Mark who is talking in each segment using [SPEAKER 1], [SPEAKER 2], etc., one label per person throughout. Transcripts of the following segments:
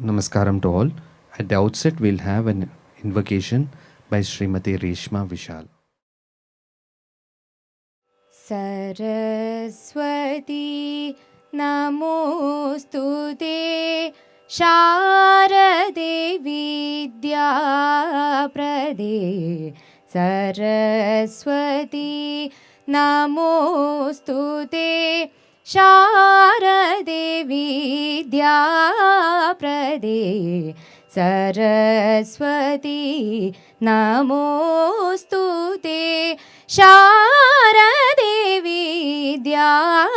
[SPEAKER 1] Namaskaram to all. At the outset, we'll have an invocation by Srimati Reshma Vishal.
[SPEAKER 2] Saraswati Namostute Sharade Vidya Prade Saraswati Namostute Sharade Vidya Prade Saraswati Namostute Sharade Vidya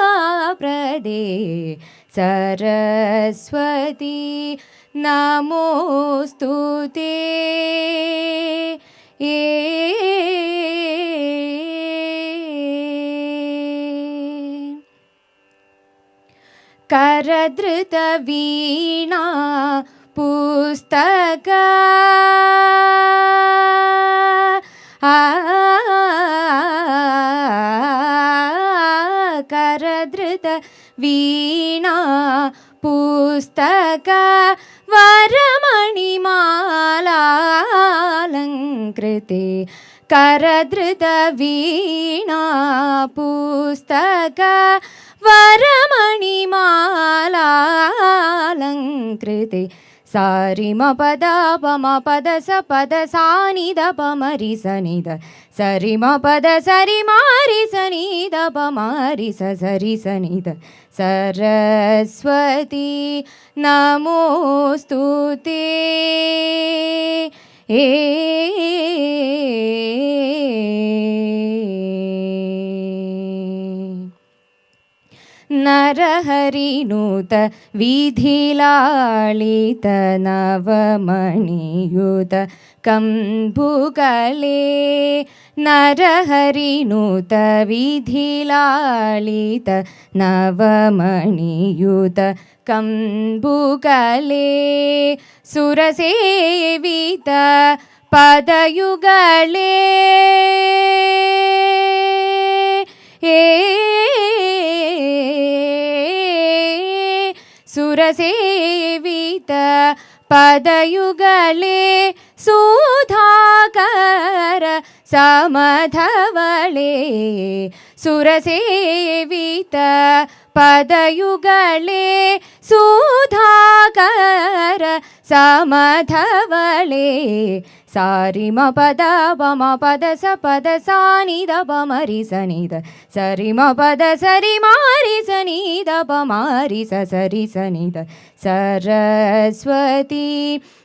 [SPEAKER 2] Prade Saraswati Namostute Karadrita Veena Pustaka Karadrita Veena Pustaka Varamani Malalankrite Karadrita Veena Pustaka Varamani Malalankrite Sarima pada pama pada sa pada sanida pamari sanida Sarima pada sari mari sanida pamari sa sari sanida Saraswati Namostute Naraharinuta Vidhilalita Navamaniyuta Kambukale Naraharinuta Vidhilalita Navamaniyuta Kambukale Surasevita Padayugale Surasevita Padayugale Sudhakara Samadhavale Surasevita Padayugale Sudhakara Samadhavale Sarima pada pama pada sa pada sanida pamari sanida Sarima pada sari mari sanida pamari sa sari sanida Saraswati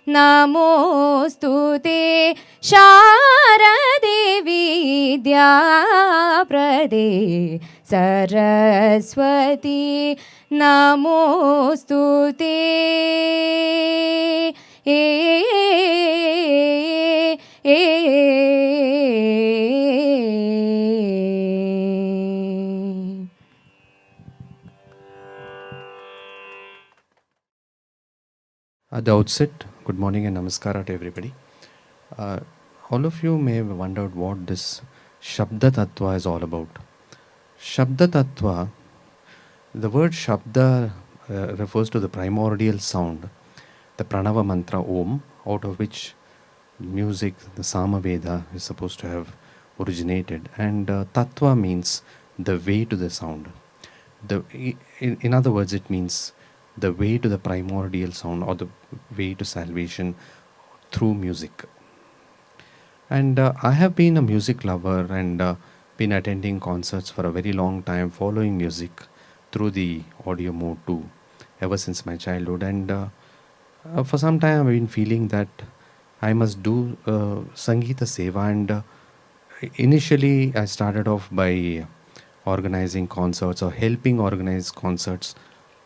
[SPEAKER 2] Namostute Sharade Vidya Prade Saraswati Namostute
[SPEAKER 1] At the outset, good morning and namaskara to everybody. All of you may have wondered what this Shabda Tattva is all about. Shabda Tattva, the word Shabda refers to the primordial sound, the Pranava mantra Om, out of which music, the Samaveda, is supposed to have originated. And Tattva means the way to the sound. In other words, it means the way to the primordial sound or the way to salvation through music. And I have been a music lover and been attending concerts for a very long time, following music through the audio mode too, ever since my childhood. And for some time I've been feeling that I must do Sangeeta Seva. And initially I started off by organizing concerts or helping organize concerts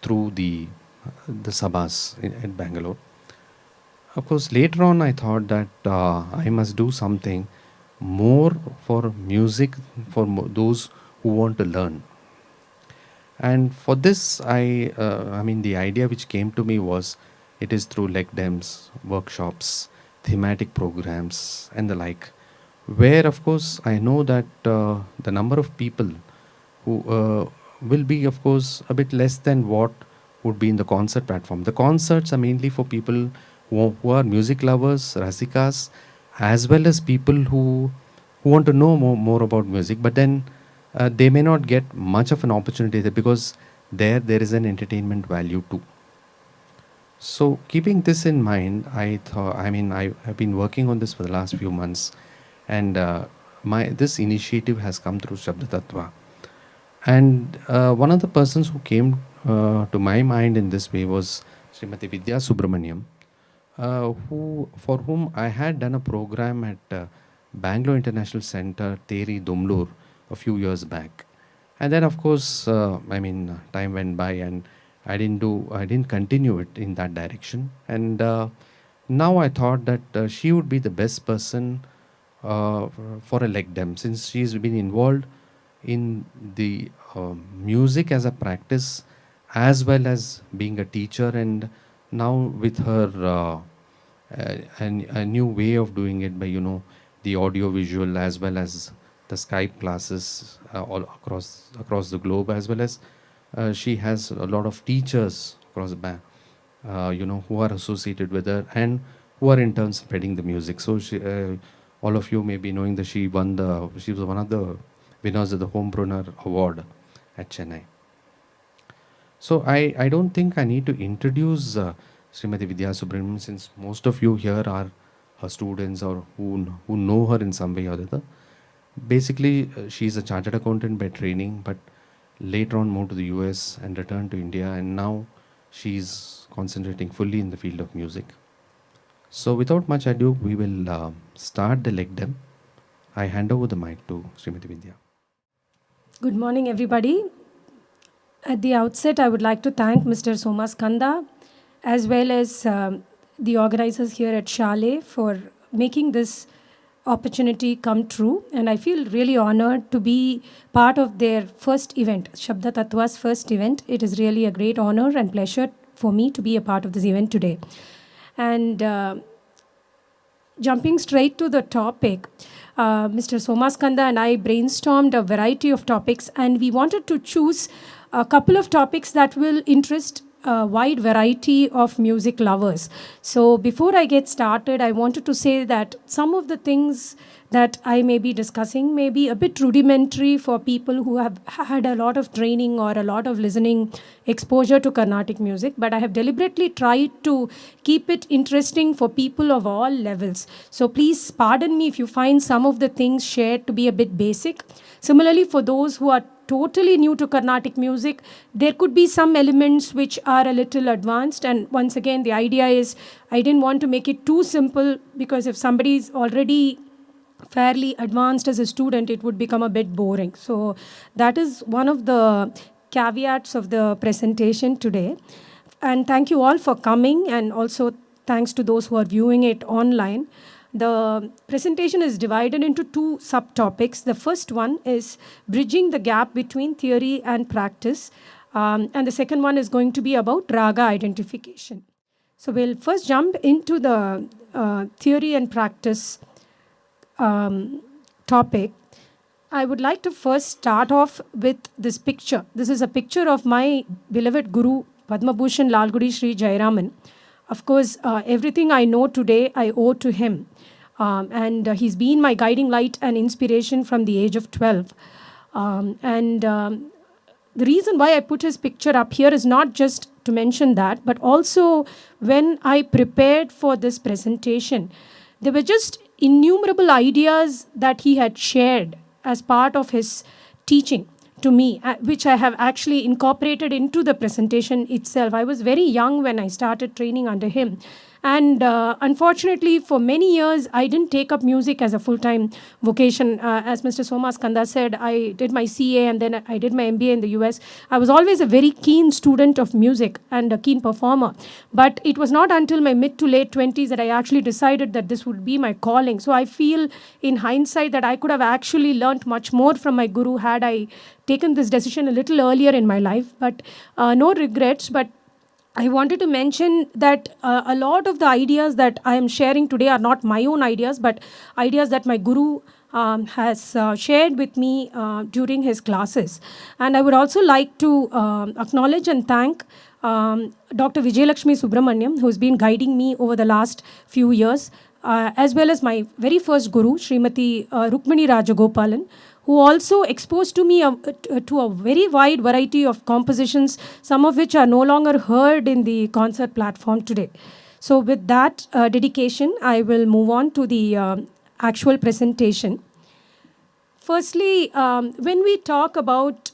[SPEAKER 1] through the sabhas in Bangalore. Of course, later on I thought that I must do something more for music for those who want to learn. And for this, the idea which came to me was it is through leg dems, workshops, thematic programs, and the like, where of course I know that the number of people who will be of course a bit less than what would be in the concert platform. The concerts are mainly for people who are music lovers, rasikas, as well as people who want to know more about music, but then they may not get much of an opportunity there, because there is an entertainment value too. So keeping this in mind, I thought, I mean, I have been working on this for the last few months, and my this initiative has come through Shabda Tattva. And one of the persons who came to my mind in this way was Srimati Vidya Subramanian, for whom I had done a program at Bangalore International Center, Teri, Dumlur, a few years back. And then, of course, time went by, and I didn't continue it in that direction. And now I thought that she would be the best person for a leg dem, since she's been involved in the music as a practice, as well as being a teacher, and now with her a new way of doing it by, the audio visual, as well as the Skype classes all across the globe, as well as she has a lot of teachers across the who are associated with her, and who are in turn spreading the music. So all of you may be knowing that she was one of the winners of the Homepreneur Award at Chennai. So I don't think I need to introduce Srimati Vidya Subramanian, since most of you here are her students, or who know her in some way or the other. Basically, she's a chartered accountant by training, but later on moved to the US and returned to India, and now she's concentrating fully in the field of music. So without much ado, we will start the leg dem. I hand over the mic to Srimati Vidya.
[SPEAKER 3] Good morning, everybody. At the outset, I would like to thank Mr. Somaskanda, as well as the organizers here at Chalet, for making this opportunity come true. And I feel really honored to be part of their first event, Shabda Tattva's first event. It is really a great honor and pleasure for me to be a part of this event today. And jumping straight to the topic, Mr. Somaskanda and I brainstormed a variety of topics, and we wanted to choose a couple of topics that will interest a wide variety of music lovers. So before I get started, I wanted to say that some of the things that I may be discussing may be a bit rudimentary for people who have had a lot of training or a lot of listening exposure to Carnatic music, but I have deliberately tried to keep it interesting for people of all levels. So please pardon me if you find some of the things shared to be a bit basic. Similarly, for those who are totally new to Carnatic music, there could be some elements which are a little advanced. And once again, the idea is I didn't want to make it too simple, because if somebody is already fairly advanced as a student, it would become a bit boring. So that is one of the caveats of the presentation today. And thank you all for coming, and also thanks to those who are viewing it online. The presentation is divided into two subtopics. The first one is bridging the gap between theory and practice. And the second one is going to be about raga identification. So we'll first jump into the theory and practice topic. I would like to first start off with this picture. This is a picture of my beloved Guru, Padma Bhushan Lalgudi Sri Jayaraman. Of course, everything I know today, I owe to him. And he's been my guiding light and inspiration from the age of 12. The reason why I put his picture up here is not just to mention that, but also when I prepared for this presentation, there were just innumerable ideas that he had shared as part of his teaching to me, which I have actually incorporated into the presentation itself. I was very young when I started training under him. And unfortunately, for many years, I didn't take up music as a full-time vocation. As Mr. Somaskanda said, I did my CA and then I did my MBA in the US. I was always a very keen student of music and a keen performer. But it was not until my mid to late 20s that I actually decided that this would be my calling. So I feel in hindsight that I could have actually learned much more from my guru had I taken this decision a little earlier in my life. But no regrets. But I wanted to mention that a lot of the ideas that I am sharing today are not my own ideas, but ideas that my guru has shared with me during his classes. And I would also like to acknowledge and thank Dr. Vidya Subramanian, who's been guiding me over the last few years, as well as my very first guru, Srimati Rukmini Rajagopalan, who also exposed to me to a very wide variety of compositions, some of which are no longer heard in the concert platform today. So with that dedication, I will move on to the actual presentation. Firstly, when we talk about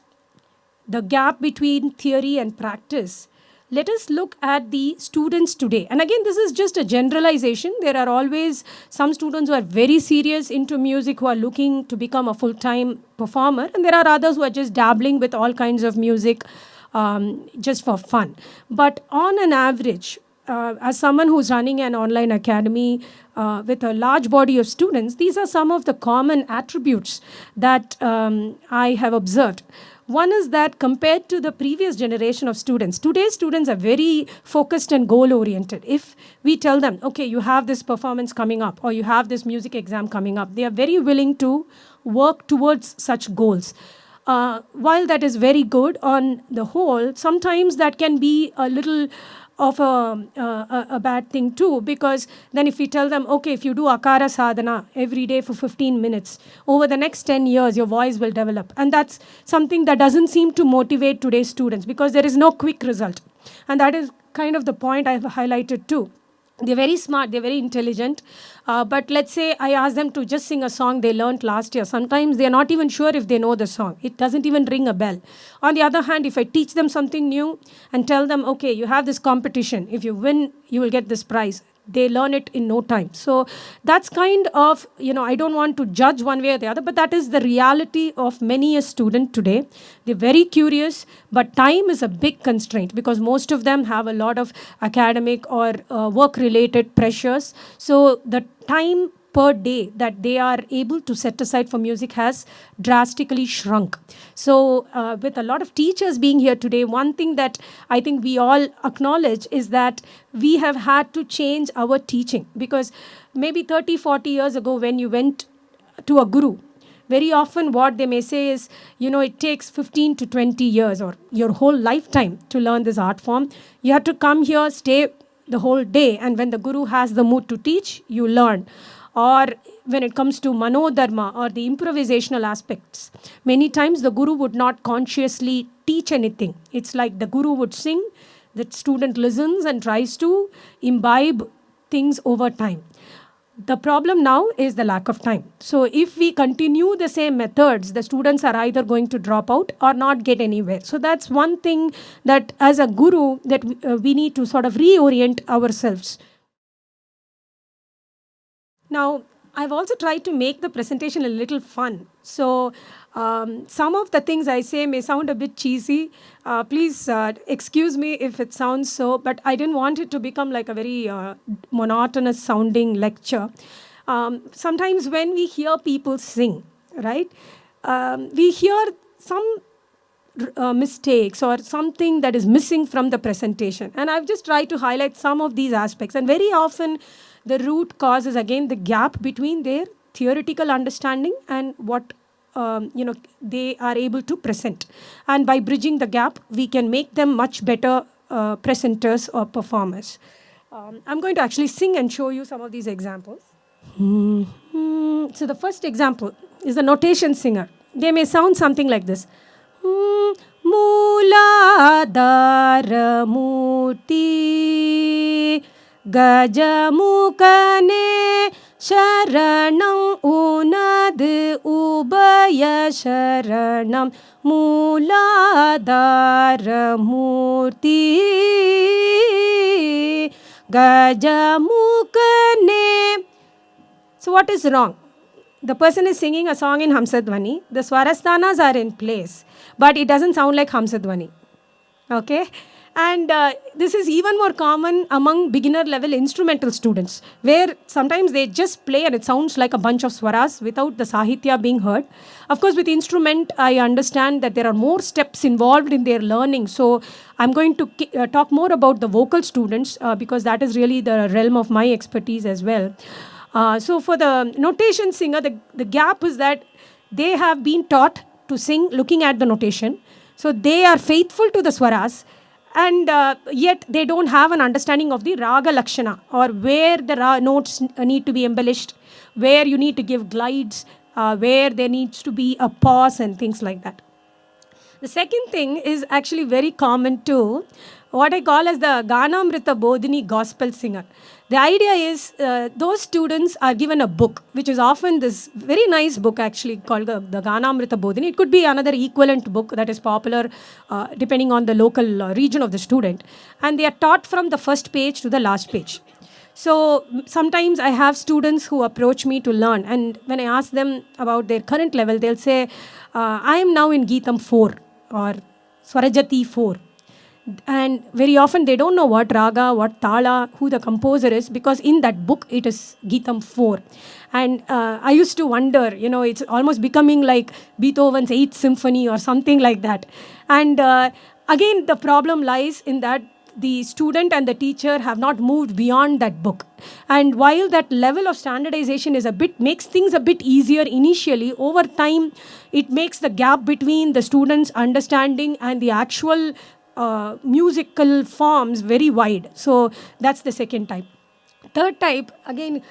[SPEAKER 3] the gap between theory and practice, let us look at the students today. And again, this is just a generalization. There are always some students who are very serious into music, who are looking to become a full-time performer, and there are others who are just dabbling with all kinds of music just for fun. But on an average, as someone who's running an online academy with a large body of students, these are some of the common attributes that I have observed. One is that compared to the previous generation of students, today's students are very focused and goal-oriented. If we tell them, okay, you have this performance coming up, or you have this music exam coming up, they are very willing to work towards such goals. While that is very good on the whole, sometimes that can be a little of a bad thing too, because then if we tell them, okay, if you do akara sadhana every day for 15 minutes, over the next 10 years, your voice will develop. And that's something that doesn't seem to motivate today's students, because there is no quick result. And that is kind of the point I've highlighted too. They're very smart, they're very intelligent, but let's say I ask them to just sing a song they learned last year. Sometimes they're not even sure if they know the song. It doesn't even ring a bell. On the other hand, if I teach them something new and tell them, okay, you have this competition. If you win, you will get this prize. They learn it in no time. So that's kind of, I don't want to judge one way or the other, but that is the reality of many a student today. They're very curious, but time is a big constraint, because most of them have a lot of academic or work-related pressures. So the time per day that they are able to set aside for music has drastically shrunk. So with a lot of teachers being here today, one thing that I think we all acknowledge is that we have had to change our teaching, because maybe 30, 40 years ago when you went to a guru, very often what they may say is, it takes 15 to 20 years or your whole lifetime to learn this art form. You have to come here, stay the whole day, and when the guru has the mood to teach, you learn. Or when it comes to manodharma or the improvisational aspects, many times the guru would not consciously teach anything. It's like the guru would sing, the student listens and tries to imbibe things over time. The problem now is the lack of time. So if we continue the same methods, the students are either going to drop out or not get anywhere. So that's one thing that as a guru that we need to sort of reorient ourselves. Now, I've also tried to make the presentation a little fun. So some of the things I say may sound a bit cheesy. Please excuse me if it sounds so, but I didn't want it to become like a very monotonous sounding lecture. Sometimes when we hear people sing, right, we hear some mistakes or something that is missing from the presentation. And I've just tried to highlight some of these aspects. And very often, the root cause is, again, the gap between their theoretical understanding and what they are able to present. And by bridging the gap, we can make them much better presenters or performers. I'm going to actually sing and show you some of these examples. So the first example is the notation singer. They may sound something like this. Mooladhara Murti Gajamukane Sharanam Unad Ubaya Sharanam Mooladhara Murti Gajamukane. So what is wrong? The person is singing a song in Hamsadhvani. The Swarasthanas are in place, but it doesn't sound like Hamsadhvani. Okay? And this is even more common among beginner level instrumental students, where sometimes they just play and it sounds like a bunch of swaras without the sahitya being heard. Of course, with instrument, I understand that there are more steps involved in their learning. So I'm going to talk more about the vocal students because that is really the realm of my expertise as well. So for the notation singer, the gap is that they have been taught to sing looking at the notation. So they are faithful to the swaras, and yet they don't have an understanding of the raga lakshana, or where the notes need to be embellished, where you need to give glides, where there needs to be a pause and things like that. The second thing is actually very common to what I call as the Ganamrita Bodhini gospel singer. The idea is those students are given a book, which is often this very nice book actually called the Ganamrita Bodhini. It could be another equivalent book that is popular depending on the local region of the student. And they are taught from the first page to the last page. So sometimes I have students who approach me to learn, and when I ask them about their current level, they'll say, I am now in Geetam 4 or Swarajati 4. And very often they don't know what raga, what tala, who the composer is, because in that book it is Geetam 4. And I used to wonder, it's almost becoming like Beethoven's 8th symphony or something like that. And again, the problem lies in that the student and the teacher have not moved beyond that book. And while that level of standardization is makes things a bit easier initially, over time, it makes the gap between the student's understanding and the actual musical forms very wide. So that's the second type. Third type, again,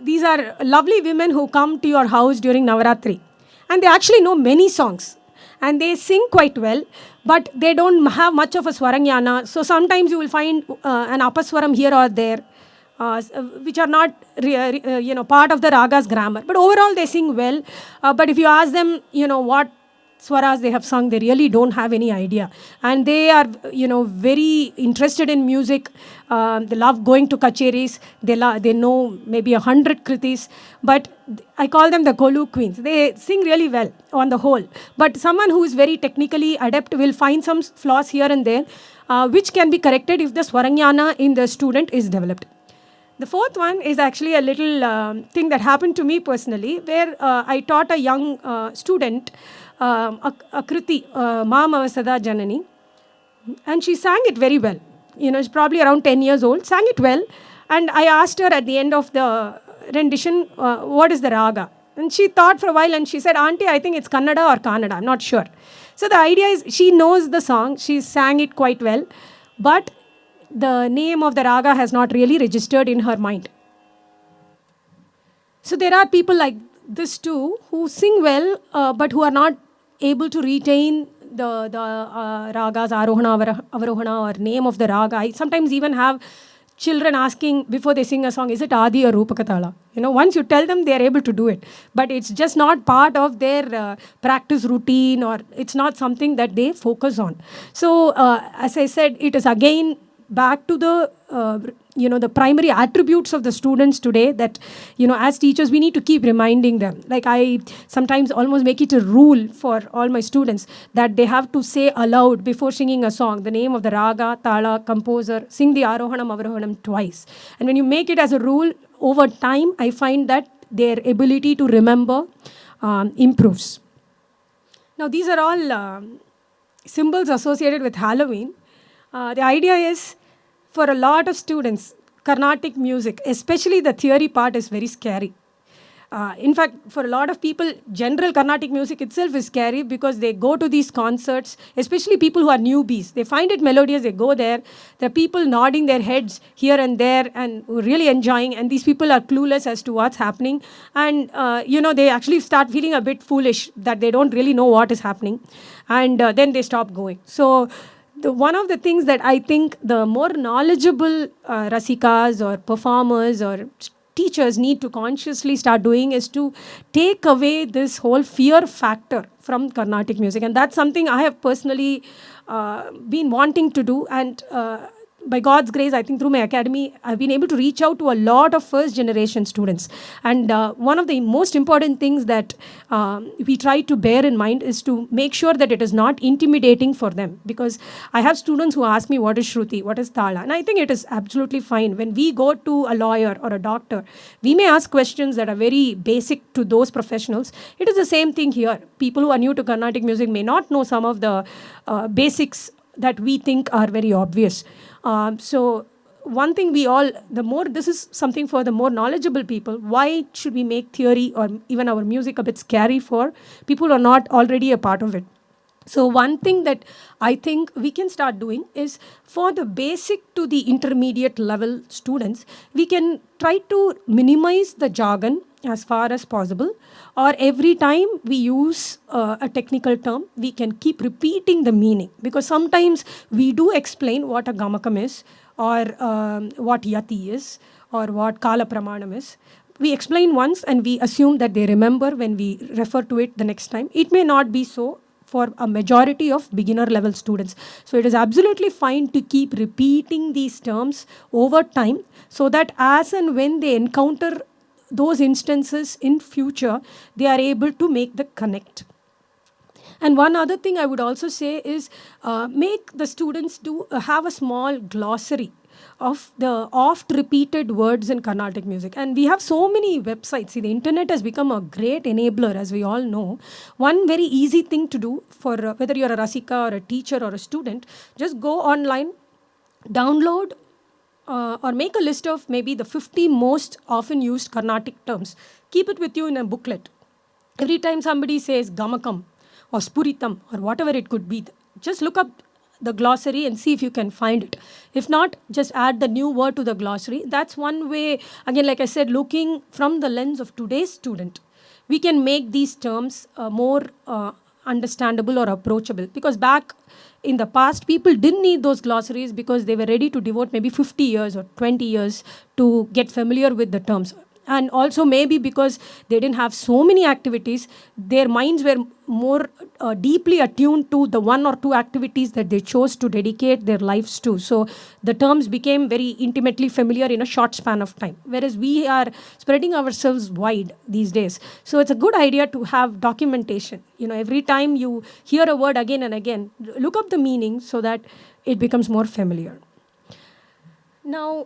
[SPEAKER 3] these are lovely women who come to your house during Navaratri, and they actually know many songs, and they sing quite well, but they don't have much of a swarangyana. So sometimes you will find an apaswaram here or there, which are not part of the raga's grammar. But overall, they sing well. But if you ask them, what swaras they have sung, they really don't have any idea. And they are, very interested in music. They love going to kacheris. They know maybe 100 kritis. But I call them the Kolu queens. They sing really well on the whole. But someone who is very technically adept will find some flaws here and there, which can be corrected if the swarangyana in the student is developed. The fourth one is actually a little thing that happened to me personally, where I taught a young student a kriti, Ma Mavasada Janani, and she sang it very well. She's probably around 10 years old, sang it well. And I asked her at the end of the rendition, what is the raga? And she thought for a while and she said, Auntie, I think it's Kannada or Kannada, I'm not sure. So the idea is she knows the song, she sang it quite well, but the name of the raga has not really registered in her mind. So there are people like this too, who sing well, but who are not able to retain the ragas, arohana, avarohana, or name of the raga. I sometimes even have children asking before they sing a song, is it Adi or Rupakatala? Once you tell them, they are able to do it. But it's just not part of their practice routine, or it's not something that they focus on. So as I said, it is again back to the the primary attributes of the students today that as teachers we need to keep reminding them. Like I sometimes almost make it a rule for all my students that they have to say aloud before singing a song the name of the raga, tala, composer, sing the arohanam, avarohanam twice. And when you make it as a rule, over time I find that their ability to remember improves. Now these are all symbols associated with Halloween. The idea is, for a lot of students, Carnatic music, especially the theory part, is very scary. In fact, for a lot of people, general Carnatic music itself is scary because they go to these concerts, especially people who are newbies. They find it melodious, they go there. There are people nodding their heads here and there and really enjoying, and these people are clueless as to what's happening. And, they actually start feeling a bit foolish that they don't really know what is happening. And then they stop going. So one of the things that I think the more knowledgeable rasikas or performers or teachers need to consciously start doing is to take away this whole fear factor from Carnatic music. And that's something I have personally been wanting to do. And by God's grace, I think through my academy, I've been able to reach out to a lot of first generation students. And one of the most important things that we try to bear in mind is to make sure that it is not intimidating for them. Because I have students who ask me, what is Shruti, what is Tala? And I think it is absolutely fine. When we go to a lawyer or a doctor, we may ask questions that are very basic to those professionals. It is the same thing here. People who are new to Carnatic music may not know some of the basics that we think are very obvious. So one thing this is something for the more knowledgeable people. Why should we make theory or even our music a bit scary for people who are not already a part of it? So one thing that I think we can start doing is, for the basic to the intermediate level students, we can try to minimize the jargon as far as possible, or every time we use a technical term, we can keep repeating the meaning, because sometimes we do explain what a gamakam is, or what yati is, or what kala pramanam is. We explain once and we assume that they remember when we refer to it the next time. It may not be so for a majority of beginner level students. So it is absolutely fine to keep repeating these terms over time, so that as and when they encounter those instances in future, they are able to make the connect. And one other thing I would also say is, make the students do have a small glossary of the oft repeated words in Carnatic music. And we have so many websites. See, the internet has become a great enabler, as we all know. One very easy thing to do, for whether you're a Rasika or a teacher or a student, just go online, download or make a list of maybe the 50 most often used Carnatic terms. Keep it with you in a booklet. Every time somebody says gamakam or spuritam or whatever it could be, just look up the glossary and see if you can find it. If not, just add the new word to the glossary. That's one way, again, like I said, looking from the lens of today's student, we can make these terms more understandable or approachable. Because back in the past, people didn't need those glossaries because they were ready to devote maybe 50 years or 20 years to get familiar with the terms. And also maybe because they didn't have so many activities, their minds were more deeply attuned to the one or two activities that they chose to dedicate their lives to. So the terms became very intimately familiar in a short span of time, whereas we are spreading ourselves wide these days. So it's a good idea to have documentation. Every time you hear a word again and again, look up the meaning so that it becomes more familiar. Now,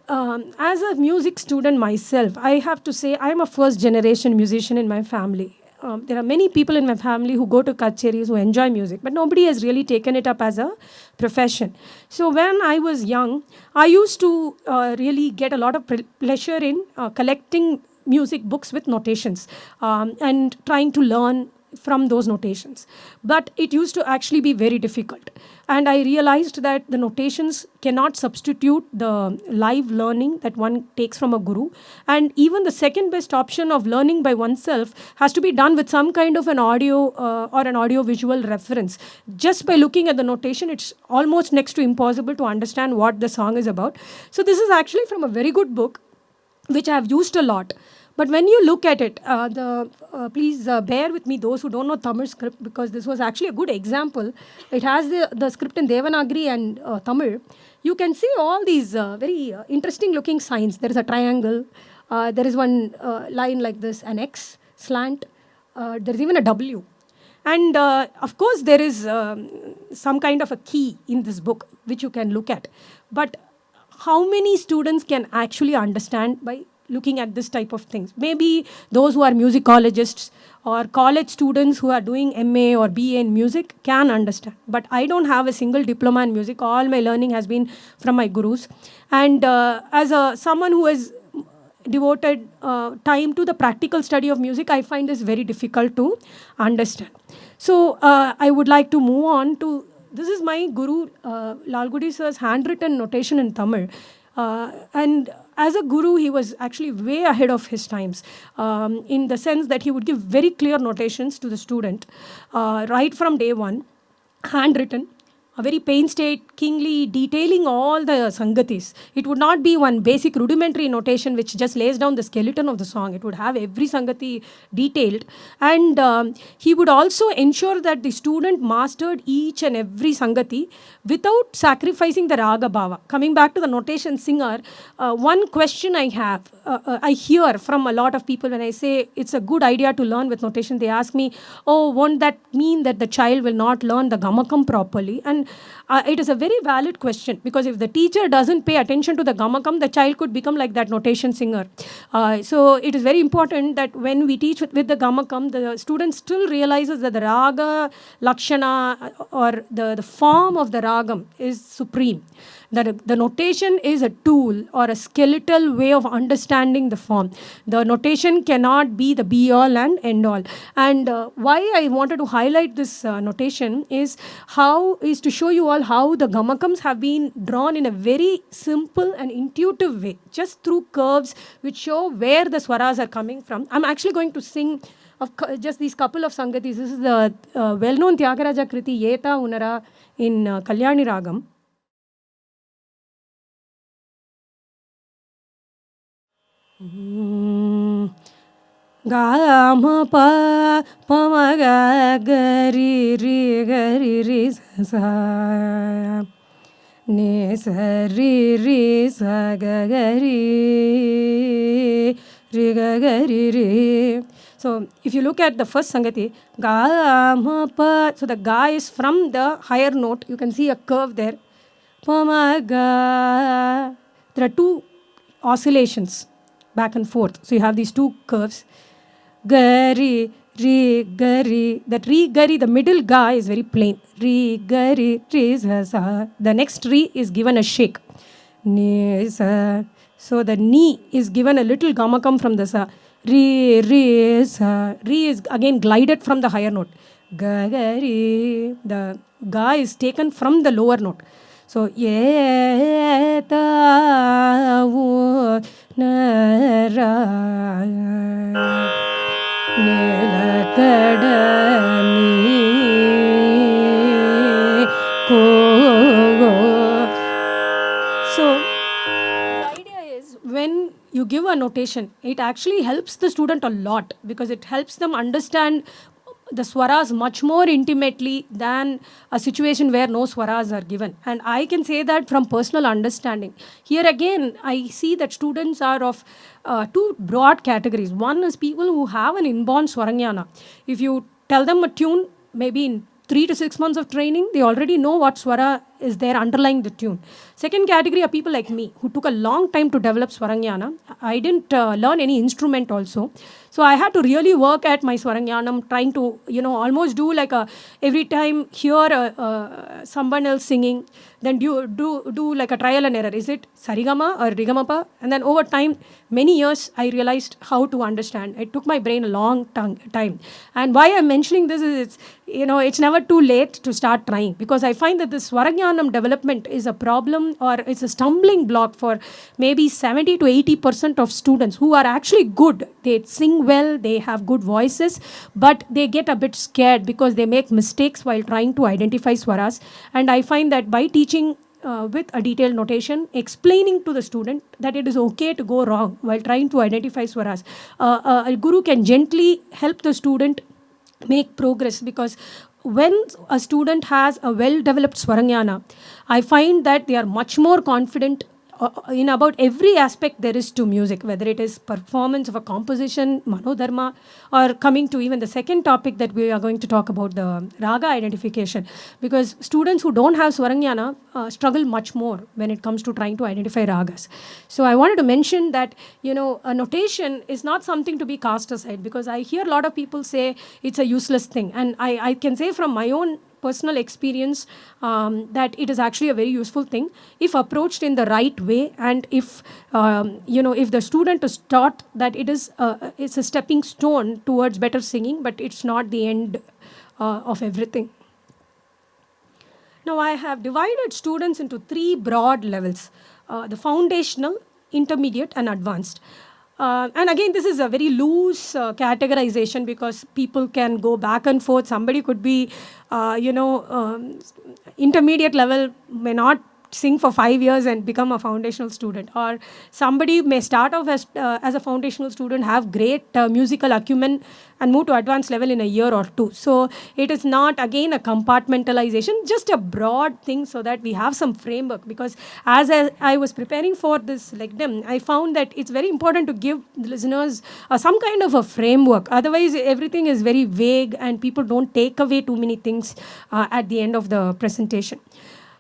[SPEAKER 3] as a music student myself, I have to say I'm a first-generation musician in my family. There are many people in my family who go to kacheris, who enjoy music, but nobody has really taken it up as a profession. So when I was young, I used to really get a lot of pleasure in collecting music books with notations and trying to learn from those notations. But it used to actually be very difficult. And I realized that the notations cannot substitute the live learning that one takes from a guru. And even the second best option of learning by oneself has to be done with some kind of an audio or an audio-visual reference. Just by looking at the notation, it's almost next to impossible to understand what the song is about. So this is actually from a very good book, which I have used a lot. But when you look at it, please bear with me, those who don't know Tamil script, because this was actually a good example. It has the script in Devanagari and Tamil. You can see all these very interesting looking signs. There is a triangle. There is one line like this, an X, slant. There is even a W. And of course, there is some kind of a key in this book, which you can look at. But how many students can actually understand by looking at this type of things? Maybe those who are musicologists or college students who are doing MA or BA in music can understand. But I don't have a single diploma in music. All my learning has been from my gurus. And as someone who has devoted time to the practical study of music, I find this very difficult to understand. So I would like to move on to, this is my guru, Lalgudi sir's handwritten notation in Tamil. And as a guru, he was actually way ahead of his times in the sense that he would give very clear notations to the student right from day one, handwritten, a very painstakingly detailing all the sangatis. It would not be one basic rudimentary notation which just lays down the skeleton of the song. It would have every sangati detailed. And he would also ensure that the student mastered each and every sangati without sacrificing the raga bhava. Coming back to the notation singer, one question I have, I hear from a lot of people when I say it's a good idea to learn with notation, they ask me, oh, won't that mean that the child will not learn the gamakam properly? And it is a very valid question, because if the teacher doesn't pay attention to the gamakam, the child could become like that notation singer. So it is very important that when we teach with the gamakam, the student still realizes that the raga, lakshana, or the form of the ragam is supreme. That the notation is a tool or a skeletal way of understanding the form. The notation cannot be the be-all and end-all. And why I wanted to highlight this notation is to show you all how the gamakams have been drawn in a very simple and intuitive way, just through curves which show where the swaras are coming from. I'm actually going to sing just these couple of sangatis. This is the well-known Tyagaraja Kriti Yeta Unara in Kalyani Ragam. Ga ma pa ma ga ga ri sa ne sa ri sa ga ri. So if you look at the first sangati, ga ma pa, so the ga is from the higher note. You can see a curve there. Pa ma ga. There are two oscillations back and forth. So you have these two curves. Gari, ri, gari. That ri, gari, the middle ga is very plain. Ri, gari, ri, sa. The next ri is given a shake. Ni, sa. So the ni is given a little gamakam from the sa. Ri, ri, sa. Ri is again glided from the higher note. Ga, gari. The ga is taken from the lower note. So, ye ta wo na ra ne la ka da ni ko. So, the idea is when you give a notation, it actually helps the student a lot, because it helps them understand the swaras much more intimately than a situation where no swaras are given. And I can say that from personal understanding. Here again, I see that students are of two broad categories. One is people who have an inborn swaranyana. If you tell them a tune, maybe in 3 to 6 months of training, they already know what swara is there underlying the tune. Second category are people like me, who took a long time to develop swaranyana. I didn't learn any instrument also. So I had to really work at my swaranyanam, trying to, almost do like every time hear someone else singing, then do like a trial and error. Is it sarigama or rigamapa? And then over time, many years, I realized how to understand. It took my brain a long time. And why I'm mentioning this is, it's never too late to start trying, because I find that this swaranyanam development is a problem, or it's a stumbling block for maybe 70 to 80% of students who are actually good. They sing well, they have good voices, but they get a bit scared because they make mistakes while trying to identify swaras. And I find that by teaching with a detailed notation, explaining to the student that it is okay to go wrong while trying to identify swaras, a guru can gently help the student make progress. Because when a student has a well-developed swaranyana, I find that they are much more confident in about every aspect there is to music, whether it is performance of a composition, manodharma, or coming to even the second topic that we are going to talk about, the raga identification. Because students who don't have swaranyana struggle much more when it comes to trying to identify ragas. So I wanted to mention that, a notation is not something to be cast aside, because I hear a lot of people say it's a useless thing. And I can say from my own personal experience that it is actually a very useful thing if approached in the right way, and if if the student is taught that it's a stepping stone towards better singing, but it's not the end of everything. Now I have divided students into 3 broad levels: the foundational, intermediate, and advanced. And again, this is a very loose categorization, because people can go back and forth. Somebody could be, intermediate level, may not sing for 5 years and become a foundational student, or somebody may start off as a foundational student, have great musical acumen and move to advanced level in a year or two. So it is not again a compartmentalization, just a broad thing so that we have some framework. Because as I was preparing for this lecture, I found that it's very important to give the listeners some kind of a framework. Otherwise everything is very vague and people don't take away too many things at the end of the presentation.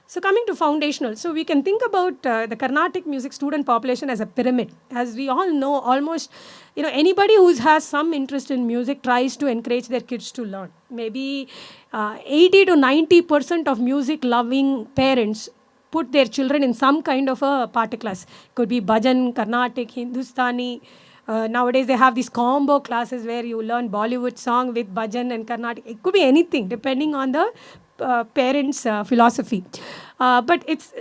[SPEAKER 3] So coming to foundational, so we can think about the Carnatic music student population as a pyramid. As we all know, almost anybody who has some interest in music tries to encourage their kids to learn. Maybe 80 to 90% of music-loving parents put their children in some kind of a party class. Could be bhajan, Carnatic, Hindustani. Nowadays they have these combo classes where you learn Bollywood song with bhajan and Carnatic. It could be anything depending on the parents' philosophy. But it's,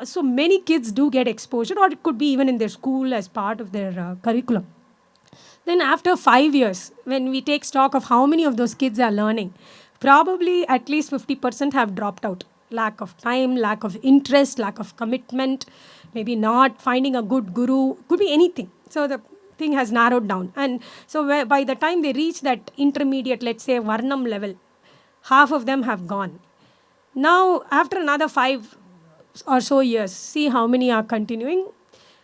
[SPEAKER 3] so many kids do get exposure, or it could be even in their school as part of their curriculum. Then after 5 years, when we take stock of how many of those kids are learning, probably at least 50% have dropped out. Lack of time, lack of interest, lack of commitment, maybe not finding a good guru, could be anything. So the thing has narrowed down. And so by the time they reach that intermediate, let's say Varnam level, half of them have gone. Now, after another 5 or so years, see how many are continuing.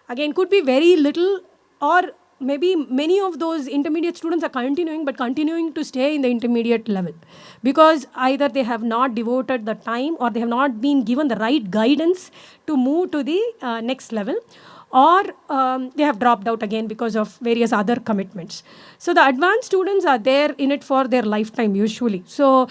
[SPEAKER 3] Again, could be very little, or maybe many of those intermediate students are continuing, but continuing to stay in the intermediate level. Because either they have not devoted the time, or they have not been given the right guidance to move to the next level, or they have dropped out again because of various other commitments. So the advanced students are there in it for their lifetime usually. So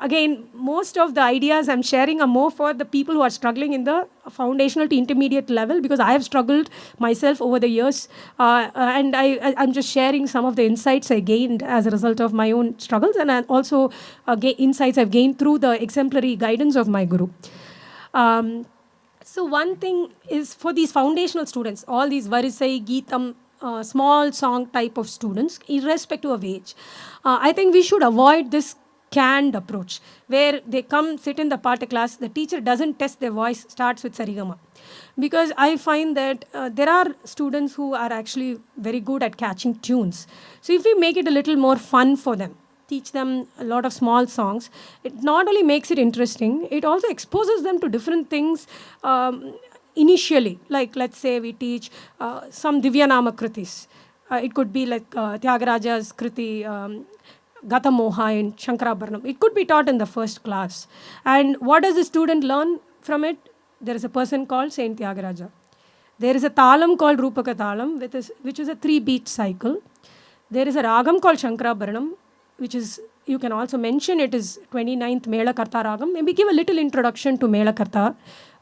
[SPEAKER 3] again, most of the ideas I'm sharing are more for the people who are struggling in the foundational to intermediate level, because I have struggled myself over the years, and I'm just sharing some of the insights I gained as a result of my own struggles, and also insights I've gained through the exemplary guidance of my guru. So one thing is, for these foundational students, all these Varisai, Geetam, small song type of students, irrespective of age, I think we should avoid this canned approach, where they come sit in the party class, the teacher doesn't test their voice, starts with Sarigama. Because I find that there are students who are actually very good at catching tunes. So if we make it a little more fun for them, teach them a lot of small songs, it not only makes it interesting, it also exposes them to different things initially. Like, let's say we teach some Divyanama Kritis. It could be like Tyagaraja's Kriti, Gata Moha in Shankarabharanam. It could be taught in the first class. And what does the student learn from it? There is a person called Saint Tyagaraja. There is a talam called Rupaka Talam, which is a 3-beat cycle. There is a ragam called Shankarabharanam, which is, you can also mention it is 29th Mela Karta Ragam. Maybe give a little introduction to Mela Karta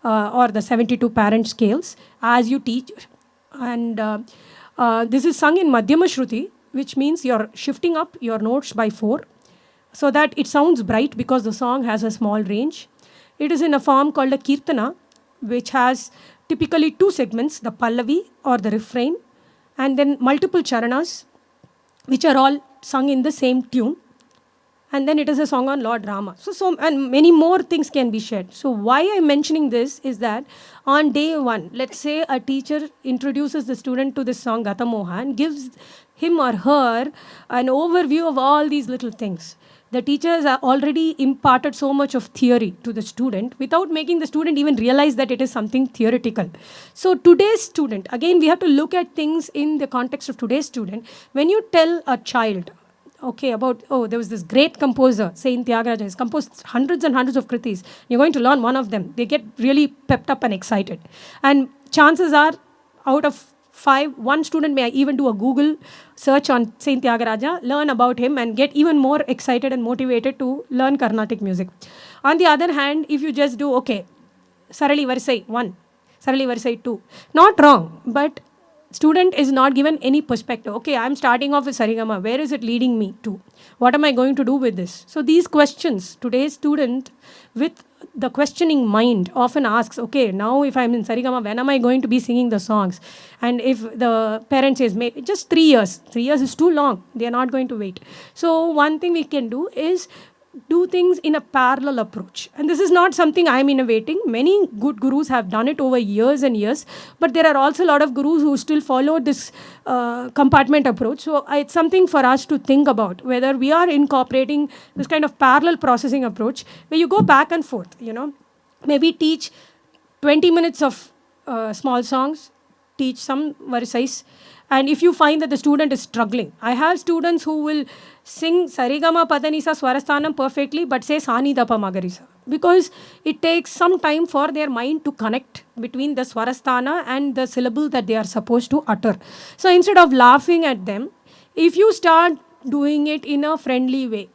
[SPEAKER 3] or the 72 parent scales as you teach. And this is sung in Madhyama Shruti, which means you're shifting up your notes by 4 so that it sounds bright, because the song has a small range. It is in a form called a Kirtana, which has typically 2 segments, the Pallavi or the refrain, and then multiple charanas, which are all sung in the same tune. And then it is a song on Lord Rama. So and many more things can be shared. So why I'm mentioning this is that on day 1, let's say a teacher introduces the student to this song Gata Moha and gives him or her an overview of all these little things. The teachers are already imparted so much of theory to the student without making the student even realize that it is something theoretical. So today's student, again, we have to look at things in the context of today's student. When you tell a child, okay, about, there was this great composer, Saint Tyagaraja, he's composed hundreds and hundreds of kritis, you're going to learn one of them, they get really pepped up and excited. And chances are, out of 5, one student may even do a Google search on Saint Tyagaraja, learn about him, and get even more excited and motivated to learn Carnatic music. On the other hand, if you just do, okay, Sarali Varisai 1, Sarali Varisai 2, not wrong, but student is not given any perspective. Okay, I'm starting off with Sarigama. Where is it leading me to? What am I going to do with this? So these questions, today's student with the questioning mind often asks, okay, now if I'm in Sarigama, when am I going to be singing the songs? And if the parent says, just 3 years, 3 years is too long, they are not going to wait. So one thing we can do is do things in a parallel approach. And this is not something I'm innovating. Many good gurus have done it over years and years, but there are also a lot of gurus who still follow this compartment approach. So it's something for us to think about, whether we are incorporating this kind of parallel processing approach where you go back and forth, maybe teach 20 minutes of small songs, teach some versais. And if you find that the student is struggling, I have students who will sing Sarigama Padanisa Swarasthanam perfectly, but say Sani Dapa Magarisa. Because it takes some time for their mind to connect between the Swarasthana and the syllable that they are supposed to utter. So instead of laughing at them, if you start doing it in a friendly way,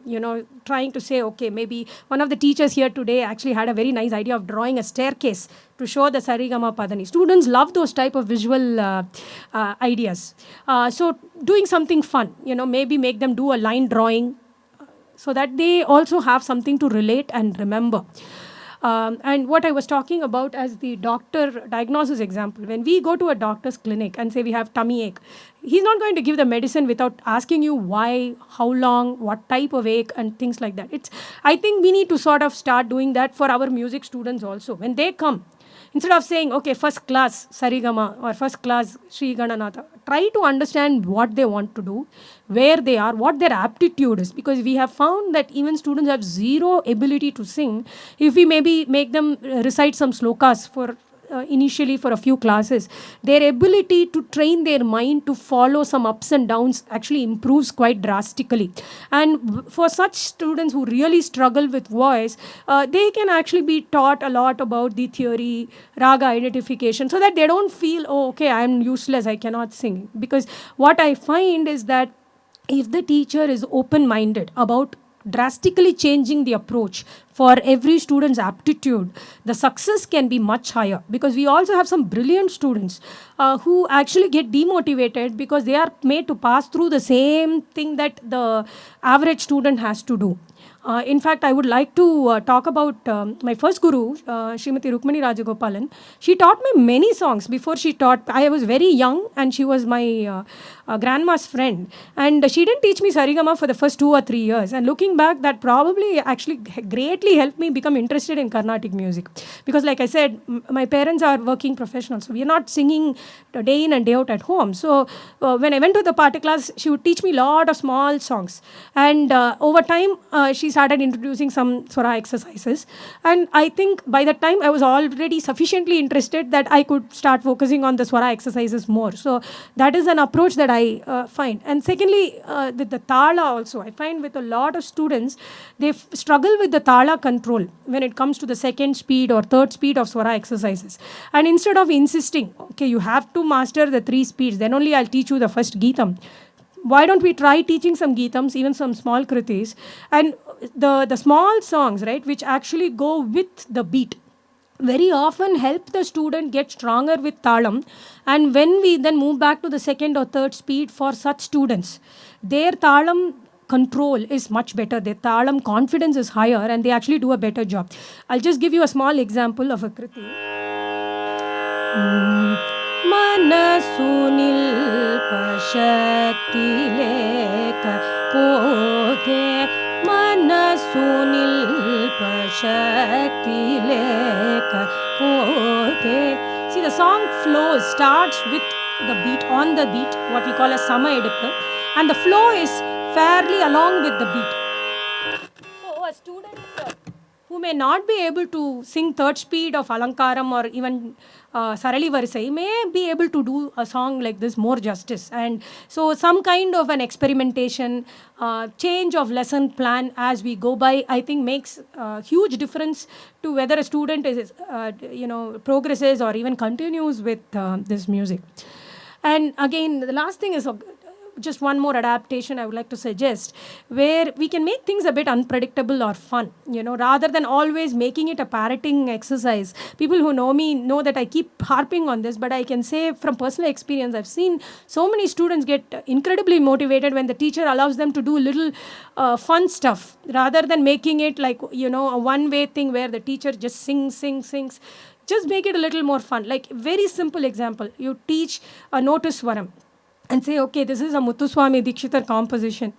[SPEAKER 3] trying to say, okay, maybe one of the teachers here today actually had a very nice idea of drawing a staircase to show the Sarigama Padani. Students love those type of visual ideas. So doing something fun, maybe make them do a line drawing so that they also have something to relate and remember. And what I was talking about as the doctor diagnosis example, when we go to a doctor's clinic and say we have tummy ache, he's not going to give the medicine without asking you why, how long, what type of ache, and things like that. I think we need to sort of start doing that for our music students also. When they come, instead of saying, okay, first class Sarigama or first class Sri Gananatha, try to understand what they want to do, where they are, what their aptitude is. Because we have found that even students have zero ability to sing. If we maybe make them recite some slokas for initially for a few classes, their ability to train their mind to follow some ups and downs actually improves quite drastically. And for such students who really struggle with voice, they can actually be taught a lot about the theory, raga identification, so that they don't feel, oh, okay, I'm useless, I cannot sing. Because what I find is that if the teacher is open-minded about drastically changing the approach for every student's aptitude, the success can be much higher. Because we also have some brilliant students who actually get demotivated because they are made to pass through the same thing that the average student has to do. In fact, I would like to talk about my first guru, Srimati Rukmani Rajagopalan. She taught me many songs before she taught. I was very young and she was my grandma's friend. And she didn't teach me Sarigama for the first 2 or 3 years. And looking back, that probably actually greatly helped me become interested in Carnatic music. Because like I said, my parents are working professionals. So we are not singing day in and day out at home. So when I went to the party class, she would teach me a lot of small songs. And over time, she started introducing some Swara exercises. And I think by that time, I was already sufficiently interested that I could start focusing on the Swara exercises more. So that is an approach that I find. And secondly, the Tala also. I find with a lot of students, they struggle with the Tala control when it comes to the second speed or third speed of Swara exercises. And instead of insisting, okay, you have to master the 3 speeds, then only I'll teach you the first Geetam. Why don't we try teaching some Geetams, even some small kritis, and the small songs, right, which actually go with the beat, very often help the student get stronger with talam. And when we then move back to the second or third speed for such students, their talam control is much better. Their talam confidence is higher and they actually do a better job. I'll just give you a small example of a kriti. Manasunil pashakti leka pote, Manasunil pashakti leka pote. See, the song flows, starts with the beat, on the beat, what we call a sama eduppu, and the flow is fairly along with the beat. So a student who may not be able to sing third speed of Alankaram or even Sarali Varisai may be able to do a song like this more justice. And so some kind of an experimentation, change of lesson plan as we go by, I think makes a huge difference to whether a student is, progresses or even continues with this music. And again, the last thing is just one more adaptation I would like to suggest, where we can make things a bit unpredictable or fun, rather than always making it a parroting exercise. People who know me know that I keep harping on this, but I can say from personal experience, I've seen so many students get incredibly motivated when the teacher allows them to do little fun stuff, rather than making it like, a one-way thing where the teacher just sings. Just make it a little more fun. Like, very simple example, you teach a notice swaram and say, okay, this is a Muthuswami Dikshitar composition.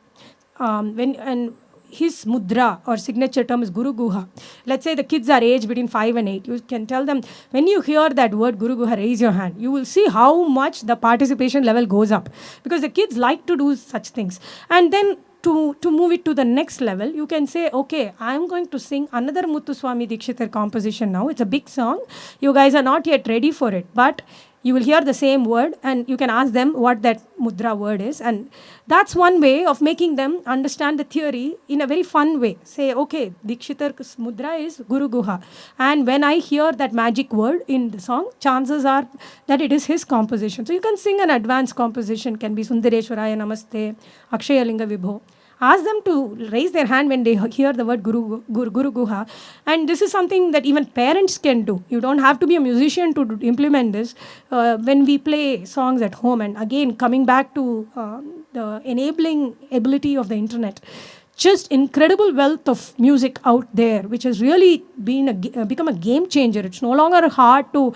[SPEAKER 3] And his mudra or signature term is Guru Guha. Let's say the kids are aged between 5 and 8. You can tell them, when you hear that word Guru Guha, raise your hand. You will see how much the participation level goes up, because the kids like to do such things. And then to move it to the next level, you can say, okay, I'm going to sing another Muthuswami Dikshitar composition now. It's a big song. You guys are not yet ready for it, but you will hear the same word and you can ask them what that mudra word is. And that's one way of making them understand the theory in a very fun way. Say, okay, Dikshitar's mudra is Guru Guha. And when I hear that magic word in the song, chances are that it is his composition. So you can sing an advanced composition, can be Sundareshwaraya Namaste, Akshaya Linga Vibho. Ask them to raise their hand when they hear the word Guru Guha. And this is something that even parents can do. You don't have to be a musician to implement this. When we play songs at home, and again, coming back to the enabling ability of the internet, just incredible wealth of music out there, which has really become a game changer. It's no longer hard to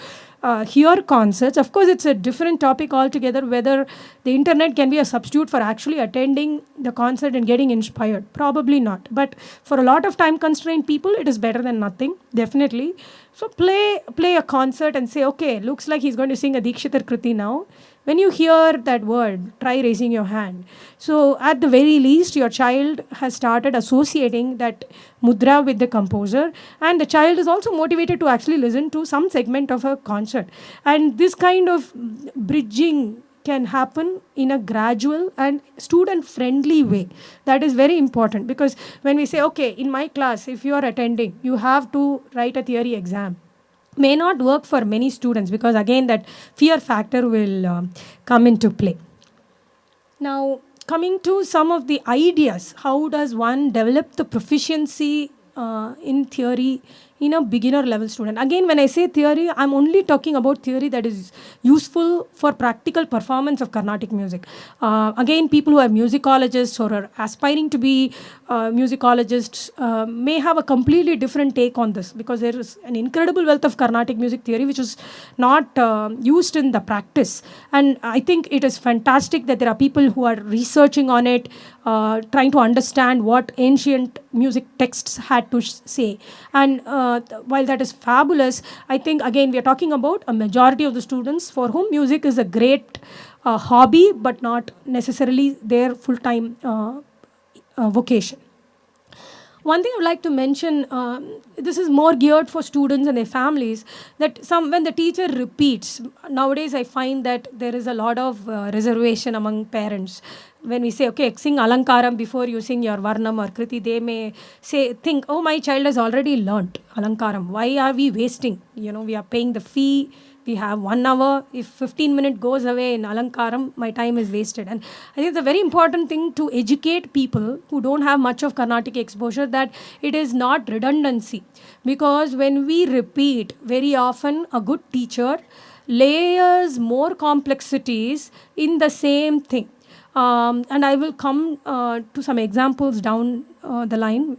[SPEAKER 3] hear concerts. Of course, it's a different topic altogether, whether the internet can be a substitute for actually attending the concert and getting inspired. Probably not. But for a lot of time-constrained people, it is better than nothing, definitely. So play a concert and say, okay, looks like he's going to sing a Dikshitar Kriti now. When you hear that word, try raising your hand. So at the very least, your child has started associating that mudra with the composer, and the child is also motivated to actually listen to some segment of a concert. And this kind of bridging can happen in a gradual and student-friendly way. That is very important, because when we say, okay, in my class, if you are attending, you have to write a theory exam, may not work for many students, because again that fear factor will come into play. Now, coming to some of the ideas, how does one develop the proficiency in theory in a beginner level student? Again, when I say theory, I'm only talking about theory that is useful for practical performance of Carnatic music. Again, people who are musicologists or are aspiring to be musicologists may have a completely different take on this, because there is an incredible wealth of Carnatic music theory which is not used in the practice. And I think it is fantastic that there are people who are researching on it, trying to understand what ancient music texts had to say. And while that is fabulous, I think, again, we are talking about a majority of the students for whom music is a great hobby, but not necessarily their full-time vocation. One thing I would like to mention, this is more geared for students and their families, that when the teacher repeats, nowadays I find that there is a lot of reservation among parents. When we say, okay, sing Alankaram before you sing your Varnam or Kriti, they may think, oh, my child has already learnt Alankaram. Why are we wasting? We are paying the fee. We have 1 hour. If 15 minutes goes away in Alankaram, my time is wasted. And I think it's a very important thing to educate people who don't have much of Carnatic exposure that it is not redundancy. Because when we repeat, very often a good teacher layers more complexities in the same thing. And I will come to some examples down the line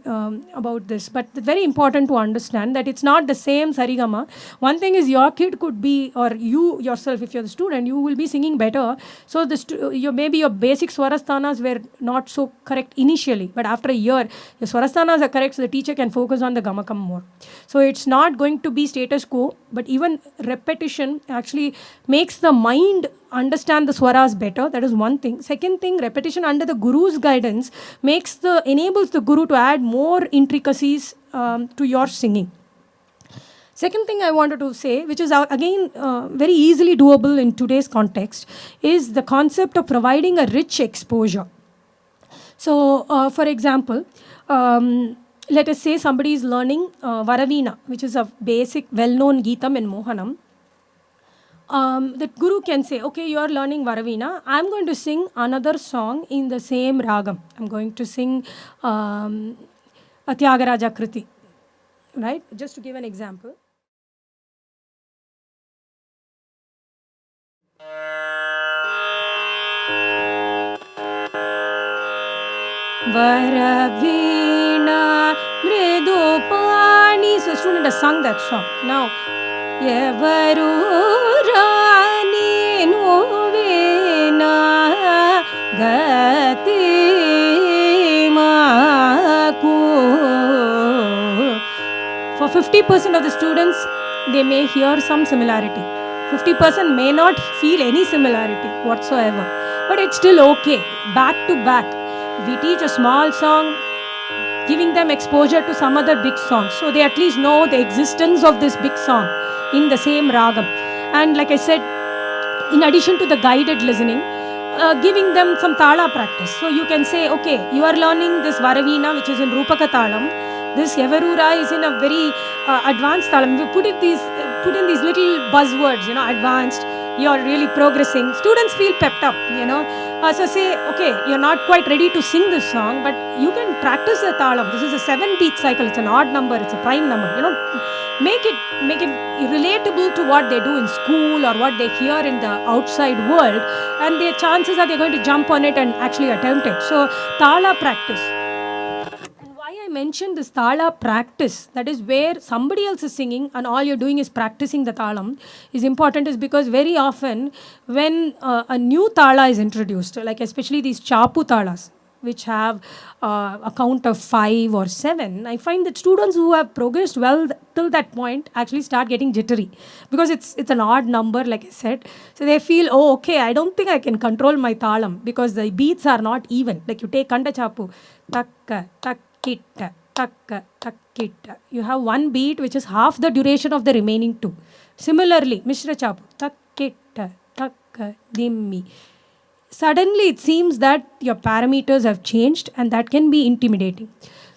[SPEAKER 3] about this. But it's very important to understand that it's not the same Sarigama. One thing is your kid could be, or you yourself, if you're the student, you will be singing better. So maybe your basic Swarasthanas were not so correct initially. But after a year, your Swarasthanas are correct, so the teacher can focus on the Gamakam more. So it's not going to be status quo, but even repetition actually makes the mind understand the swaras better. That is one thing. Second thing, repetition under the Guru's guidance enables the Guru to add more intricacies to your singing. Second thing I wanted to say, which is again very easily doable in today's context, is the concept of providing a rich exposure. So, for example, let us say somebody is learning Varavina, which is a basic well-known Geetam in Mohanam. The Guru can say, okay, you are learning Varavina. I'm going to sing another song in the same ragam. I'm going to sing Atyagaraja Kriti. Right? Just to give an example. Varavina Mridupani. So student has sung that song. Now, Yevaru Rani Novena Gati Ma 50% of the students, they may hear some similarity. 50% may not feel any similarity whatsoever. But it's still okay. Back to back. If we teach a small song, giving them exposure to some other big songs, so they at least know the existence of this big song in the same ragam. And like I said, in addition to the guided listening, giving them some tala practice. So you can say, okay, you are learning this Varavina, which is in Rupaka Talam. This Yavarura is in a very advanced talam. We put in these little buzzwords, advanced. You're really progressing. Students feel pepped up, So say, okay, you're not quite ready to sing this song, but you can practice the talam. This is a 7-beat cycle. It's an odd number. It's a prime number. Make it relatable to what they do in school or what they hear in the outside world, and their chances are they're going to jump on it and actually attempt it. So tala practice. And why I mentioned this tala practice, that is where somebody else is singing and all you're doing is practicing the talam, is important, is because very often when a new tala is introduced, like especially these chapu talas, which have a count of 5 or 7, I find that students who have progressed well till that point actually start getting jittery, because it's an odd number, like I said. So they feel, oh, okay, I don't think I can control my talam because the beats are not even. Like you take Kanda Chapu, takka, takkitta, takka, takkitta. You have one beat which is half the duration of the remaining 2. Similarly, Mishra Chapu, takkitta, takka, dimmi. Suddenly it seems that your parameters have changed, and that can be intimidating.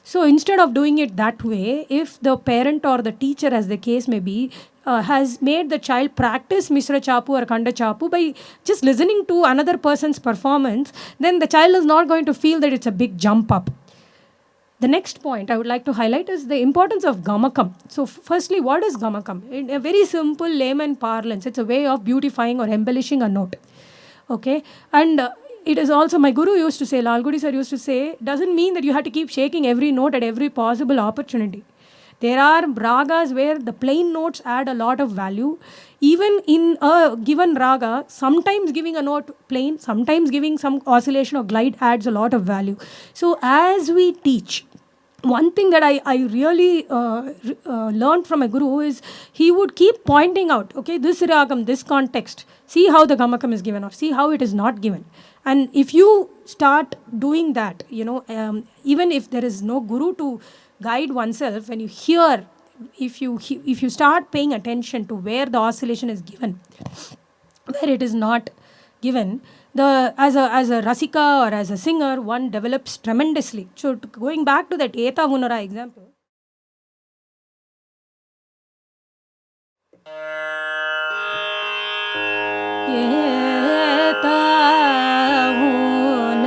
[SPEAKER 3] So instead of doing it that way, if the parent or the teacher, as the case may be, has made the child practice Misra Chapu or Kanda Chapu by just listening to another person's performance, then the child is not going to feel that it's a big jump up. The next point I would like to highlight is the importance of gamakam. So firstly, what is gamakam? In a very simple layman parlance, it's a way of beautifying or embellishing a note. Okay, and it is also, my guru used to say, Lalgudi sir used to say, doesn't mean that you have to keep shaking every note at every possible opportunity. There are ragas where the plain notes add a lot of value. Even in a given raga, sometimes giving a note plain, sometimes giving some oscillation or glide adds a lot of value. So as we teach, one thing that I really learned from my guru is he would keep pointing out, okay, this ragam, this context, see how the gamakam is given or see how it is not given. And if you start doing that, even if there is no guru to guide oneself, when you hear, if you start paying attention to where the oscillation is given, where it is not given, as a rasika or as a singer, one develops tremendously. So going back to that Eta Vunara example, Eta Vunara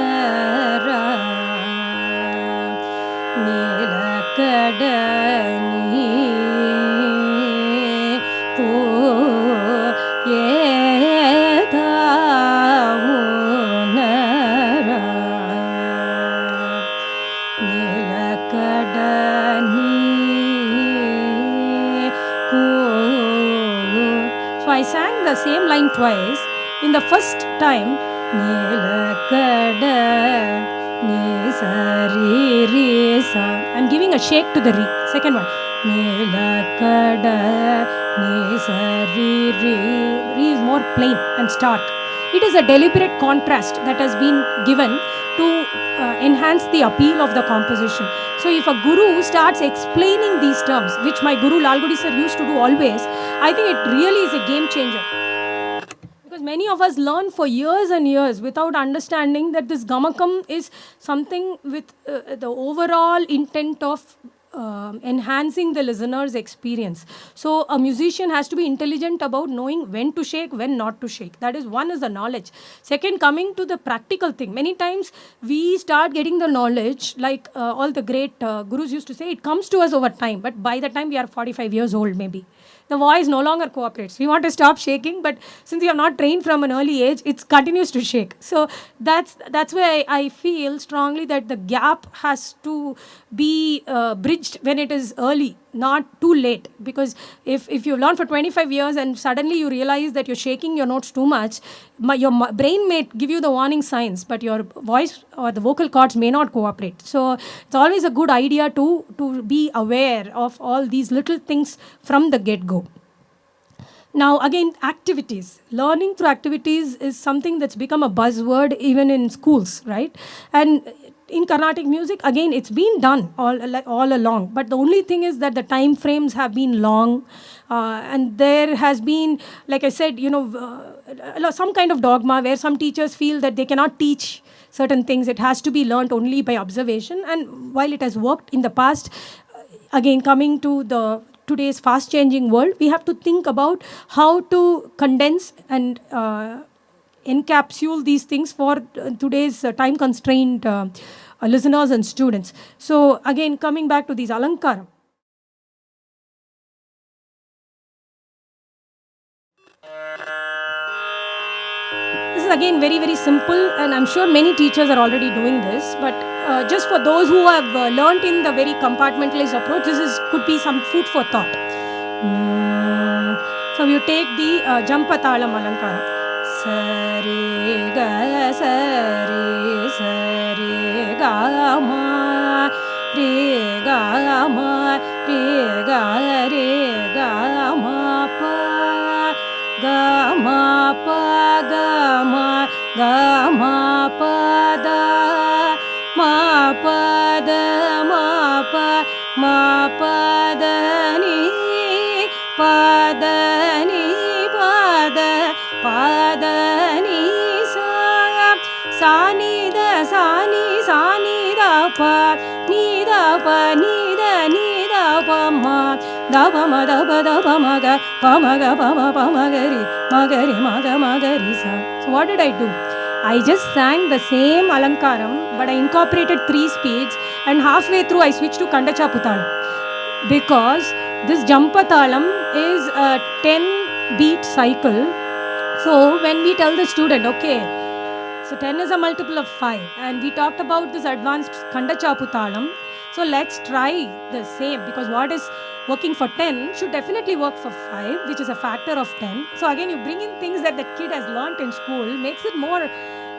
[SPEAKER 3] Nilakadani Po Eta Vunara Nilakadani Po. So I sang the same line twice. In the first time, I'm giving a shake to the re. Second one, re is more plain and stark. It is a deliberate contrast that has been given to enhance the appeal of the composition. So if a guru starts explaining these terms, which my guru Lalgudi sir used to do always, I think it really is a game changer. Because many of us learn for years and years without understanding that this gamakam is something with the overall intent of enhancing the listener's experience. So a musician has to be intelligent about knowing when to shake, when not to shake. That is, one is the knowledge. Second, coming to the practical thing. Many times we start getting the knowledge, like all the great gurus used to say, it comes to us over time. But by the time we are 45 years old, maybe, the voice no longer cooperates. We want to stop shaking, but since you are not trained from an early age, it continues to shake. So that's why I feel strongly that the gap has to be bridged when it is early, not too late, because if you learn for 25 years and suddenly you realize that you're shaking your notes too much, your brain may give you the warning signs, but your voice or the vocal cords may not cooperate. So it's always a good idea to be aware of all these little things from the get-go. Now, again, activities. Learning through activities is something that's become a buzzword even in schools, right? And in Carnatic music, again, it's been done all along. But the only thing is that the time frames have been long. And there has been, like I said, some kind of dogma where some teachers feel that they cannot teach certain things. It has to be learnt only by observation. And while it has worked in the past, again, coming to today's fast-changing world, we have to think about how to condense and encapsulate these things for today's time-constrained listeners and students. So again, coming back to these alankaram. This is again very, very simple, and I'm sure many teachers are already doing this, but just for those who have learnt in the very compartmentalized approach, could be some food for thought. So you take the Jampatalam Alankaram. Sari ga sari sari ga ma re ga ma re ga ma pa ga ma pa ga ma pa da ma pa da ma pa da ni pa da ni pa da ni sa ni da pa ni da pa ma da pa ma ga ri sa. So what did I do? I just sang the same alankaram, but I incorporated 3 speeds, and halfway through I switched to Kandachaputalam, because this Jampatalam is a 10 beat cycle. So when we tell the student, okay, so 10 is a multiple of 5, and we talked about this advanced Kandachaputalam, so let's try the same, because what is working for 10 should definitely work for 5, which is a factor of 10. So again, you bring in things that the kid has learnt in school, makes it more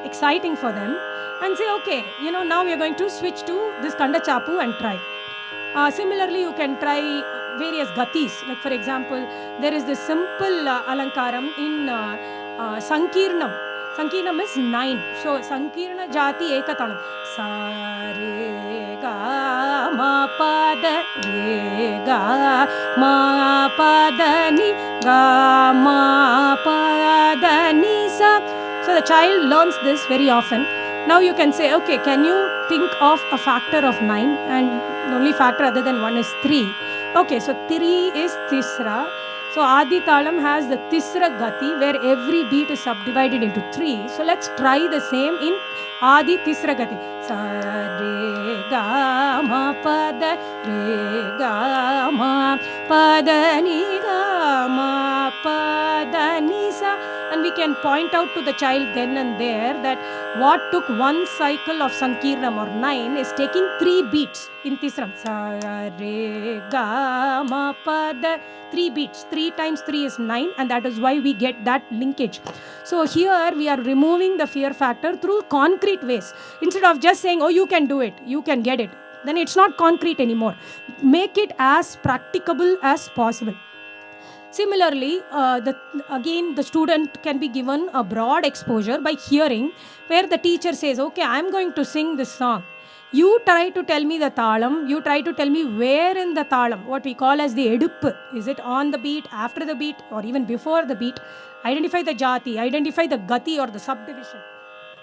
[SPEAKER 3] exciting for them, and say, okay, now we are going to switch to this Kandachapu and try. Similarly, you can try various gatis. Like for example, there is this simple alankaram in Sankirnam. Sankirnam is 9. So Sankirna Jati Ekatalam. Sa re ga ma pa da re ga ma pa da ni ga ma pa da ni sa. So the child learns this very often. Now you can say, okay, can you think of a factor of 9? And the only factor other than 1 is 3. Okay, so 3 is Tisra. So Adi Talam has the Tisra Gati, where every beat is subdivided into 3. So let's try the same in Adi Tisra Gati. Sa re ga ma pa da re ga ma pa da ni ga ma pa da ni sa. And we can point out to the child then and there that what took 1 cycle of Sankirnam or 9 is taking 3 beats in Tisram. Sa re ga ma pa da. 3 beats. 3 times 3 is 9, and that is why we get that linkage. So here we are removing the fear factor through concrete ways. Instead of just saying, oh, you can do it, you can get it, then it's not concrete anymore. Make it as practicable as possible. Similarly, the student can be given a broad exposure by hearing, where the teacher says, okay, I'm going to sing this song. You try to tell me the talam, you try to tell me where in the talam, what we call as the edup. Is it on the beat, after the beat, or even before the beat? Identify the jati, identify the gati or the subdivision.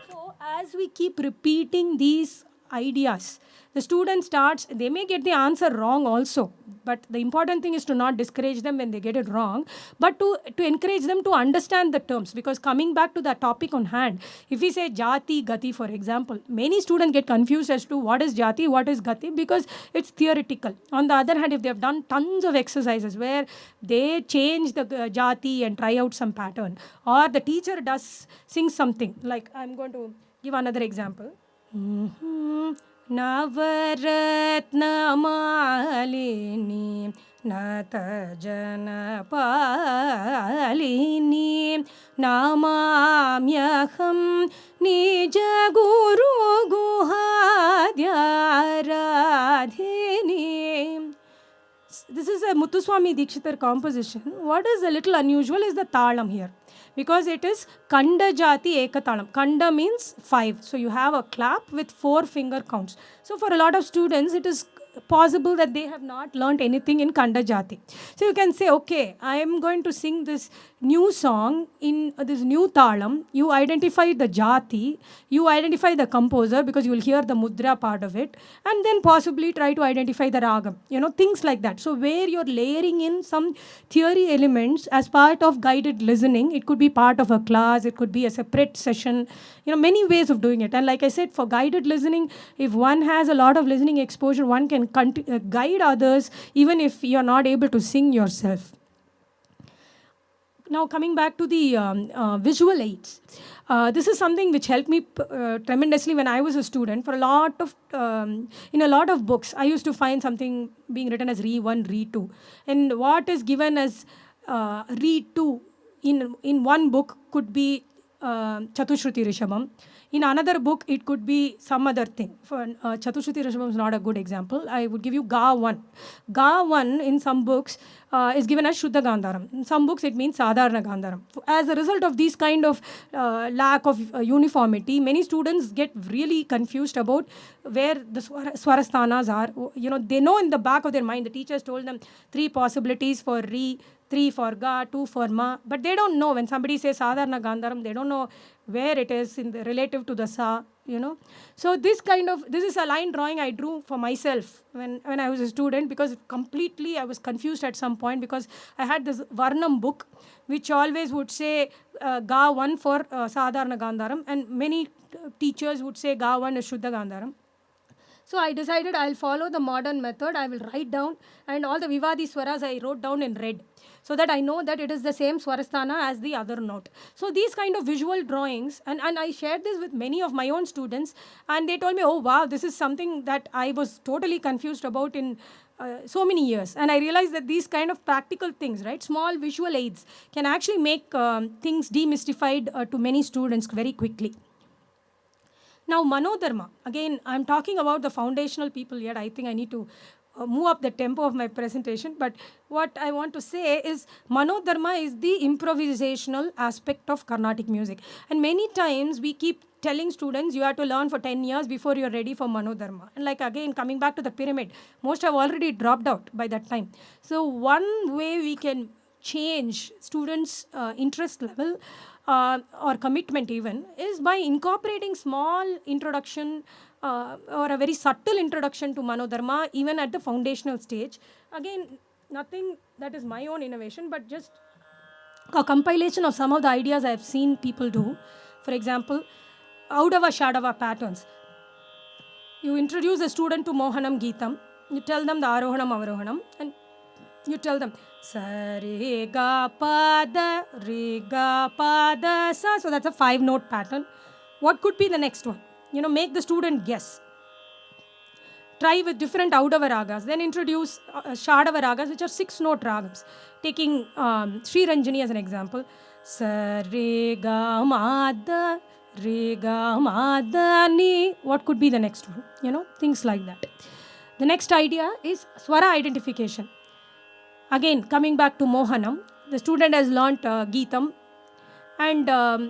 [SPEAKER 3] So as we keep repeating these ideas, the student starts, they may get the answer wrong also, but the important thing is to not discourage them when they get it wrong, but to encourage them to understand the terms. Because coming back to the topic on hand, if we say jati, gati, for example, many students get confused as to what is jati, what is gati, because it's theoretical. On the other hand, if they have done tons of exercises where they change the jati and try out some pattern, or the teacher does sing something, like I'm going to give another example. नवरत्नमालिनी नतजनपालिनी नमाम्यहं निजगुरुगुहाद्याराधिनी. This is a Muthuswami Dikshitar composition. What is a little unusual is the talam here, because it is Kanda Jati Ekatalam. Kanda means 5. So you have a clap with 4 finger counts. So for a lot of students, it is possible that they have not learnt anything in Kanda Jati. So you can say, okay, I am going to sing this new song in this new talam. You identify the jati, you identify the composer because you will hear the mudra part of it, and then possibly try to identify the ragam, things like that. So where you're layering in some theory elements as part of guided listening, it could be part of a class, it could be a separate session, many ways of doing it. And like I said, for guided listening, if one has a lot of listening exposure, one can guide others even if you're not able to sing yourself. Now coming back to the visual aids, this is something which helped me tremendously when I was a student. For a lot of in a lot of books, I used to find something being written as Re 1, Re 2, and what is given as Re 2 in one book could be Chatushruti Rishabham. In another book, it could be some other thing. For Chatushruti Rishabham is not a good example. I would give you Ga 1. Ga 1 in some books is given as Shuddha Gandharam. In some books, it means Sadharana Gandharam. As a result of these kind of lack of uniformity, many students get really confused about where the Swarasthanas are. They know in the back of their mind, the teachers told them 3 possibilities for Re, 3 for Ga, 2 for Ma, but they don't know. When somebody says Sadharana Gandharam, they don't know where it is in the relative to the Sa, So this is a line drawing I drew for myself when I was a student, because completely I was confused at some point, because I had this Varnam book which always would say Ga 1 for Sadharana Gandharam, and many teachers would say Ga 1 is Shuddha Gandharam. So I decided I'll follow the modern method. I will write down, and all the Vivadi Swaras I wrote down in red, so that I know that it is the same Swarasthana as the other note. So these kind of visual drawings, and I shared this with many of my own students, and they told me, oh wow, this is something that I was totally confused about in so many years. And I realized that these kind of practical things, right, small visual aids, can actually make things demystified to many students very quickly. Now, Manodharma. Again, I'm talking about the foundational people here. I think I need to move up the tempo of my presentation. But what I want to say is Manodharma is the improvisational aspect of Carnatic music. And many times we keep telling students you have to learn for 10 years before you're ready for Manodharma. And like again, coming back to the pyramid, most have already dropped out by that time. So one way we can change students' interest level or commitment even is by incorporating small introduction or a very subtle introduction to Manodharma even at the foundational stage. Again, nothing that is my own innovation, but just a compilation of some of the ideas I have seen people do. For example, Audava Shadava patterns. You introduce a student to Mohanam Geetam, you tell them the Arohanam Avarohanam, and you tell them sa re ga pa da re ga pa da sa. So that's a 5-note pattern. What could be the next one? Make the student guess. Try with different Audava ragas. Then introduce Shadava ragas, which are 6-note ragams. Taking Sri Ranjani as an example. Sa re ga ma da re ga ma da ni. What could be the next one? Things like that. The next idea is Swara identification. Again, coming back to Mohanam, the student has learnt Geetam, and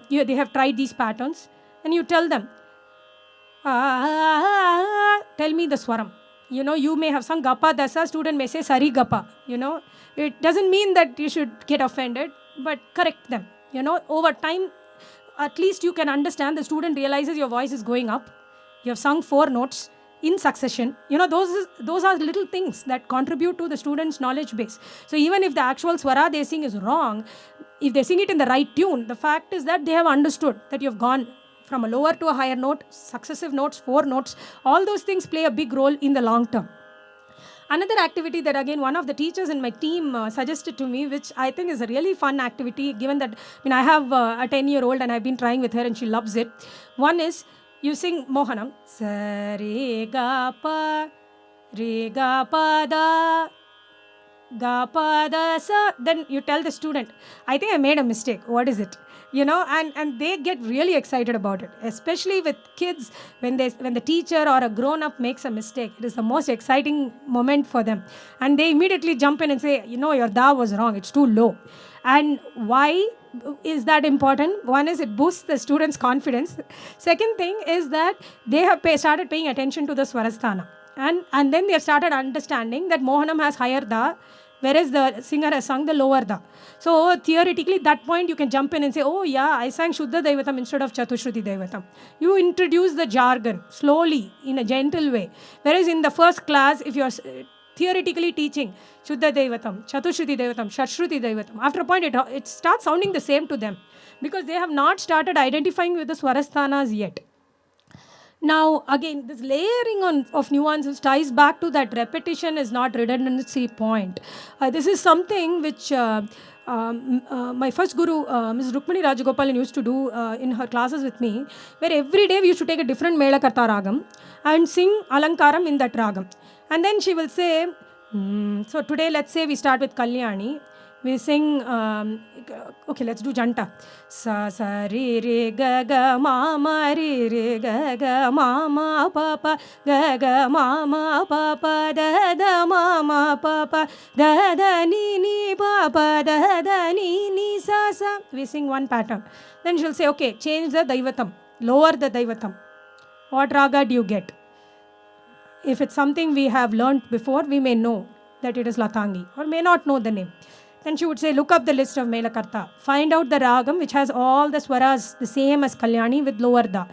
[SPEAKER 3] they have tried these patterns, and you tell them, tell me the Swaram. You may have sung Gapa Dasa, student may say Sari Gapa. It doesn't mean that you should get offended, but correct them. Over time, at least you can understand, the student realizes your voice is going up. You have sung 4 notes in succession. Those are little things that contribute to the student's knowledge base. So even if the actual swara they sing is wrong, if they sing it in the right tune, the fact is that they have understood that you have gone from a lower to a higher note, successive notes, 4 notes. All those things play a big role in the long term. Another activity that again one of the teachers in my team suggested to me, which I think is a really fun activity, given that I have a 10-year-old and I've been trying with her and she loves it. One is, you sing Mohanam. Sa re ga pa re ga pa da ga pa da sa. Then you tell the student, I think I made a mistake. What is it? And they get really excited about it, especially with kids. When the teacher or a grown-up makes a mistake, it is the most exciting moment for them, and they immediately jump in and say, your da was wrong, it's too low. And why is that important? One is it boosts the students' confidence. Second thing is that they have started paying attention to the swarasthana, and then they have started understanding that Mohanam has higher da, whereas the singer has sung the lower da. So theoretically, that point you can jump in and say, oh yeah, I sang Shuddha Daivatam instead of Chatushruti Daivatam. You introduce the jargon slowly, in a gentle way. Whereas in the first class, if you're theoretically teaching Shuddha Daivatam, Chatushruti Daivatam, Shatshruti Daivatam, after a point it starts sounding the same to them, because they have not started identifying with the Swarasthanas yet. Now, again, this layering of nuances ties back to that repetition is not redundancy point. This is something which my first guru, Ms. Rukmini Rajagopalan, used to do in her classes with me, where every day we used to take a different Melakarta ragam and sing Alankaram in that ragam. And then she will say, so today let's say we start with Kalyani. We sing, okay, let's do Janta. Sa sa re re ga ga ma ma re re ga ga ma ma pa pa ga ga ma ma pa pa da da ma ma pa pa da da ni ni pa pa da da ni ni sa sa. We sing one pattern. Then she'll say, okay, change the Daivatam, lower the Daivatam. What raga do you get? If it's something we have learnt before, we may know that it is Latangi, or may not know the name. Then she would say, look up the list of Melakarta. Find out the ragam which has all the swaras the same as Kalyani with lower da.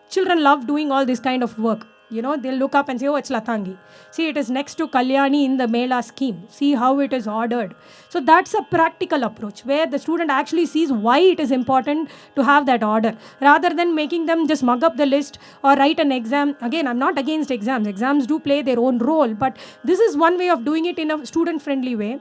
[SPEAKER 3] Children love doing all this kind of work. They'll look up and say, oh, it's Latangi. See, it is next to Kalyani in the Mela scheme. See how it is ordered. So that's a practical approach, where the student actually sees why it is important to have that order, rather than making them just mug up the list or write an exam. Again, I'm not against exams. Exams do play their own role, but this is one way of doing it in a student-friendly way.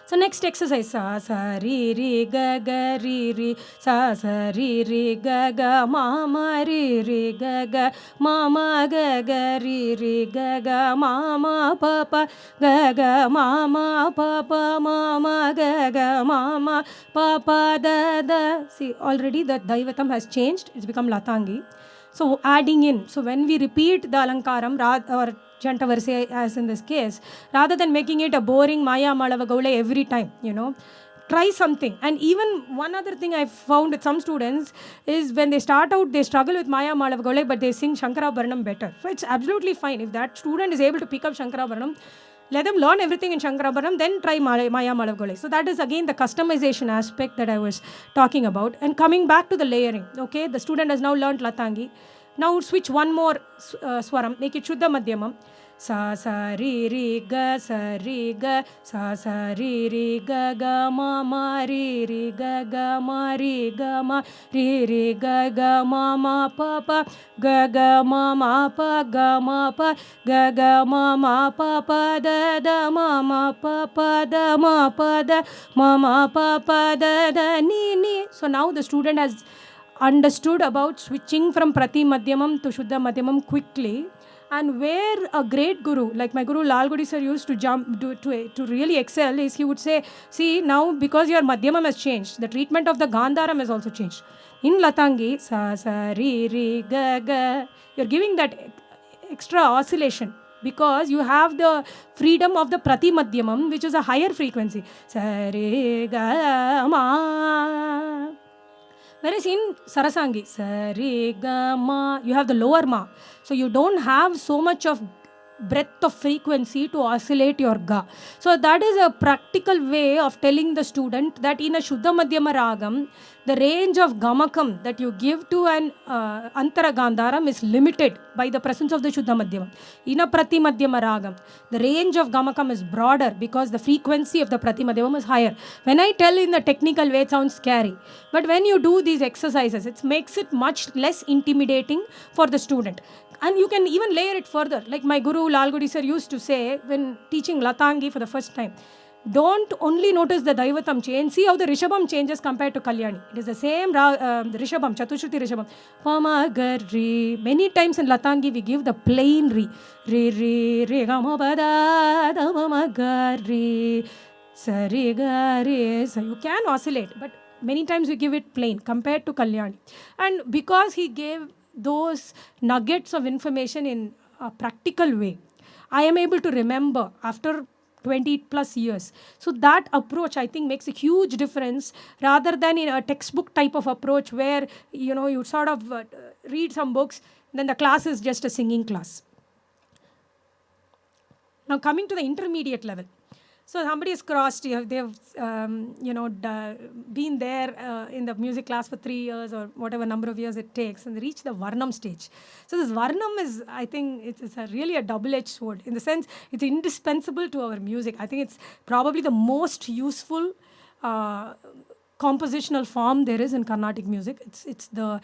[SPEAKER 3] So next exercise, sa sa re re ga ga re re, sa sa re re ga ga ma ma re re ga ga ma ma ga ga re re ga ga ma ma pa pa ga ga ma ma pa pa ma ma ga ga ma ma pa pa da da. See, already the Daivatam has changed. It's become Latangi. So adding in. So when we repeat the Alankaram or Janta Varse, as in this case, rather than making it a boring Maya Malava Gaule every time, try something. And even one other thing I've found with some students is when they start out, they struggle with Maya Malava Gaule, but they sing Shankarabharanam better. So it's absolutely fine. If that student is able to pick up Shankarabharanam, let them learn everything in Shankarabharanam, then try Maya Malava Gaule. So that is again the customization aspect that I was talking about. And coming back to the layering, okay, the student has now learned Latangi. Now switch one more swaram, make it Shuddha Madhyamam. Sa sa re re ga sa re ga, sa sa re re ga ga ma ma re re ga ga ma re ga ma re re ga ga ma ma pa pa ga ga ma ma pa ga ma pa ga ga ma ma pa pa da da ma ma pa pa da ma pa da ma ma pa pa da da ni ni. So now the student has understood about switching from Prati Madhyamam to Shuddha Madhyamam quickly. And where a great guru, like my guru Lal Gudi sir used to really excel, is he would say, see, now because your Madhyamam has changed, the treatment of the Gandharam has also changed. In Latangi, sa sa re re ga ga, you're giving that extra oscillation, because you have the freedom of the Prati Madhyamam, which is a higher frequency. Sa re ga ma. Whereas in Sarasangi, sa re ga ma, you have the lower ma. So you don't have so much of breadth of frequency to oscillate your ga. So that is a practical way of telling the student that in a Shuddha Madhyama Ragam, the range of gamakam that you give to an Antara Gandharam is limited by the presence of the Shuddha Madhyama. In a Prati Madhyama Ragam, the range of gamakam is broader because the frequency of the Prati Madhyama is higher. When I tell in the technical way, it sounds scary. But when you do these exercises, it makes it much less intimidating for the student. And you can even layer it further. Like my guru Lal Gudi sir used to say when teaching Latangi for the first time, don't only notice the Daivatam change, see how the Rishabham changes compared to Kalyani. It is the same Rishabham, Chatushruti Rishabham. Pama, Gar, Re. Many times in Latangi we give the plain Re. Re, Re, Re, Gama, Pada, Dama, Gar, Re. Sari, Ga, Re. So you can oscillate, but many times we give it plain compared to Kalyani. And because he gave those nuggets of information in a practical way, I am able to remember after 20 plus years. So that approach, I think, makes a huge difference rather than in a textbook type of approach where, you sort of read some books, then the class is just a singing class. Now coming to the intermediate level. So somebody has crossed, they've been there in the music class for 3 years or whatever number of years it takes, and they reach the Varnam stage. So this Varnam is, I think, it's really a double-edged sword. In the sense, it's indispensable to our music. I think it's probably the most useful compositional form there is in Carnatic music. It's the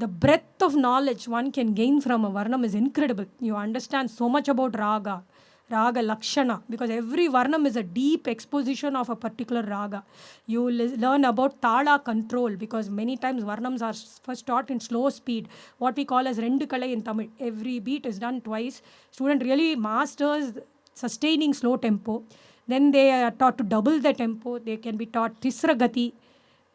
[SPEAKER 3] breadth of knowledge one can gain from a Varnam is incredible. You understand so much about Raga Lakshana, because every Varnam is a deep exposition of a particular Raga. You learn about Tala control, because many times Varnams are first taught in slow speed, what we call as Rendu Kalai in Tamil. Every beat is done twice. Student really masters sustaining slow tempo. Then they are taught to double the tempo. They can be taught Tisra Gati.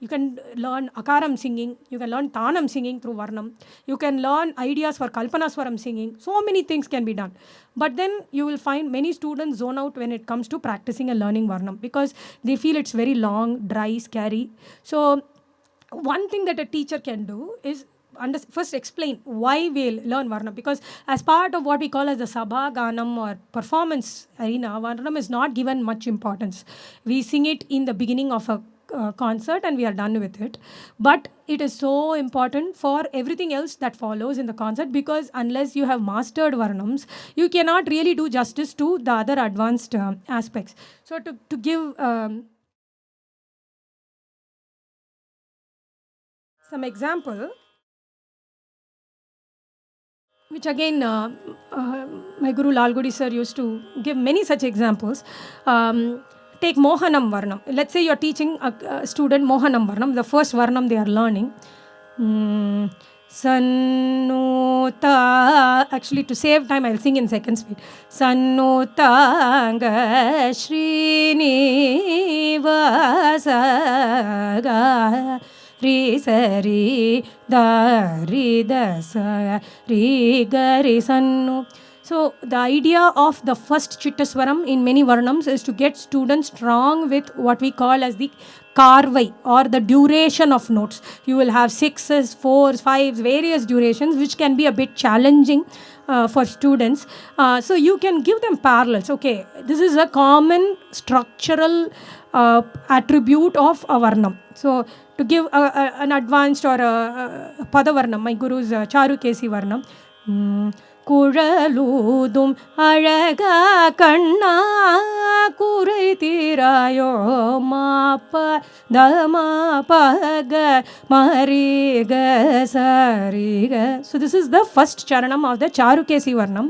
[SPEAKER 3] You can learn Akaram singing. You can learn Tanam singing through Varnam. You can learn ideas for Kalpanaswaram singing. So many things can be done. But then you will find many students zone out when it comes to practicing and learning Varnam, because they feel it's very long, dry, scary. So one thing that a teacher can do is first explain why we learn Varnam, because as part of what we call as the Sabha Ganam or performance arena, Varnam is not given much importance. We sing it in the beginning of a concert and we are done with it. But it is so important for everything else that follows in the concert, because unless you have mastered Varnams, you cannot really do justice to the other advanced aspects. So to give some example, which again my Guru Lalgudi sir used to give many such examples. Take Mohanam Varnam. Let's say you're teaching a student Mohanam Varnam, the first Varnam they are learning. Sannuta. Actually, to save time, I'll sing in second speed. Sannutanga Srinivasa Ri Sari Dari Dasa Ri Gari Sannu. So the idea of the first Chittaswaram in many Varnams is to get students strong with what we call as the Karvai, or the duration of notes. You will have 6s, 4s, 5s, various durations, which can be a bit challenging for students. So you can give them parallels. Okay, this is a common structural attribute of a Varnam. So to give an advanced or a Padavarnam, my Guru's Charukesi Varnam. குழலூதும் அழகா கண்ணா குறை தீராயோ மாப்ப தமா பக மரிக சரிக. So this is the first charanam of the Charukesi Varnam.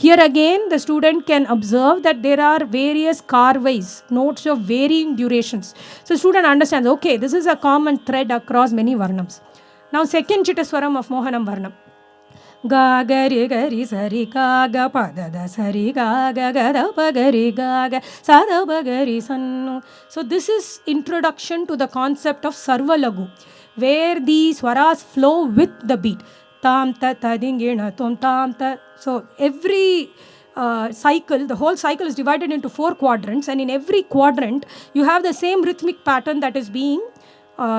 [SPEAKER 3] Here again the student can observe that there are various karvais, notes of varying durations. So student understands, okay, this is a common thread across many Varnams. Now second Chittaswaram of Mohanam Varnam. Ga gari gari sari ga ga pa da da sari ga ga ga da pa gari ga ga sa da pa gari sannu. So this is introduction to the concept of Sarvalagu, where the swaras flow with the beat. Tam ta ta dingina tom tam ta. So every cycle, the whole cycle is divided into 4 quadrants, and in every quadrant you have the same rhythmic pattern that is being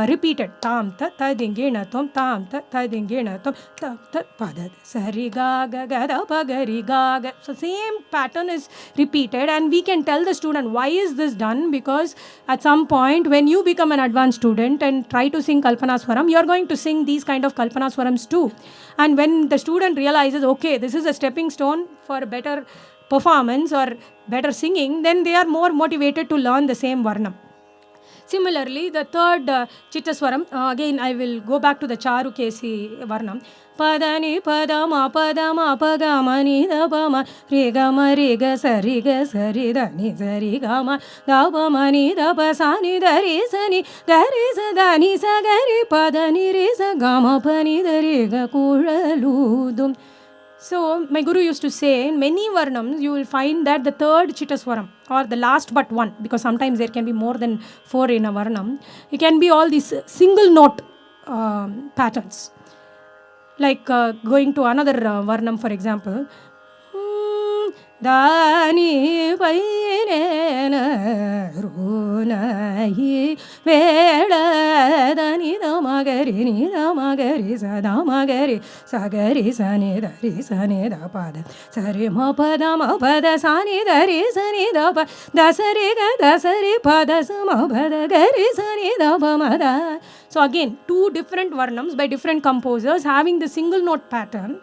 [SPEAKER 3] repeated. Tam ta ta dingina tom tam ta ta dingina tom ta ta pa da sari ga ga ga da pa ga ri ga ga. So same pattern is repeated, and we can tell the student why is this done, because at some point when you become an advanced student and try to sing Kalpanaswaram, you are going to sing these kind of Kalpanaswarams too. And when the student realizes, okay, this is a stepping stone for better performance or better singing, then they are more motivated to learn the same Varnam. Similarly, the third Chittaswaram, again I will go back to the Charu Kesi Varnam. Padani Padama Padama Pagamani Dabama Rigama Riga Sariga Saridani Sarigama Dabamani Dabasani Darisani Garisa Dani Sagari Padani Risa Gama Pani Dariga Kuraludum. So, my guru used to say, in many varnams, you will find that the third Chittaswaram, or the last but one, because sometimes there can be more than 4 in a varnam, it can be all these single note patterns. Like going to another varnam, for example, Dani Painena Runahi Veda Dani Damagari Damagari Sadamagari Sagari Sani Dari Sani Dapada Sari Mapada Mapada Sani Dari Sani Dapa Dasariga Dasari Pada Samapada Gari Sani Dabamada. So again, 2 different varnams by different composers having the single note pattern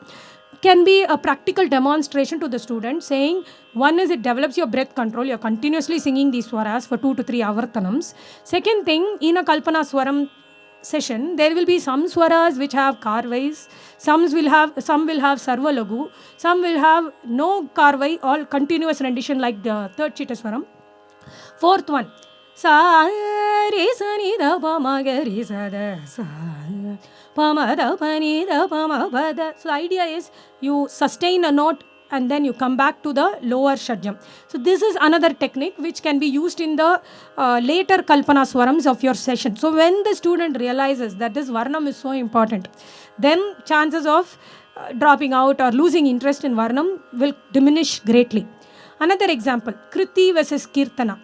[SPEAKER 3] can be a practical demonstration to the student, saying one is it develops your breath control, you're continuously singing these swaras for 2 to 3 avartanams. Second thing, in a Kalpana Swaram session, there will be some swaras which have karvais, some will have sarva lagu, some will have no karvai, all continuous rendition like the third Chittaswaram. Fourth one, Sari Sani Da Pamagari Sada Sa Pamada Panida Pamabada. So the idea is you sustain a note and then you come back to the lower shadjam. So this is another technique which can be used in the later Kalpana Swarams of your session. So when the student realizes that this Varnam is so important, then chances of dropping out or losing interest in Varnam will diminish greatly. Another example, Kriti versus Kirtana.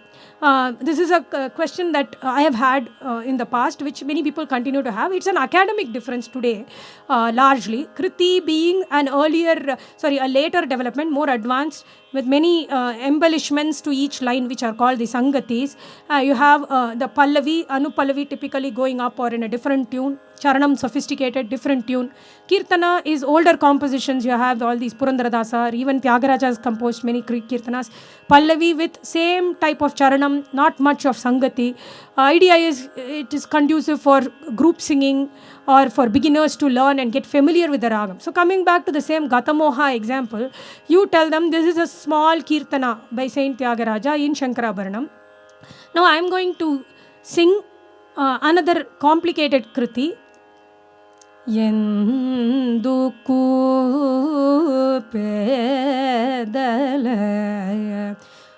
[SPEAKER 3] This is a question that I have had in the past, which many people continue to have. It's an academic difference today, largely. Kriti being a later development, more advanced, with many embellishments to each line, which are called the Sangatis. You have the Pallavi, Anupallavi typically going up or in a different tune. Charanam, sophisticated, different tune. Kirtana is older compositions. You have all these Purandaradasa, or even Tyagaraja has composed many Kirtanas. Pallavi with same type of Charanam, not much of Sangati. Idea is it is conducive for group singing or for beginners to learn and get familiar with the ragam. So coming back to the same Gatamoha example, you tell them this is a small Kirtana by Saint Tyagaraja in Shankarabharanam. Now I am going to sing another complicated Kriti. Yenduku pedalaya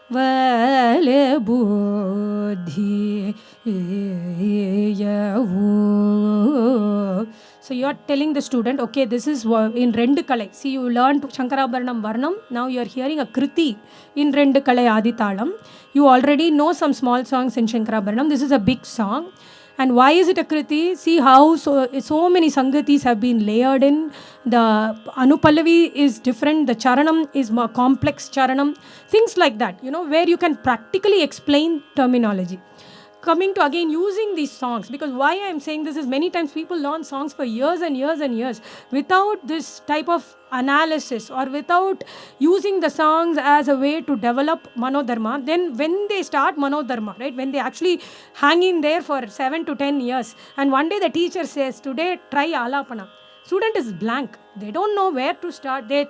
[SPEAKER 3] vale buddhi yavu. So you are telling the student, okay, this is in Rendu Kalai. See, you learned Shankarabharanam Varnam. Now you are hearing a Kriti in Rendu Kalai Aditalam. You already know some small songs in Shankarabharanam. This is a big song. And why is it a Kriti? See how so many Sangatis have been layered in. The Anupallavi is different. The Charanam is more complex Charanam. Things like that, where you can practically explain terminology. Coming to again using these songs, because why I am saying this is many times people learn songs for years and years and years without this type of analysis or without using the songs as a way to develop Manodharma. Then when they start Manodharma, right, when they actually hang in there for 7 to 10 years and one day the teacher says, today try Alapana. Student is blank. They don't know where to start. They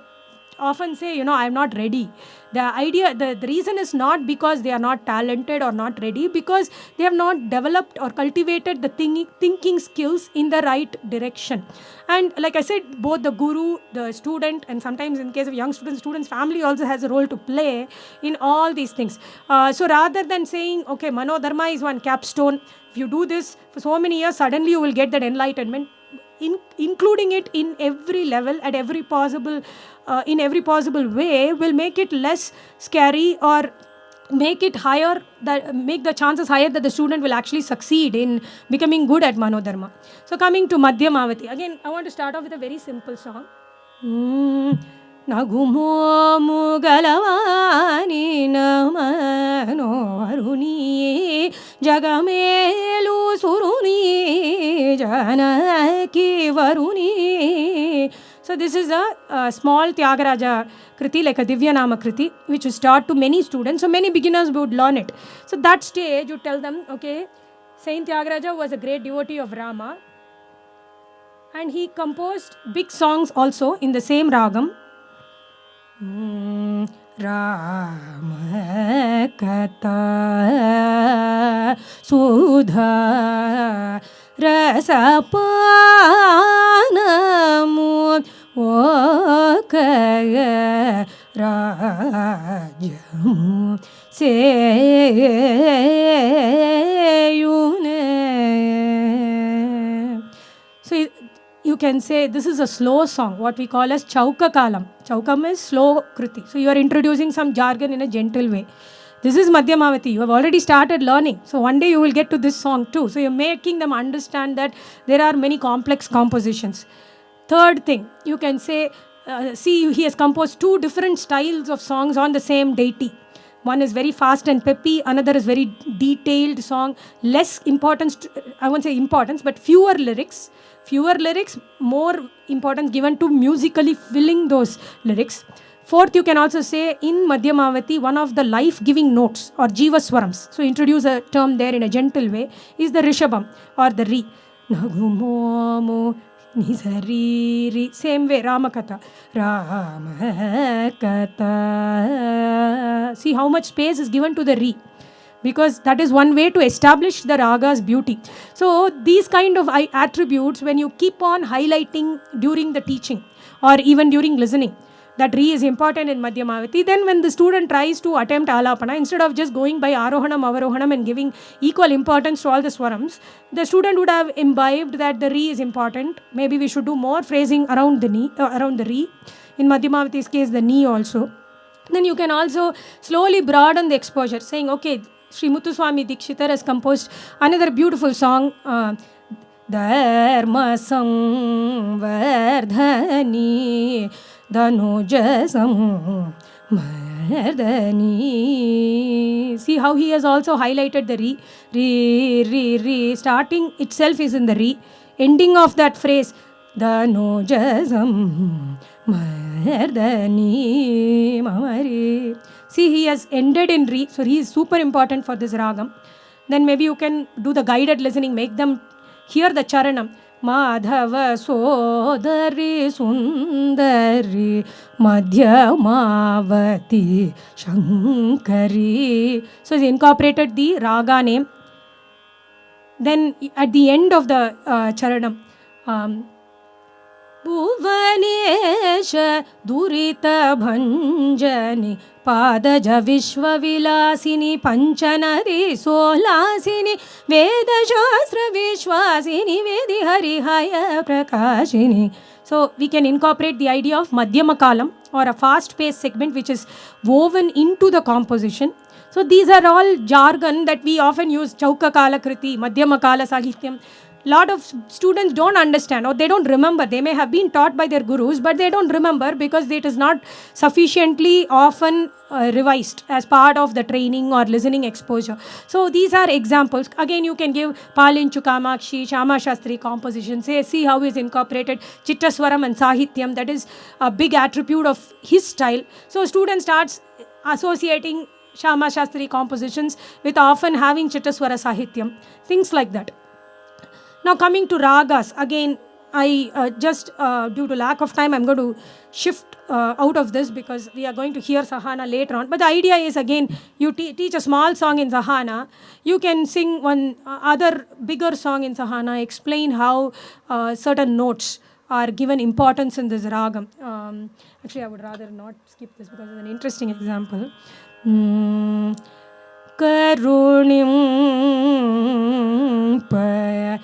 [SPEAKER 3] often say, I'm not ready. The reason is not because they are not talented or not ready, because they have not developed or cultivated the thinking skills in the right direction. And like I said, both the guru, the student, and sometimes in case of young students' family also has a role to play in all these things. So rather than saying, okay, Manodharma is one capstone, if you do this for so many years, suddenly you will get that enlightenment. Including it in every level at every possible in every possible way will make it less scary or make it higher, that make the chances higher that the student will actually succeed in becoming good at Manodharma. So coming to Madhyamavati, again I want to start off with a very simple song. Nagumo mugalavani namano aruni jagamelu suruni janaki varuni. So this is a small Tyagaraja Kriti, like a Divya Nama Kriti, which is taught to many students. So many beginners would learn it. So that stage you tell them, okay, Saint Tyagaraja was a great devotee of Rama, and he composed big songs also in the same ragam. Rama Katha Sudha Rasapanamu Okaya Rajamu Seyune. So you can say this is a slow song, what we call as Chauka Kalam. Chaukam is slow kriti. So you are introducing some jargon in a gentle way. This is Madhyamavati. You have already started learning. So one day you will get to this song too. So you're making them understand that there are many complex compositions. Third thing, you can say, see, he has composed two different styles of songs on the same deity. One is very fast and peppy, another is very detailed song, less importance, I won't say importance, but fewer lyrics, more importance given to musically filling those lyrics. Fourth, you can also say in Madhyamavati, one of the life-giving notes or Jivaswarams, so introduce a term there in a gentle way, is the Rishabham or the Ri. Nagumomo Nisari, same way, Ramakatha. Ramakatha. See how much space is given to the Ri, because that is one way to establish the raga's beauty. So these kind of attributes, when you keep on highlighting during the teaching or even during listening, that Ri is important in Madhyamavati, then when the student tries to attempt Alapana, instead of just going by Arohanam, Avarohanam and giving equal importance to all the swarams, the student would have imbibed that the Ri is important. Maybe we should do more phrasing around the knee, around the Ri. In Madhyamavati's case, the knee also. Then you can also slowly broaden the exposure, saying, okay, Sri Muthuswami Dikshitar has composed another beautiful song, Dharma Samvardhani Dhanujasam Mardani. See how he has also highlighted the Ri. Ri. Starting itself is in the Ri. Ending of that phrase, Dhanujasam Mardani Mamari. See, he has ended in Ri. So he is super important for this ragam. Then maybe you can do the guided listening. Make them hear the charanam. Madhava Sodari Sundari Madhyamavati Shankari. So he incorporated the raga name. Then at the end of the charanam, Bhuvanesha Durita Bhanjani Padaja Vishwavilasini Panchanadi Solasini Veda Shastra Vishwasini Vedi Harihaya Prakashini. So we can incorporate the idea of Madhyama Kalam or a fast-paced segment which is woven into the composition. So these are all jargon that we often use, Chauka Kala Kriti, Madhyama Kala Sahityam. Lot of students don't understand or they don't remember. They may have been taught by their gurus, but they don't remember because it is not sufficiently often revised as part of the training or listening exposure. So these are examples. Again, you can give Palinchu Kamakshi, Shama Shastri composition. See how he's incorporated Chittaswaram and Sahityam. That is a big attribute of his style. So student starts associating Shama Shastri compositions with often having Chittaswara Sahityam. Things like that. Now coming to ragas, again, I just due to lack of time, I'm going to shift out of this because we are going to hear Sahana later on. But the idea is, again, you teach a small song in Sahana, you can sing one other bigger song in Sahana, explain how certain notes are given importance in this ragam. Actually, I would rather not skip this because it's an interesting example. Karunim payidimam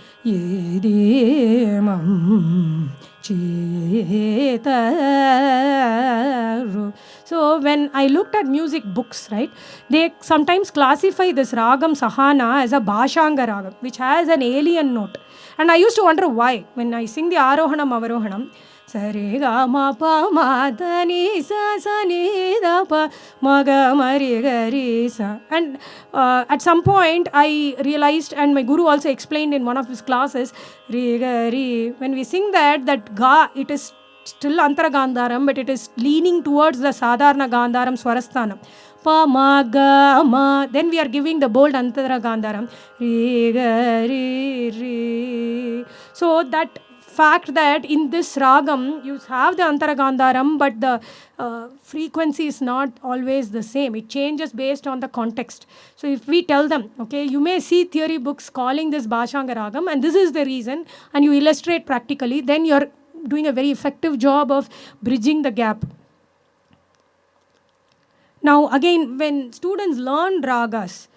[SPEAKER 3] chetaru. So when I looked at music books, right, they sometimes classify this ragam Sahana as a Bhashanga ragam, which has an alien note. And I used to wonder why. When I sing the Arohanam, Avarohanam, Sare ga ma pa ma da ni sa sa ni da pa ma ga ma ri ga ri sa. And at some point I realized, and my guru also explained in one of his classes, ri ga ri. When we sing that ga, it is still Antara Gandharam, but it is leaning towards the Sadharana Gandharam Swarasthanam. Pa, ma, ga, ma. Then we are giving the bold Antara Gandharam. Re, ga, re, re. So that fact that in this ragam you have the Antara Gandharam, but the frequency is not always the same. It changes based on the context. So if we tell them, okay, you may see theory books calling this Bhashanga Ragam, and this is the reason, and you illustrate practically, then you're doing a very effective job of bridging the gap. Now, again, when students learn ragas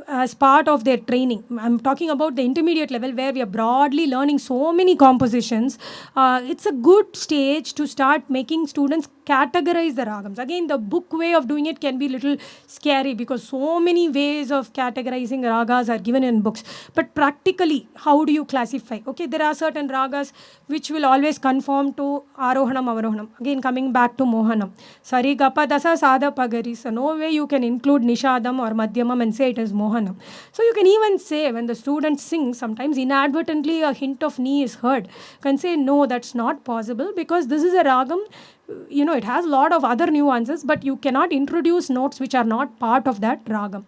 [SPEAKER 3] as part of their training, I'm talking about the intermediate level where we are broadly learning so many compositions, it's a good stage to start making students categorize the ragams. Again, the book way of doing it can be a little scary because so many ways of categorizing ragas are given in books. But practically, how do you classify? Okay, there are certain ragas which will always conform to Arohanam, Avarohanam. Again, coming back to Mohanam. Sari, Gapa, Dasa, Sada, Pagari. So no way you can include Nishadam or Madhyamam and say it is Mohanam. So you can even say when the student sings, sometimes inadvertently a hint of Ni is heard. You can say, no, that's not possible because this is a ragam. You know, it has a lot of other nuances, but you cannot introduce notes which are not part of that ragam.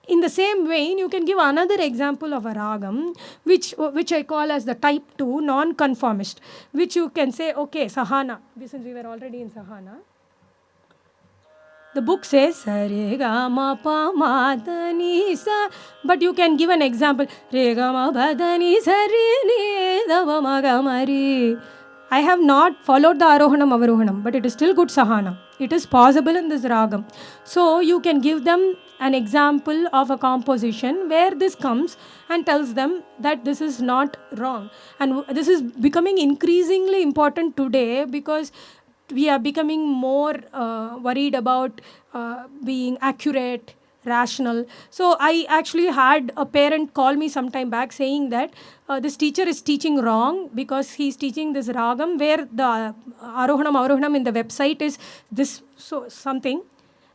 [SPEAKER 3] In the same vein, you can give another example of a ragam, which I call as the type 2, non-conformist, which you can say, okay, Sahana, since we were already in Sahana. The book says, Sare ga ma pa ma da ni sa, but you can give an example, Re ga ma ba da ni sa re ni da ba ma ga ma re. I have not followed the Arohanam Avarohanam, but it is still good Sahana. It is possible in this ragam. So you can give them an example of a composition where this comes and tells them that this is not wrong. And this is becoming increasingly important today because we are becoming more worried about being accurate, rational. So I actually had a parent call me some time back saying that this teacher is teaching wrong because he's teaching this ragam where the Arohanam, Avarohanam in the website is this something.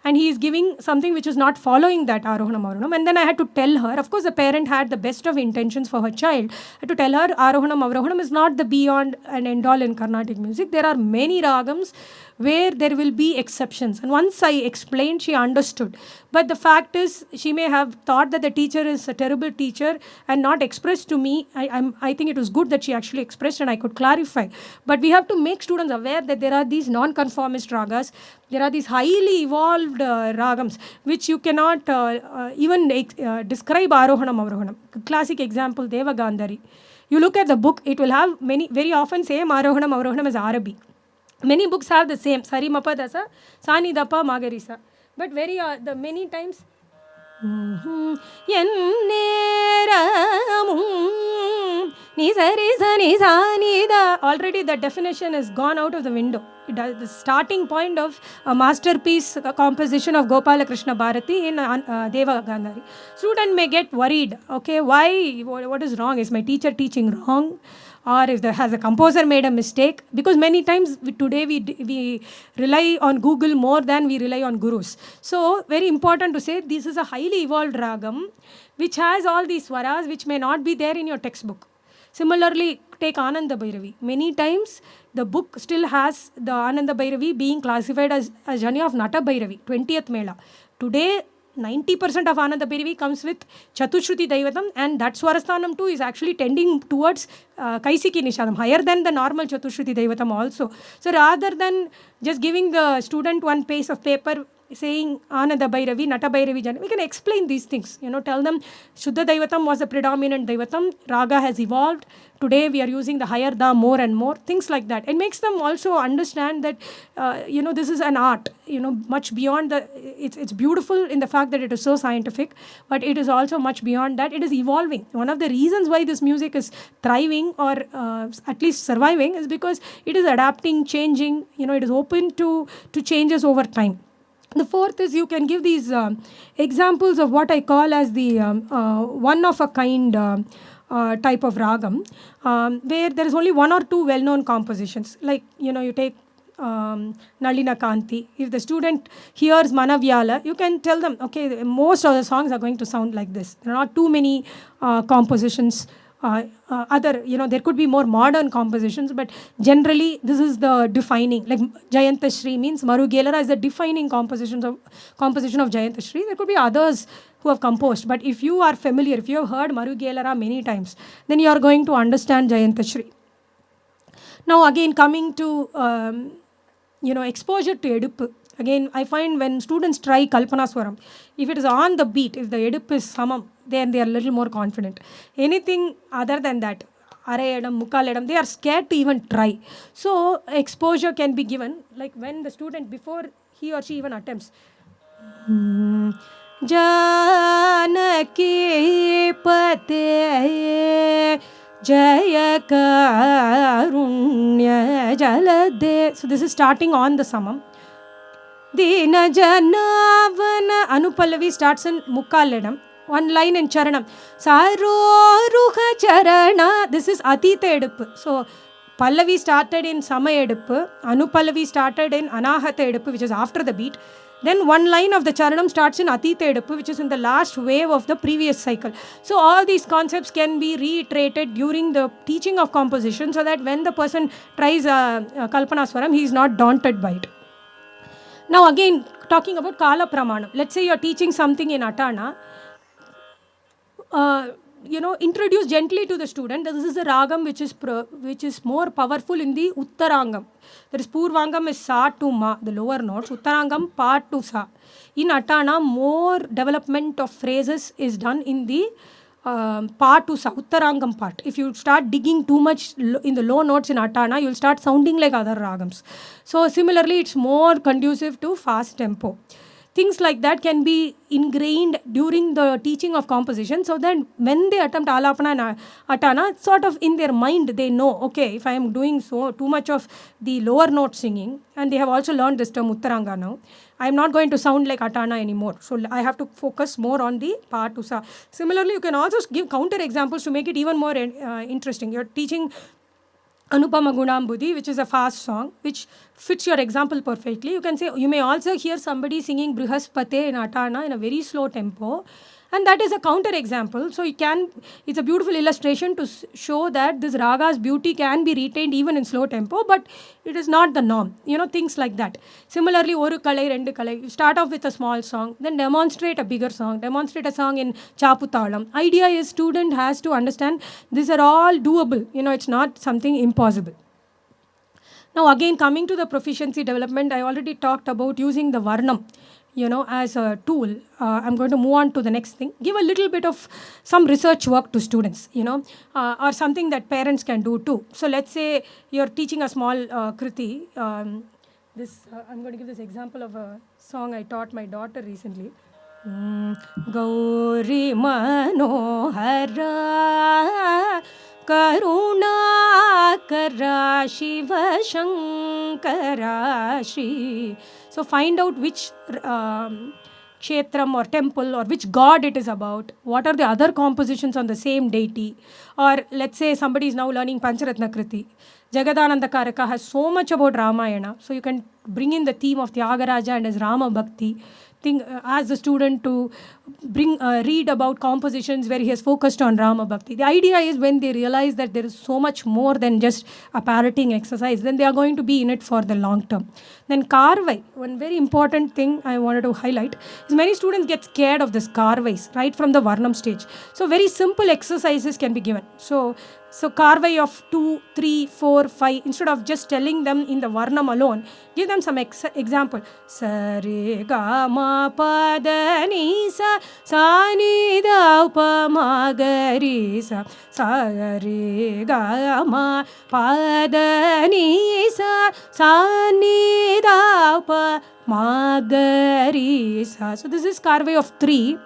[SPEAKER 3] And he is giving something which is not following that Arohanam, Avarohanam. And then I had to tell her, of course, the parent had the best of intentions for her child. I had to tell her Arohanam, Avarohanam is not the beyond and end all in Carnatic music. There are many ragams where there will be exceptions. And once I explained, she understood. But the fact is, she may have thought that the teacher is a terrible teacher and not expressed to me. I think it was good that she actually expressed and I could clarify. But we have to make students aware that there are these non-conformist ragas. There are these highly evolved ragams which you cannot even describe Arohanam, Avarohanam. Classic example, Deva Gandhari. You look at the book, it will have many, very often same Arohanam, Avarohanam as Arabi. Many books have the same, Sari Mapa Dasa, Sani Dapa Magarisa. But the many times, already the definition has gone out of the window. The starting point of a masterpiece composition of Gopala Krishna Bharati in Deva Gandhari. Student may get worried, okay, why, what is wrong? Is my teacher teaching wrong? Or if has a composer made a mistake? Because many times today we rely on Google more than we rely on gurus. So very important to say this is a highly evolved ragam which has all these swaras which may not be there in your textbook. Similarly, take Ananda Bhairavi. Many times the book still has the Ananda Bhairavi being classified as a janya of Nata Bhairavi, 20th Mela. Today, 90% of Ananda Bhairavi comes with Chatushruti Daivatam, and that Swarasthanam too is actually tending towards Kaisiki Nishadam, higher than the normal Chatushruti Daivatam also. So rather than just giving the student one piece of paper saying Ananda Bhairavi, Nata Bhairavi Jana, we can explain these things. Tell them Shuddha Daivatam was the predominant Daivatam, Raga has evolved. Today we are using the higher Da more and more, things like that. It makes them also understand that, this is an art, much beyond it's beautiful in the fact that it is so scientific, but it is also much beyond that. It is evolving. One of the reasons why this music is thriving or at least surviving is because it is adapting, changing, it is open to changes over time. The fourth is you can give these examples of what I call as the one-of-a-kind type of ragam, where there is only one or two well-known compositions. Like, you take Nalina Kanti. If the student hears Manavyala, you can tell them, okay, most of the songs are going to sound like this. There are not too many compositions other, there could be more modern compositions, but generally this is the defining. Like Jayantashri means Marugelera is the defining composition of Jayantashri. There could be others who have composed, but if you are familiar, if you have heard Marugelera many times, then you are going to understand Jayantashri. Now again, coming to exposure to Edup. Again, I find when students try Kalpana Swaram, if it is on the beat, if the Edup is samam, then they are a little more confident. Anything other than that, Arayadam, Mukaladam, they are scared to even try. So exposure can be given, like when the student, before he or she even attempts, Janaki Pate Jaya Karunya Jalade. So this is starting on the samam. Dina Janavana Anupallavi starts in Mukaladam. One line in Charanam. Saroruha Charana. This is Atita Edupu. So Pallavi started in Sama Edupu. Anupallavi started in Anahata Edupu, which is after the beat. Then one line of the Charanam starts in Atita Edupu, which is in the last wave of the previous cycle. So all these concepts can be reiterated during the teaching of composition, so that when the person tries Kalpana Swaram, he is not daunted by it. Now again, talking about Kala Pramanam. Let's say you are teaching something in Atana. Introduce gently to the student. This is a ragam which is more powerful in the Uttarangam. There is Purvangam is Sa to Ma, the lower notes. Uttarangam Pa to Sa. In Atana, more development of phrases is done in the Pa to Sa, Uttarangam part. If you start digging too much in the low notes in Atana, you will start sounding like other ragams. So similarly, it's more conducive to fast tempo. Things like that can be ingrained during the teaching of composition, so that when they attempt Alapana and Atana, sort of in their mind they know, okay, if I am doing too much of the lower note singing, and they have also learned this term Uttaranga now, I am not going to sound like Atana anymore. So I have to focus more on the Pa to Sa. Similarly, you can also give counter examples to make it even more interesting. You are teaching Anupama Gunambudi, which is a fast song, which fits your example perfectly. You can say, you may also hear somebody singing Brihaspate in Atana in a very slow tempo, and that is a counter example. So it's a beautiful illustration to show that this raga's beauty can be retained even in slow tempo, but it is not the norm. Things like that. Similarly, Oru Kalai, Rendu Kalai. You start off with a small song, then demonstrate a bigger song, demonstrate a song in Chaputalam. Idea is student has to understand these are all doable. It's not something impossible. Now again, coming to the proficiency development, I already talked about using the Varnam, as a tool. I'm going to move on to the next thing. Give a little bit of some research work to students, or something that parents can do too. So let's say you're teaching a small kriti. I'm going to give this example of a song I taught my daughter recently. Gauri Manohara Karunakara Shiva Shankara Shri. So find out which kshetram or temple or which god it is about. What are the other compositions on the same deity? Or let's say somebody is now learning Pancharatna Kriti. Jagadananda Karaka has so much about Ramayana. So you can bring in the theme of Tyagaraja and his Rama Bhakti. Ask the student to read about compositions where he has focused on Rama Bhakti. The idea is when they realize that there is so much more than just a parroting exercise, then they are going to be in it for the long term. Then Karvai, one very important thing I wanted to highlight is many students get scared of this Karvais right from the Varnam stage. So very simple exercises can be given. So Karvai of 2, 3, 4, 5, instead of just telling them in the Varnam alone, give them some example. Sare ga ma pa da ni sa sa ni da pa ma ga ri sa sa re ga ma pa da ni sa sa ni da pa ma ga ri sa. So this is Karvai of 3.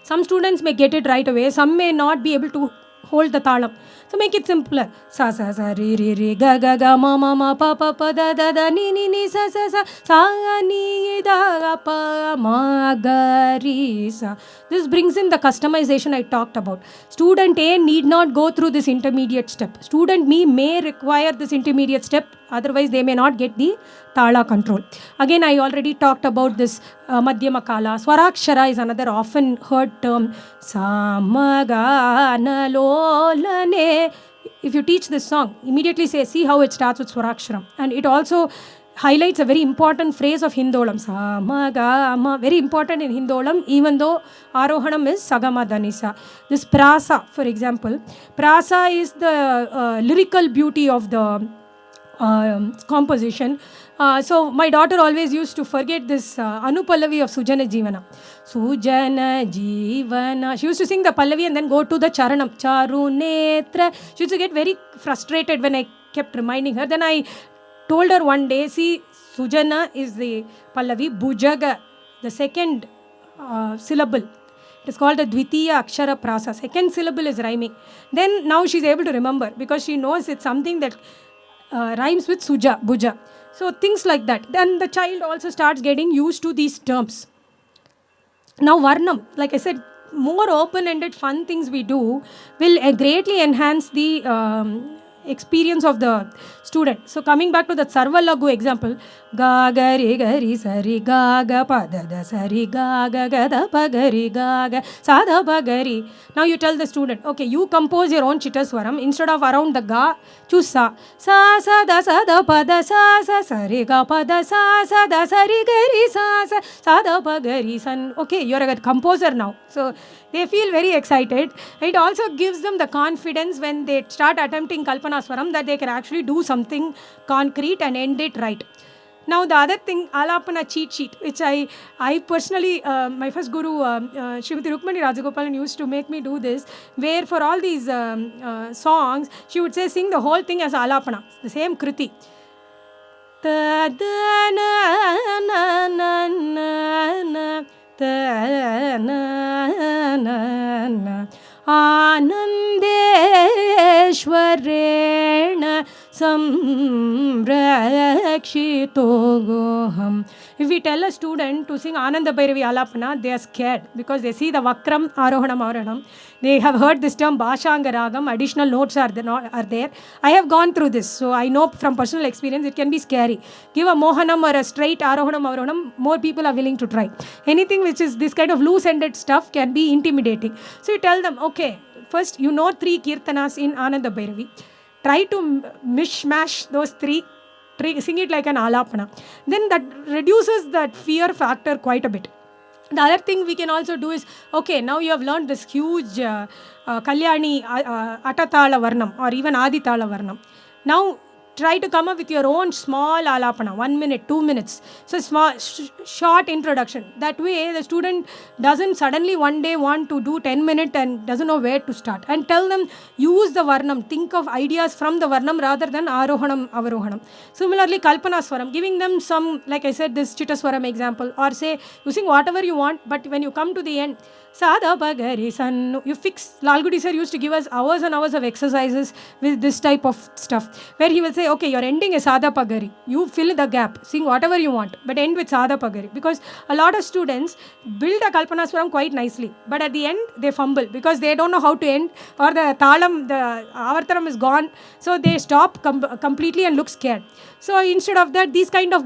[SPEAKER 3] Some students may get it right away. Some may not be able to hold the talam. So make it simpler. Sa sa sa re re re ga ga ga ma ma ma pa pa pa da da da ni ni ni sa sa sa ni da pa ma ga ri sa. This brings in the customization I talked about. Student A need not go through this intermediate step. Student B may require this intermediate step, otherwise they may not get the tala control. Again, I already talked about this madhyama kala. Swarakshara is another often heard term. Samagana lolane. If you teach this song, immediately say, see how it starts with Swaraksharam. And it also highlights a very important phrase of Hindolam. Samagama, very important in Hindolam, even though Arohanam is Sagama Danisa. This prasa, for example, prasa is the lyrical beauty of the composition. So my daughter always used to forget this Anupallavi of Sujana Jeevana. Sujana Jeevana. She used to sing the Pallavi and then go to the Charanam. Charunetra. She used to get very frustrated when I kept reminding her. Then I told her one day, see, Sujana is the Pallavi, Bhujaga, the second syllable. It is called the Dvitiya Akshara Prasa. Second syllable is rhyming. Then now she is able to remember because she knows it's something that rhymes with Suja, Bhuja. So things like that. Then the child also starts getting used to these terms. Now Varnam, like I said, more open-ended fun things we do will greatly enhance the experience of the student. So coming back to the Sarvalagu example, ga ga ri ga ri sa ri ga ga pa da da sa ri ga ga ga da pa ga ri ga ga sa da pa ga ri. Now you tell the student, okay, you compose your own Chittaswaram. Instead of around the ga, choose sa. Sa sa da pa da sa ri ga pa da sa da sa ri ga ri sa da pa ga ri san. Okay, you're a composer now. So they feel very excited. It also gives them the confidence when they start attempting Kalpana Swaram that they can actually do something concrete and end it right. Now the other thing, Alapana cheat sheet, which I personally, my first guru, Srimati Rukmani Rajagopalan used to make me do this, where for all these songs, she would say sing the whole thing as Alapana, the same Kriti. Anandeshwarena samrakshitogoham. If we tell a student to sing Ananda Bhairavi Alapana, they are scared because they see the Vakram, Arohanam, Arohanam. They have heard this term Bhashanga Ragam, additional notes are there. I have gone through this, so I know from personal experience it can be scary. Give a Mohanam or a straight Arohanam, Arohanam, more people are willing to try. Anything which is this kind of loose-ended stuff can be intimidating. So you tell them, okay, first you know 3 Kirtanas in Ananda Bhairavi. Try to mishmash those three, sing it like an alapana. Then that reduces that fear factor quite a bit. The other thing we can also do is, okay, now you have learned this huge Kalyani Atatala Varnam or even Aditala Varnam. Now try to come up with your own small alapana, 1 minute, 2 minutes. So small, short introduction. That way the student doesn't suddenly one day want to do 10 minutes and doesn't know where to start. And tell them, use the varnam, think of ideas from the varnam rather than arohanam, avarohanam. Similarly, kalpana swaram, giving them some, like I said, this chittaswaram example, or say, using whatever you want, but when you come to the end, Sada Bagari San, you fix. Lalgudi sir used to give us hours and hours of exercises with this type of stuff, where he will say, okay, your ending is Sada Pagari. You fill the gap, sing whatever you want, but end with Sada Pagari. Because a lot of students build a Kalpana Swaram quite nicely, but at the end they fumble because they don't know how to end, or the Talam, the Avartaram is gone, so they stop completely and look scared. So instead of that, these kind of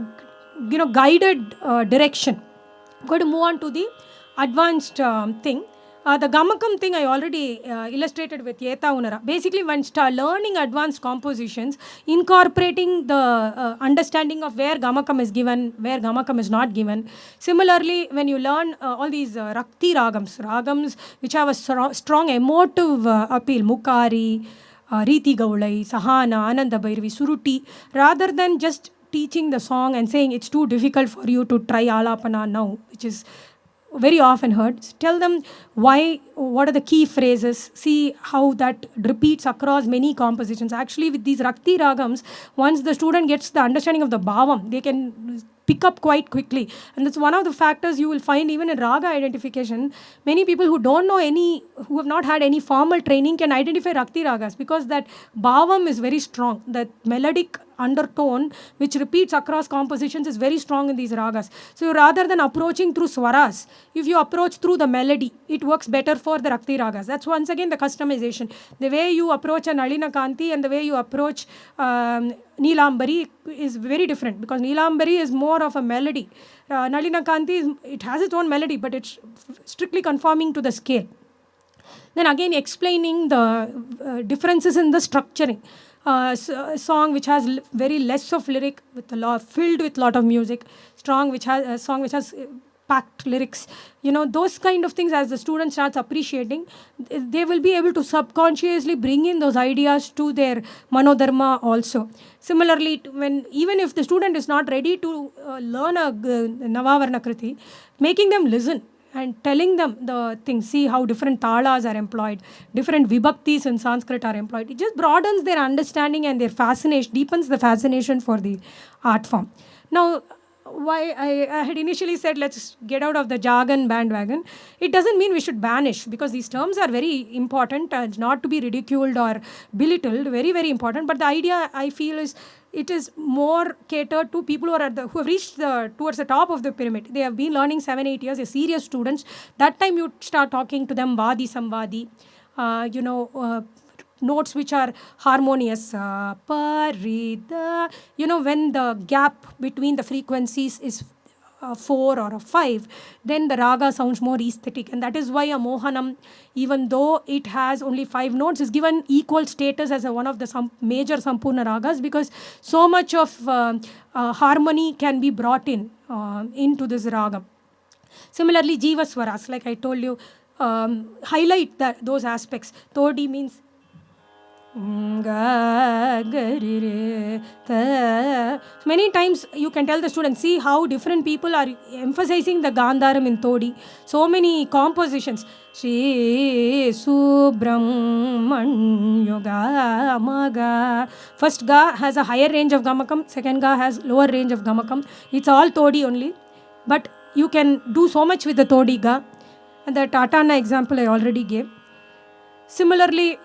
[SPEAKER 3] guided direction. I'm going to move on to the advanced thing. The Gamakam thing I already illustrated with Yeta Unara. Basically, when learning advanced compositions, incorporating the understanding of where Gamakam is given, where Gamakam is not given. Similarly, when you learn all these Rakti Ragams which have a strong emotive appeal, Mukari, Riti Gaulai, Sahana, Ananda Bhairavi, Suruti, rather than just teaching the song and saying it's too difficult for you to try Alapana now, which is very often heard. Tell them why, what are the key phrases, see how that repeats across many compositions. Actually, with these Rakti Ragams, once the student gets the understanding of the bhavam, they can pick up quite quickly. And that's one of the factors you will find even in raga identification. Many people who don't know any, who have not had any formal training can identify Rakti Ragas because that bhavam is very strong. That melodic undertone which repeats across compositions is very strong in these ragas. So rather than approaching through swaras, if you approach through the melody, it works better for the Rakti Ragas. That's once again the customization. The way you approach a Nalina Kanti and the way you approach Neelambari is very different, because Neelambari is more of a melody. Nalina Kanti, it has its own melody, but it's strictly conforming to the scale. Then again explaining the differences in the structuring. A song which has very less of lyric, with a lot, filled with lot of music. Song which has packed lyrics. Those kind of things, as the student starts appreciating, they will be able to subconsciously bring in those ideas to their manodharma also. Similarly, even if the student is not ready to learn a Navavarna Kriti, making them listen and telling them the things, see how different talas are employed, different vibhaktis in Sanskrit are employed. It just broadens their understanding and their fascination, deepens the fascination for the art form. Now, why I had initially said let's get out of the jargon bandwagon, it doesn't mean we should banish, because these terms are very important and not to be ridiculed or belittled, very, very important. But the idea, I feel, is it is more catered to people who are who have reached towards the top of the pyramid. They have been learning 7-8 years, they're serious students. That time you start talking to them Vadi Samvadi, notes which are harmonious, parida, when the gap between the frequencies is 4 or a 5, then the raga sounds more aesthetic. And that is why a Mohanam, even though it has only 5 notes, is given equal status as one of the major Sampurna ragas, because so much of harmony can be brought into this raga. Similarly, Jiva Swaras, like I told you, highlight those aspects. Todi means many times you can tell the students, see how different people are emphasizing the Gandharam in Todi. So many compositions. Shri Subramanian Yoga Maga. First Ga has a higher range of Gamakam, second Ga has lower range of Gamakam. It's all Todi only. But you can do so much with the Todi Ga. And the Tatana example I already gave. Similarly,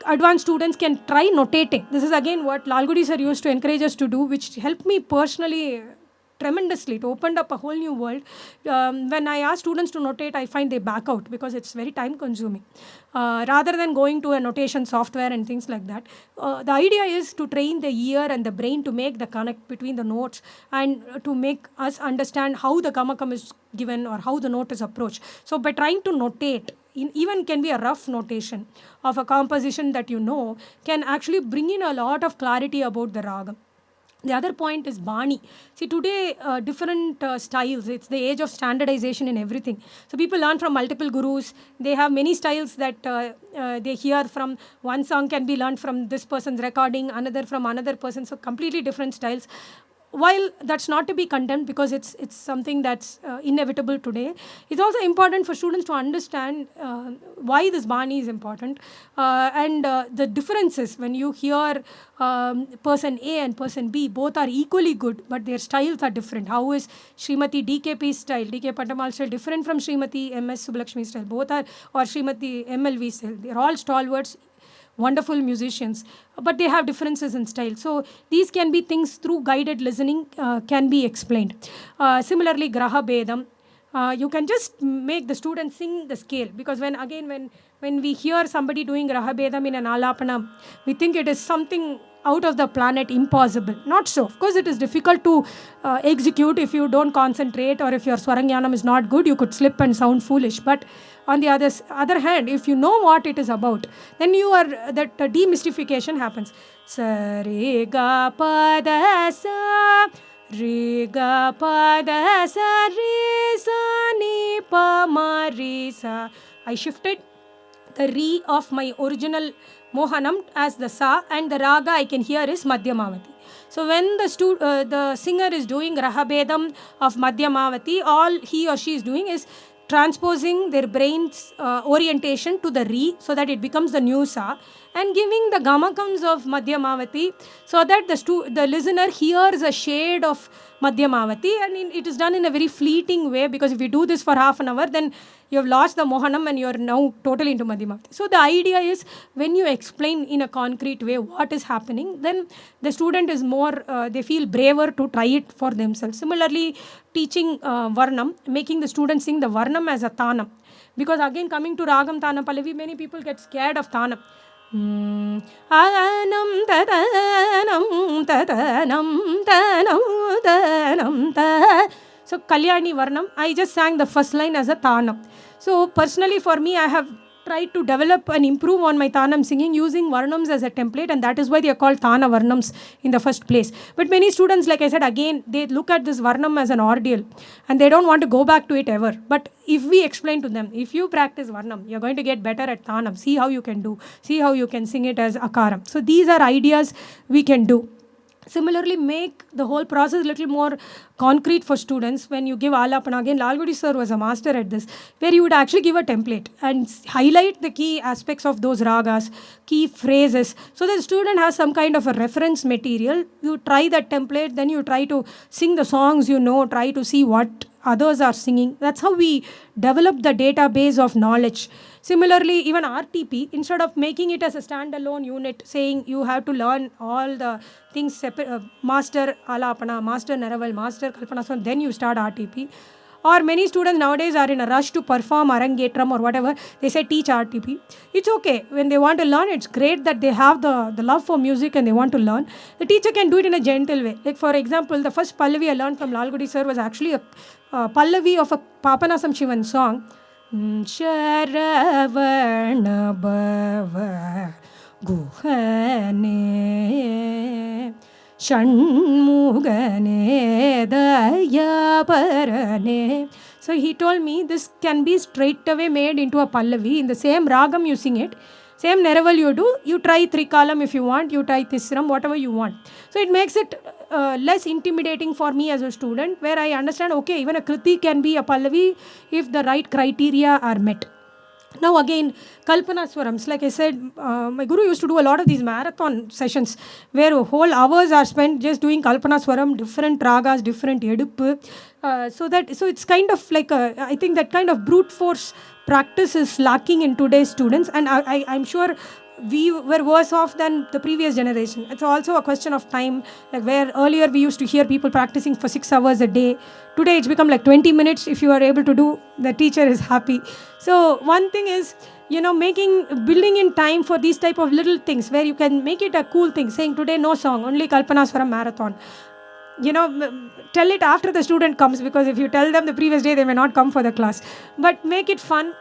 [SPEAKER 3] advanced students can try notating. This is again what Lalgudi sir used to encourage us to do, which helped me personally tremendously. It opened up a whole new world. When I ask students to notate, I find they back out because it's very time consuming. Rather than going to a notation software and things like that, the idea is to train the ear and the brain to make the connect between the notes and to make us understand how the gamakam is given or how the note is approached. So by trying to notate, even can be a rough notation of a composition that can actually bring in a lot of clarity about the raga. The other point is Bani. See, today, different styles. It's the age of standardization in everything. So people learn from multiple gurus. They have many styles that they hear from. One song can be learned from this person's recording, another from another person. So completely different styles. While that's not to be condemned, because it's something that's inevitable today, it's also important for students to understand why this Bani is important and the differences. When you hear person A and person B, both are equally good, but their styles are different. How is Srimati DKP's style, DK Patamal style, different from Srimati MS Subbulakshmi's style? Both are, or Srimati MLV style. They're all stalwarts, wonderful musicians, but they have differences in style. So these can be things through guided listening can be explained. Similarly, Graha Bedam, you can just make the student sing the scale, because when we hear somebody doing Graha Bedam in an Alapana, we think it is something out of the planet, impossible. Not so. Of course, it is difficult to execute if you don't concentrate, or if your Swarangyanam is not good, you could slip and sound foolish. But on the other hand, if you know what it is about, then that demystification happens. Sa re ga pa da sa, re ga pa da sa, re sa ni pa ma re sa. I shifted the re of my original Mohanam as the sa, and the raga I can hear is Madhyamavati. So when the singer is doing Rahabedam of Madhyamavati, all he or she is doing is transposing their brain's orientation to the re, so that it becomes the new sa, and giving the gamakams of Madhyamavati, so that the listener hears a shade of Madhyamavati, and it is done in a very fleeting way, because if you do this for half an hour, then you have lost the Mohanam and you are now totally into Madhyamavati. So the idea is, when you explain in a concrete way what is happening, then the student is more, they feel braver to try it for themselves. Similarly, teaching Varnam, making the students sing the Varnam as a Tanam. Because again, coming to Ragam, Tanam, Pallavi, many people get scared of Tanam. Anam tadanam tadanam tanam tanam ta. So Kalyani Varnam, I just sang the first line as a Tanam. So personally for me, I have tried to develop and improve on my Tanam singing using Varnams as a template, and that is why they are called Tana Varnams in the first place. But many students, like I said, again, they look at this Varnam as an ordeal and they don't want to go back to it ever. But if we explain to them, if you practice Varnam, you're going to get better at Tanam. See how you can do. See how you can sing it as Akaram. So these are ideas we can do. Similarly, make the whole process a little more concrete for students. When you give Alapana, again, Lalgudi sir was a master at this, where you would actually give a template and highlight the key aspects of those ragas, key phrases, so that the student has some kind of a reference material. You try that template, then you try to sing the songs you know, try to see what others are singing. That's how we develop the database of knowledge. Similarly, even RTP, instead of making it as a standalone unit, saying you have to learn all the things separate, master Alapana, master Naraval, master Kalpanaswaram, then you start RTP. Or many students nowadays are in a rush to perform Arangetram or whatever. They say teach RTP. It's okay. When they want to learn, it's great that they have the love for music and they want to learn. The teacher can do it in a gentle way. Like for example, the first Pallavi I learned from Lalgudi sir was actually a Pallavi of a Papanasam Shivan song. Sharavana Bhava Guhane Shanmugane Dayaparane. So he told me this can be straight away made into a Pallavi. In the same ragam you sing it, same Neraval you do, you try Trikalam if you want, you try Tisram, whatever you want. So it makes it less intimidating for me as a student, where I understand, okay, even a Kriti can be a Pallavi if the right criteria are met. Now again, Kalpanaswarams, like I said, my guru used to do a lot of these marathon sessions where whole hours are spent just doing Kalpanaswaram, different ragas, different edup. So it's kind of like I think that kind of brute force practice is lacking in today's students, and I'm sure we were worse off than the previous generation. It's also a question of time, like where earlier we used to hear people practicing for 6 hours a day. Today it's become like 20 minutes. If you are able to do, the teacher is happy. So one thing is, building in time for these type of little things where you can make it a cool thing, saying today no song, only Kalpanaswaram marathon. Tell it after the student comes, because if you tell them the previous day, they may not come for the class. But make it fun.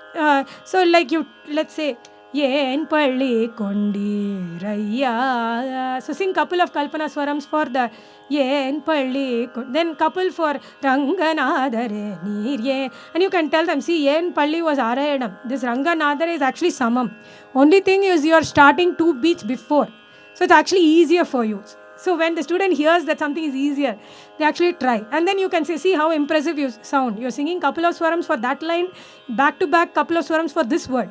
[SPEAKER 3] So like let's say, Yen Palli Kondiraya. So sing couple of Kalpanaswarams for the Yen Palli, then couple for Ranganadare Nirye. And you can tell them, see, Yen Palli was Arayadam. This Ranganadare is actually Samam. Only thing is you are starting 2 beats before. So it's actually easier for you. So when the student hears that something is easier, they actually try. And then you can say, see how impressive you sound. You're singing couple of swarams for that line, back to back couple of swarams for this word.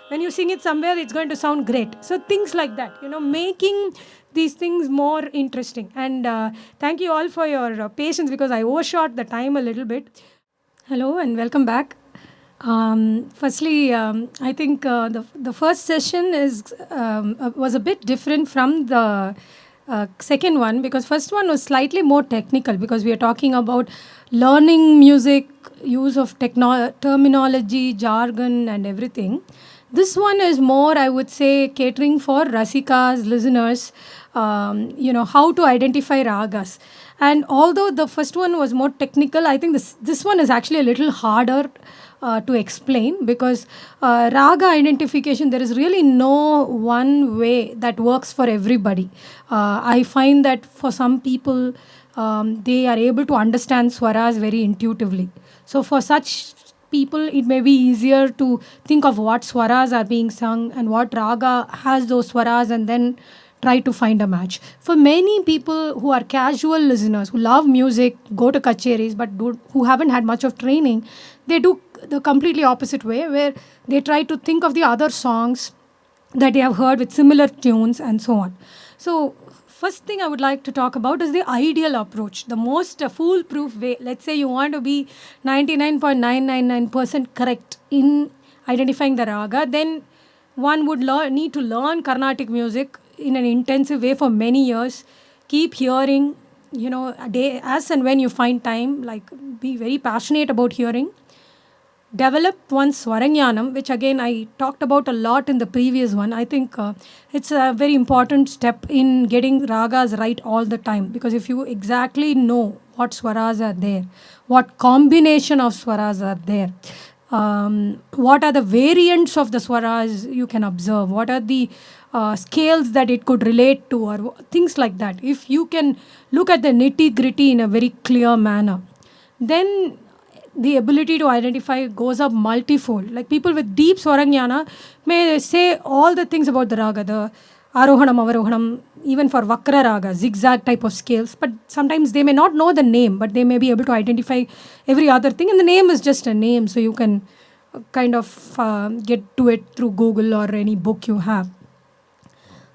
[SPEAKER 3] When you sing it somewhere, it's going to sound great. So things like that, making these things more interesting. And thank you all for your patience, because I overshot the time a little bit. Hello and welcome back. Firstly, I think the first session was a bit different from the second one, because first one was slightly more technical, because we are talking about learning music, use of terminology, jargon and everything. This one is more, I would say, catering for Rasikas, listeners, how to identify ragas. And although the first one was more technical, I think this one is actually a little harder to explain, because raga identification, there is really no one way that works for everybody. I find that for some people, they are able to understand swaras very intuitively. So for such people, it may be easier to think of what swaras are being sung and what raga has those swaras, and then try to find a match. For many people who are casual listeners, who love music, go to kacheris, but who haven't had much of training, they do the completely opposite way, where they try to think of the other songs that they have heard with similar tunes and so on. So, first thing I would like to talk about is the ideal approach, the most foolproof way. Let's say you want to be 99.999% correct in identifying the raga, then one would need to learn Carnatic music in an intensive way for many years. Keep hearing, a day as and when you find time, like be very passionate about hearing. Develop one's Swarangyanam, which again I talked about a lot in the previous one. I think it's a very important step in getting ragas right all the time, because if you exactly know what swaras are there, what combination of swaras are there, what are the variants of the swaras you can observe, what are the scales that it could relate to, or things like that. If you can look at the nitty gritty in a very clear manner, then the ability to identify goes up multifold. Like people with deep Swaranyana may say all the things about the raga, the Arohanam, Avarohanam, even for Vakra raga, zigzag type of scales. But sometimes they may not know the name, but they may be able to identify every other thing. And the name is just a name, so you can kind of get to it through Google or any book you have.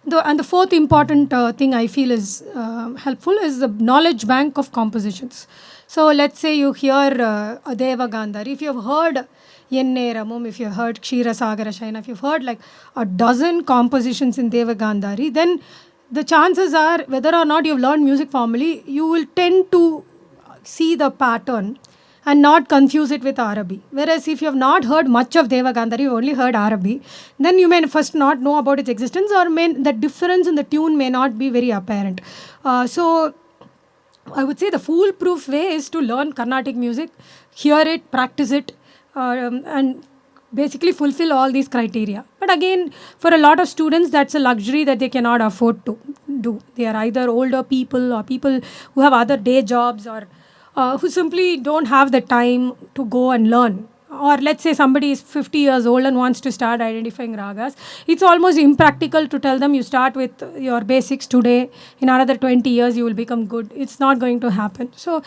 [SPEAKER 3] And the fourth important thing I feel is helpful is the knowledge bank of compositions. So let's say you hear a Deva Gandhari. If you've heard Yenne Ramum, if you've heard Kshira Sagara Shaina, if you've heard like a dozen compositions in Deva Gandhari, then the chances are, whether or not you've learned music formally, you will tend to see the pattern and not confuse it with Arabi. Whereas if you have not heard much of Deva Gandhari, you only heard Arabi, then you may first not know about its existence, or the difference in the tune may not be very apparent. So I would say the foolproof way is to learn Carnatic music, hear it, practice it, and basically fulfill all these criteria. But again, for a lot of students, that's a luxury that they cannot afford to do. They are either older people or people who have other day jobs, or who simply don't have the time to go and learn. Or let's say somebody is 50 years old and wants to start identifying ragas. It's almost impractical to tell them you start with your basics today, in another 20 years you will become good. It's not going to happen. So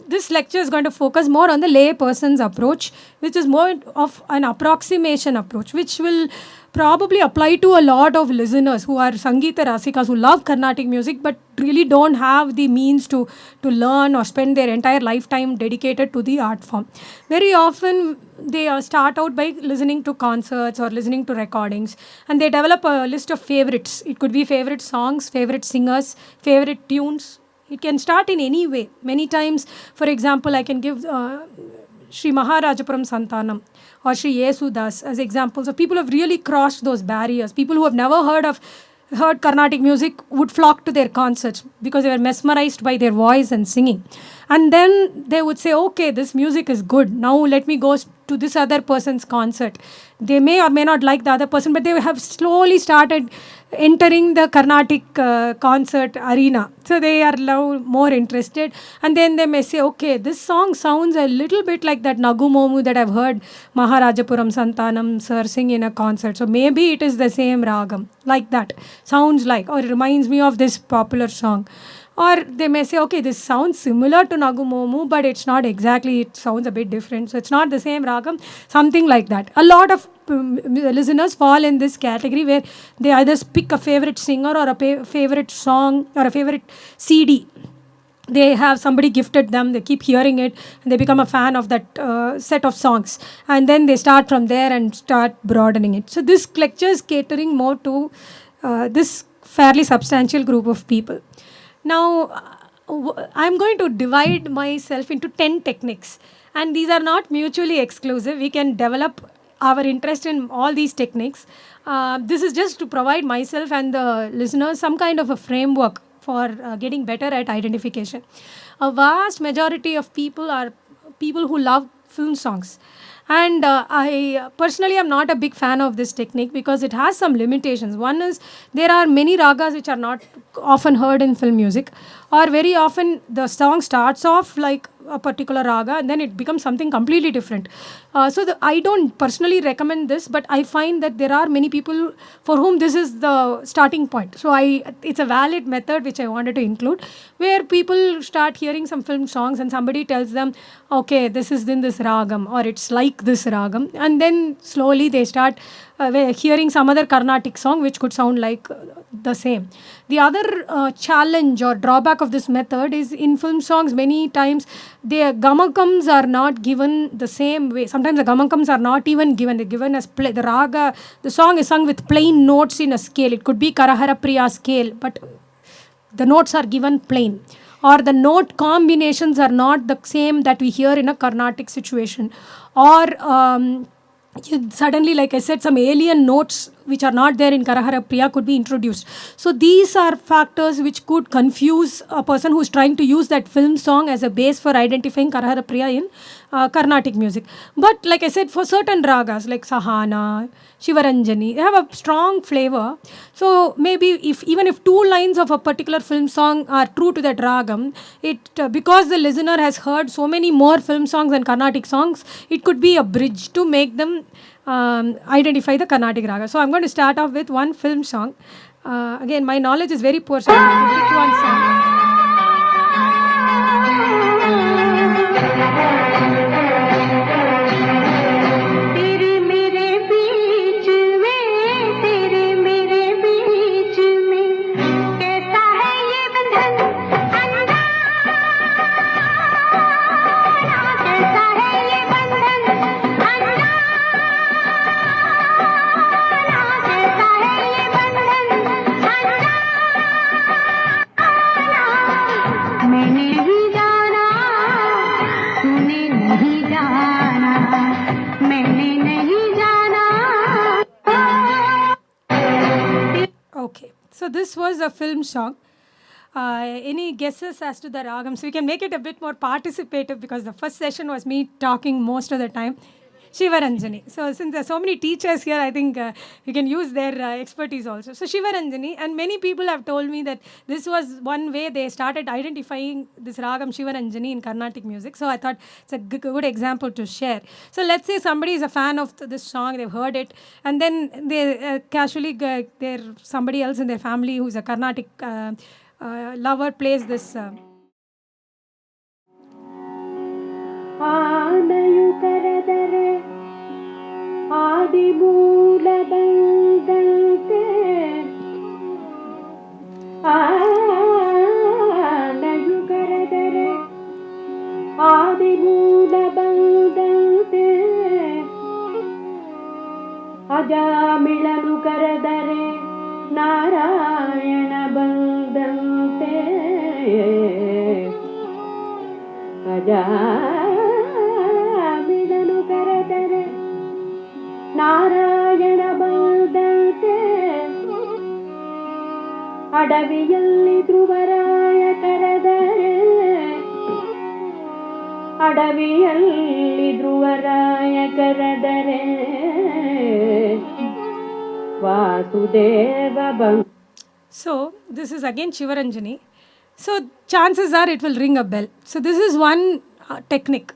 [SPEAKER 3] this lecture is going to focus more on the lay person's approach, which is more of an approximation approach, which will probably apply to a lot of listeners who are Sangeeta Rasikas, who love Carnatic music but really don't have the means to learn or spend their entire lifetime dedicated to the art form. Very often they start out by listening to concerts or listening to recordings, and they develop a list of favorites. It could be favorite songs, favorite singers, favorite tunes. It can start in any way. Many times, for example, I can give Sri Maharajapuram Santanam or Sri Yesudas as examples of people who have really crossed those barriers. People who have never heard Carnatic music would flock to their concerts because they were mesmerized by their voice and singing. And then they would say, okay, this music is good. Now let me go to this other person's concert. They may or may not like the other person, but they have slowly started entering the Carnatic concert arena. So they are now more interested. And then they may say, okay, this song sounds a little bit like that Nagu Momu that I've heard Maharajapuram Santanam sir sing in a concert. So maybe it is the same ragam, like that. Sounds like, or it reminds me of this popular song. Or they may say, okay, this sounds similar to Nagu Momu, but it's not exactly, it sounds a bit different. So it's not the same ragam, something like that. A lot of listeners fall in this category where they either pick a favorite singer or a favorite song or a favorite CD. They have somebody gifted them, they keep hearing it, and they become a fan of that set of songs. And then they start from there and start broadening it. So this lecture is catering more to this fairly substantial group of people. Now, I'm going to divide myself into 10 techniques, and these are not mutually exclusive. We can develop our interest in all these techniques. This is just to provide myself and the listeners some kind of a framework for getting better at identification. A vast majority of people are people who love film songs. And I personally am not a big fan of this technique because it has some limitations. One is there are many ragas which are not often heard in film music, or very often the song starts off like a particular raga, and then it becomes something completely different. I don't personally recommend this, but I find that there are many people for whom this is the starting point. So it's a valid method which I wanted to include, where people start hearing some film songs and somebody tells them, okay, this is in this ragam, or it's like this ragam, and then slowly they start hearing some other Carnatic song which could sound like the same. The other challenge or drawback of this method is, in film songs many times the gamakams are not given the same way. Sometimes the gamakams are not even given, they're given as the raga, the song is sung with plain notes in a scale. It could be Karahara Priya scale, but the notes are given plain, or the note combinations are not the same that we hear in a Carnatic situation, or suddenly, like I said, some alien notes which are not there in Karahara Priya could be introduced. So these are factors which could confuse a person who's trying to use that film song as a base for identifying Karahara Priya in Carnatic music. But like I said, for certain ragas like Sahana, Shivaranjani, they have a strong flavor. So maybe even if two lines of a particular film song are true to that ragam, because the listener has heard so many more film songs and Carnatic songs, it could be a bridge to make them identify the Carnatic raga. So I'm going to start off with one film song. Again, my knowledge is very poor, so I'll pick one song. Okay, so this was a film song. Any guesses as to the ragam? So we can make it a bit more participative, because the first session was me talking most of the time. Shivaranjani. So since there are so many teachers here, I think we can use their expertise also. So Shivaranjani, and many people have told me that this was one way they started identifying this ragam Shivaranjani in Carnatic music. So I thought it's a good example to share. So let's say somebody is a fan of this song, they've heard it, and then they casually, somebody else in their family who's a Carnatic lover plays this.
[SPEAKER 4] ಆನೆಯು ಕರೆದರೆ ಆದಿಮೂಲ ಬಂದಂತೆ ಆನೆಯು ಕರೆದರೆ ಆದಿಮೂಲ ಬಂದಂತೆ ಅಜಾಮಿಳನು ಕರೆದರೆ ನಾರಾಯಣ ಬಂದಂತೆ ಅಜಾಮಿಳನು ಕರೆದರೆ ನಾರಾಯಣ ಬಂದಂತೆ ಅಡವಿಯಲ್ಲಿ ಧ್ರುವರಾಯ ಕರೆದರೆ ಅಡವಿಯಲ್ಲಿ ಧ್ರುವರಾಯ ಕರೆದರೆ ವಾಸುದೇವ ಬಂದ.
[SPEAKER 3] So this is again Shivaranjani. So chances are it will ring a bell. So this is one technique,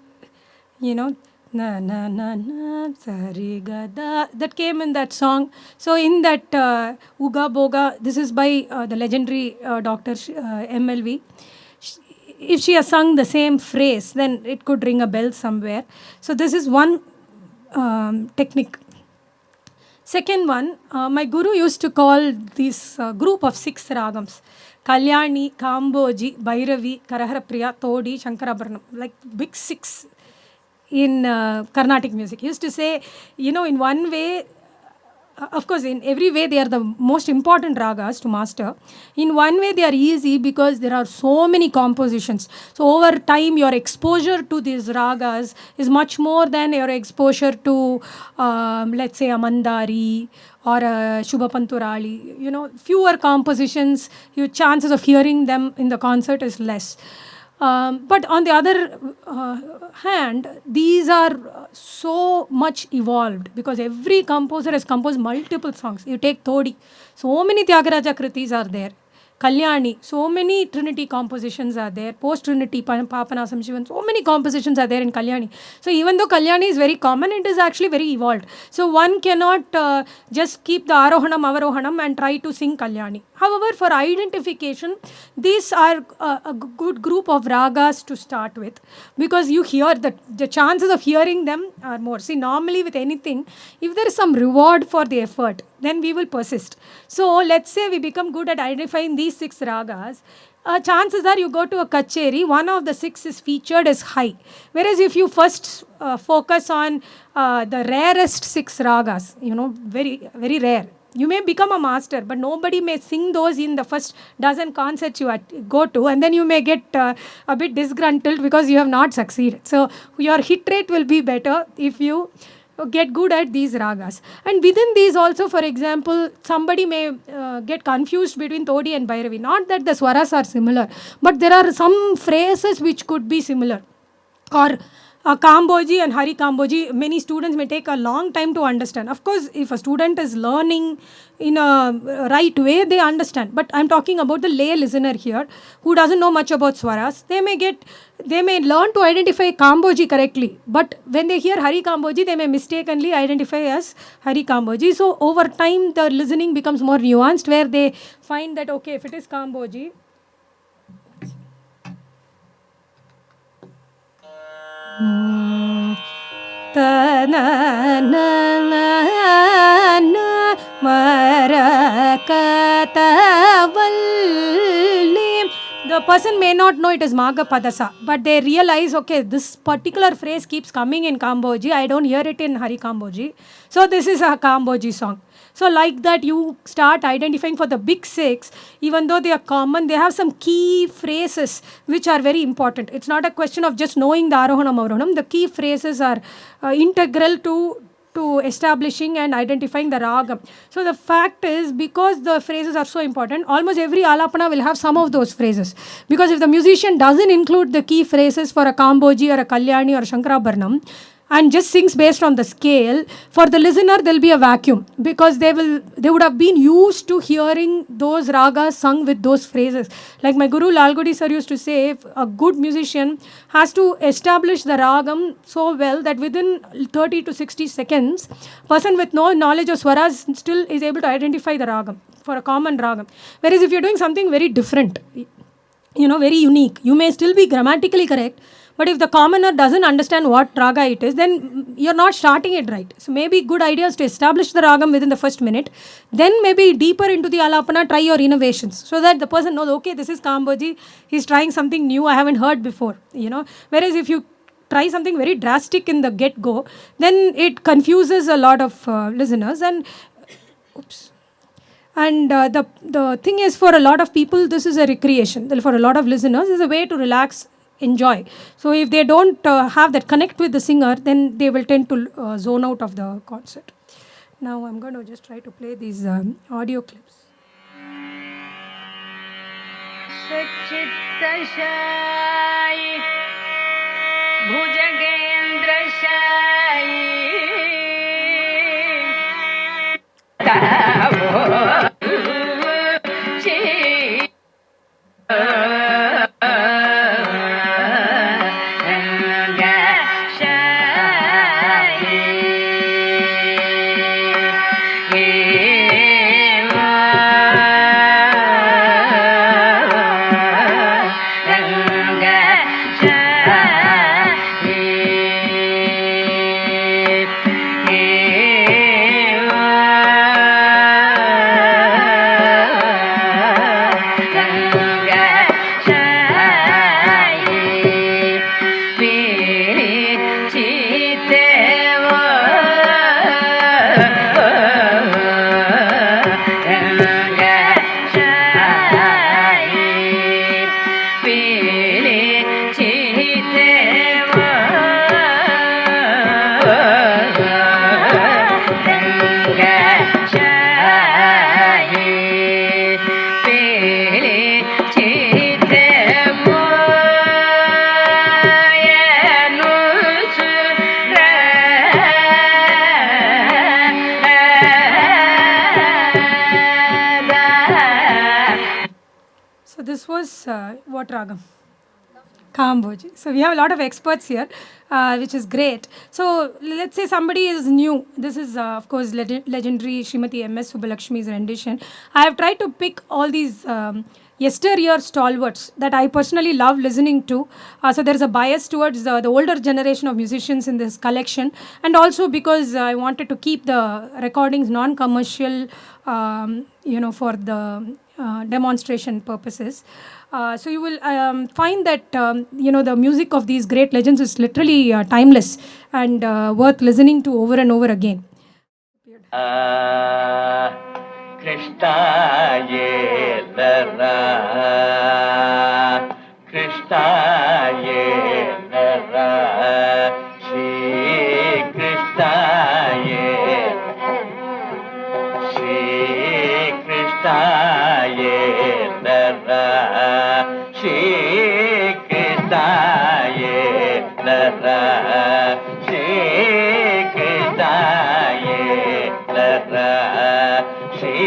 [SPEAKER 3] na na na na sari ga da, that came in that song. So in that Uga Boga, this is by the legendary Dr. MLV. If she has sung the same phrase, then it could ring a bell somewhere. So this is one technique. Second one, my guru used to call this group of 6 ragams: Kalyani, Kamboji, Bhairavi, Karahara Priya, Todi, Shankarabharanam, like big 6 in Carnatic music. He used to say, in one way, of course, in every way they are the most important ragas to master. In one way they are easy because there are so many compositions. So over time your exposure to these ragas is much more than your exposure to let's say a Mandari or a Shubhapanturali. Fewer compositions, your chances of hearing them in the concert is less. But on the other hand, these are so much evolved because every composer has composed multiple songs. You take Todi, so many Tyagaraja Kritis are there. Kalyani, so many Trinity compositions are there, post-Trinity, Papanasam Shivan, so many compositions are there in Kalyani. So even though Kalyani is very common, it is actually very evolved. So one cannot just keep the Arohanam, Avarohanam and try to sing Kalyani. However, for identification, these are a good group of ragas to start with, because you hear the chances of hearing them are more. See, normally with anything, if there is some reward for the effort, then we will persist. So let's say we become good at identifying these 6 ragas. Chances are you go to a kacheri, one of the 6 is featured as high. Whereas if you first focus on the rarest 6 ragas, very, very rare, you may become a master, but nobody may sing those in the first dozen concerts you go to, and then you may get a bit disgruntled because you have not succeeded. So your hit rate will be better if you get good at these ragas. And within these also, for example, somebody may get confused between Todi and Bhairavi. Not that the swaras are similar, but there are some phrases which could be similar. Or Kamboji and Hari Kamboji, many students may take a long time to understand. Of course, if a student is learning in a right way, they understand. But I'm talking about the lay listener here who doesn't know much about swaras. They may learn to identify Kamboji correctly. But when they hear Hari Kamboji, they may mistakenly identify as Hari Kamboji. So over time, the listening becomes more nuanced, where they find that, okay, if it is Kamboji, the person may not know it is Maga Padasa, but they realize, okay, this particular phrase keeps coming in Kamboji, I don't hear it in Hari Kamboji, so this is a Kamboji song. So like that, you start identifying for the big 6, even though they are common, they have some key phrases which are very important. It's not a question of just knowing the Arohanam, Avarohanam. The key phrases are integral to establishing and identifying the ragam. So the fact is, because the phrases are so important, almost every alapana will have some of those phrases. Because if the musician doesn't include the key phrases for a Kamboji or a Kalyani or a Shankarabharanam, and just sings based on the scale, for the listener there will be a vacuum, because they would have been used to hearing those ragas sung with those phrases. Like my guru Lalgudi sir used to say, a good musician has to establish the ragam so well that within 30 to 60 seconds, person with no knowledge of swaras still is able to identify the ragam for a common ragam. Whereas if you're doing something very different, very unique, you may still be grammatically correct, but if the commoner doesn't understand what raga it is, then you're not starting it right. So maybe good idea is to establish the ragam within the first minute, then maybe deeper into the alapana, try your innovations, so that the person knows, okay, this is Kamboji, he's trying something new I haven't heard before. Whereas if you try something very drastic in the get-go, then it confuses a lot of listeners. And the thing is, for a lot of people, this is a recreation. For a lot of listeners, it's a way to relax, enjoy. So if they don't have that connect with the singer, then they will tend to zone out of the concert. Now I'm going to just try to play these audio clips.
[SPEAKER 5] Sachitta-shayi, Bhujagendra-shayi, Chite
[SPEAKER 3] chose what ragam? Kamboji. So we have a lot of experts here, which is great. So let's say somebody is new. This is, of course, legendary Srimati M.S. Subbalakshmi's rendition. I have tried to pick all these yesteryear stalwarts that I personally love listening to. So there is a bias towards the older generation of musicians in this collection, and also because I wanted to keep the recordings non-commercial, for the demonstration purposes. So you will find that the music of these great legends is literally timeless and worth listening to over and over again.
[SPEAKER 5] Krishna Yelara Krishna Yelara Shri Krishna Yelara Shri Krishna Yelara Shri Krishna Yelara Shri Krishna Yelara Shri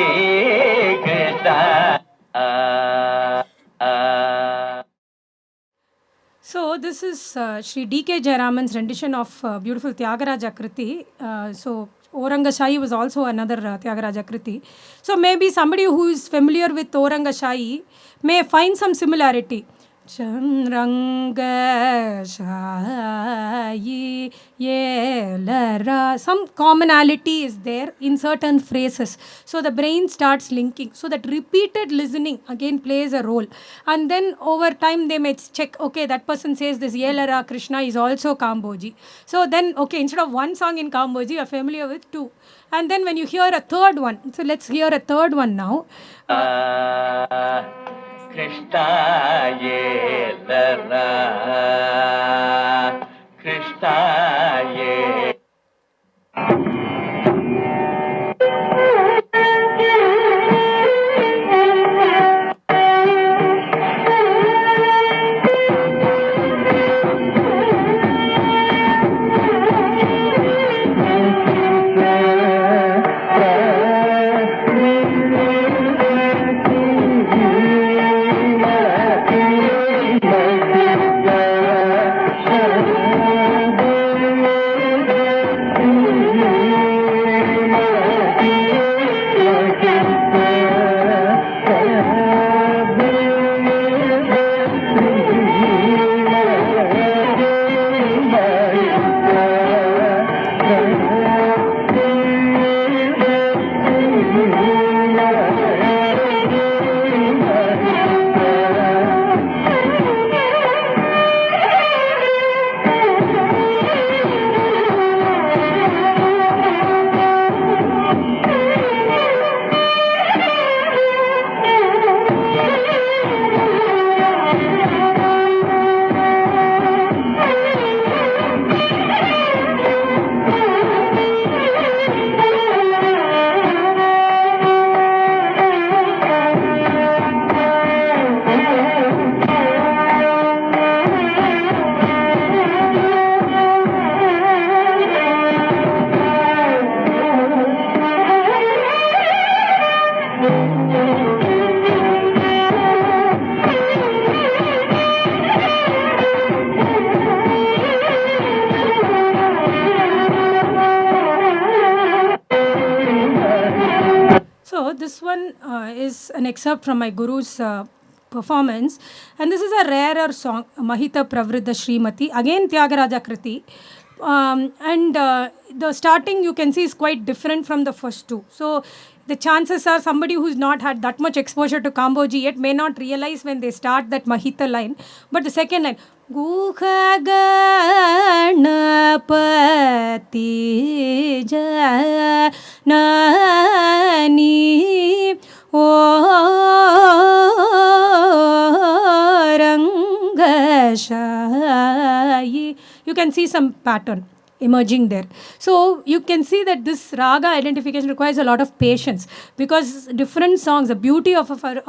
[SPEAKER 5] Krishna.
[SPEAKER 3] So this is Sri D.K. Jayaraman's rendition of beautiful Tyagaraja Kriti. So Aurangashahi was also another Tyagaraja Kriti. So maybe somebody who is familiar with Aurangashahi may find some similarity. Chanrangashayi Yelara. Some commonality is there in certain phrases. So the brain starts linking. So that repeated listening again plays a role. And then over time they may check, okay, that person says this Yelara Krishna is also Kamboji. So then, okay, instead of one song in Kamboji, you are familiar with two. And then when you hear a third one, so let's hear a third one now.
[SPEAKER 5] Krishna Yelara Krishna Yelara
[SPEAKER 3] This one is an excerpt from my guru's performance, and this is a rarer song, Mahita Pravridha Srimati, again Tyagaraja Kriti. And the starting you can see is quite different from the first two. So the chances are somebody who's not had that much exposure to Kamboji yet may not realize when they start that Mahita line. But the second line, Gukha Ganapati Janani Aurangashayi. You can see some pattern emerging there. So you can see that this raga identification requires a lot of patience, because different songs, the beauty of our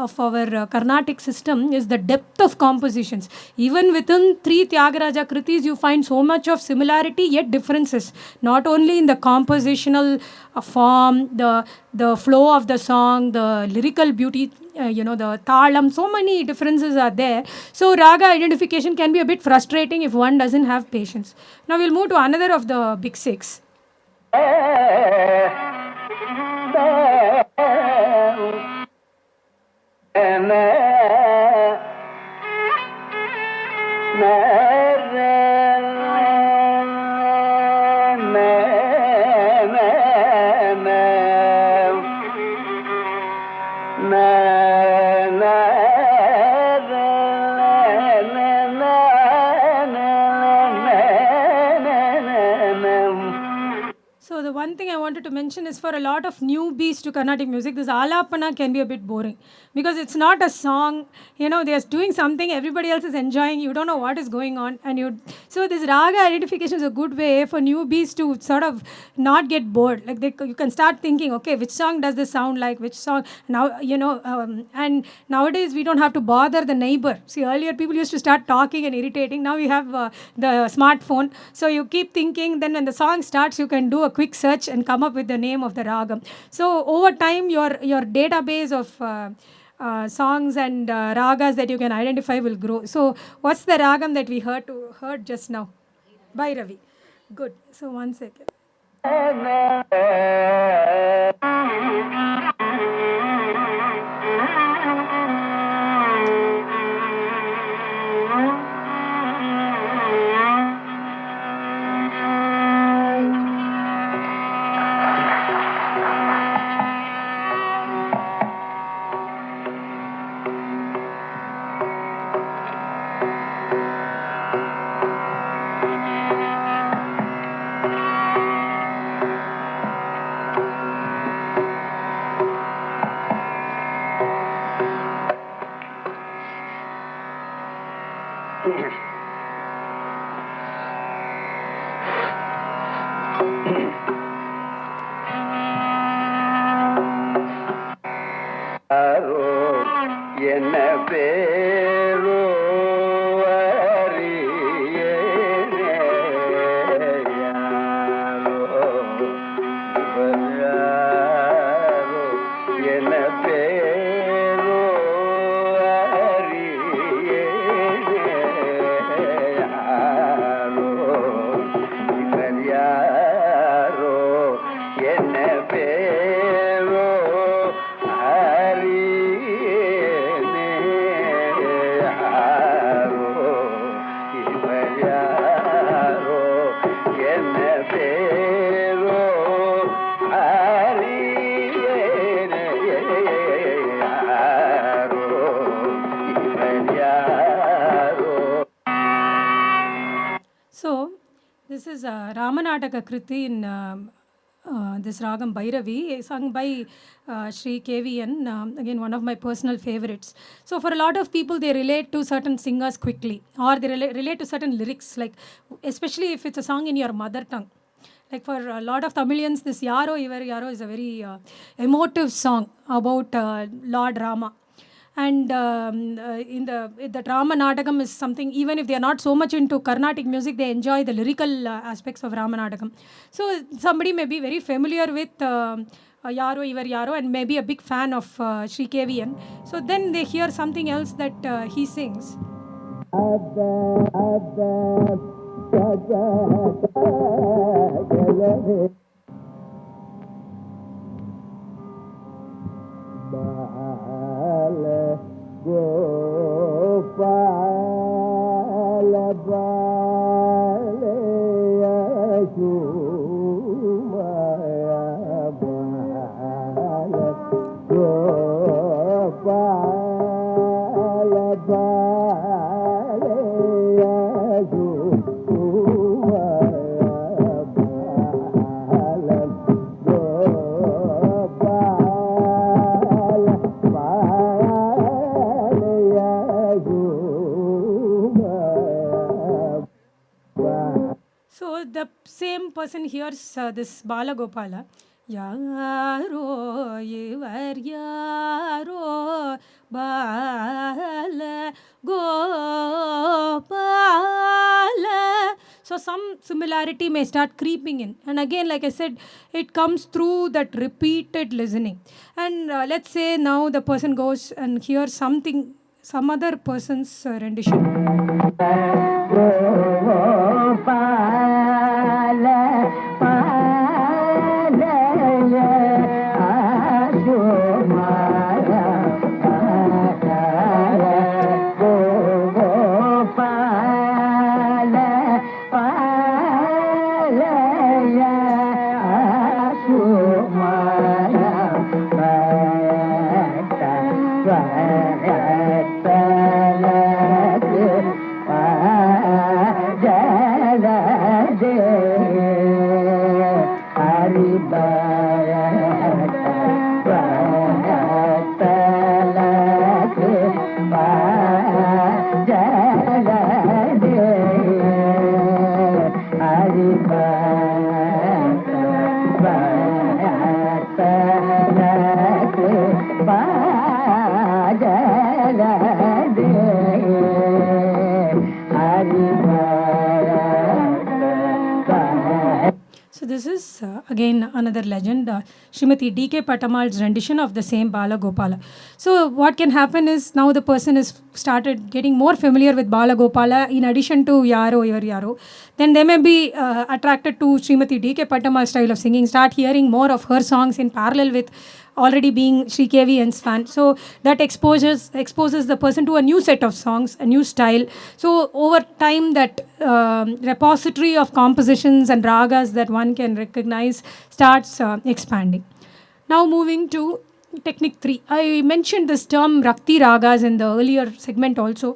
[SPEAKER 3] Carnatic system is the depth of compositions. Even within three Tyagaraja Kritis, you find so much of similarity yet differences, not only in the compositional form, the flow of the song, the lyrical beauty, the talam, so many differences are there. So raga identification can be a bit frustrating if one doesn't have patience. Now we'll move to another of the big six. So the one thing I wanted to mention is for a lot of newbies to Carnatic music, this alapana can be a bit boring because it's not a song. They're doing something, everybody else is enjoying. You don't know what is going on, so this raga identification is a good way for newbies to sort of not get bored. Like you can start thinking, okay, which song does this sound like? Which song now? And nowadays we don't have to bother the neighbor. See, earlier people used to start talking and irritating. Now we have the smartphone, so you keep thinking. Then when the song starts, you can do a quick search and come up with the name of the ragam. So over time, your database of songs and ragas that you can identify will grow. So what's the ragam that we heard just now? Bhairavi. Good. So 1 second. So this is Ramanataka Kriti in this ragam Bhairavi, sung by Sri KVN, again one of my personal favorites. So for a lot of people, they relate to certain singers quickly, or they relate to certain lyrics, like especially if it's a song in your mother tongue. Like for a lot of Tamilians, this Yaro Ivar Yaro is a very emotive song about Lord Rama. And in the Rama Natakam is something, even if they are not so much into Carnatic music, they enjoy the lyrical aspects of Rama Natakam. So somebody may be very familiar with Yaro Ivar Yaro and maybe a big fan of Sri KVN. So then they hear something else that he sings. So the same person hears this Bala Gopala. Yaro Ivar Yaro Bala Gopala. So some similarity may start creeping in. And again, like I said, it comes through that repeated listening. And let's say now the person goes and hears something, some other person's rendition. So this is again another legend, Srimati D.K. Patamal's rendition of the same Bala Gopala. So what can happen is now the person is started getting more familiar with Bala Gopala in addition to Yaro Yor Yaro. Then they may be attracted to Srimati D.K. Patamal's style of singing, start hearing more of her songs in parallel with already being Sri KVN's fan. So that exposes the person to a new set of songs, a new style. So over time, that repository of compositions and ragas that one can recognize starts expanding. Now moving to technique 3. I mentioned this term Rakti ragas in the earlier segment also.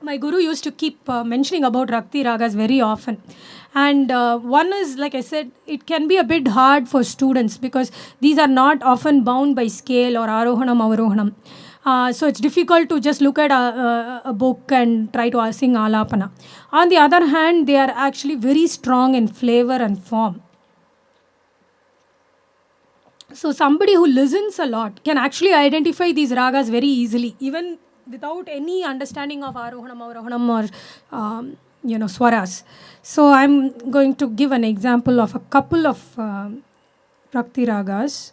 [SPEAKER 3] My guru used to keep mentioning about Rakti ragas very often. And one is, like I said, it can be a bit hard for students because these are not often bound by scale or arohanam, avarohanam. So it's difficult to just look at a book and try to sing alapana. On the other hand, they are actually very strong in flavor and form. So somebody who listens a lot can actually identify these ragas very easily, even without any understanding of arohanam, avarohanam or swaras. So I'm going to give an example of a couple of Rakti ragas.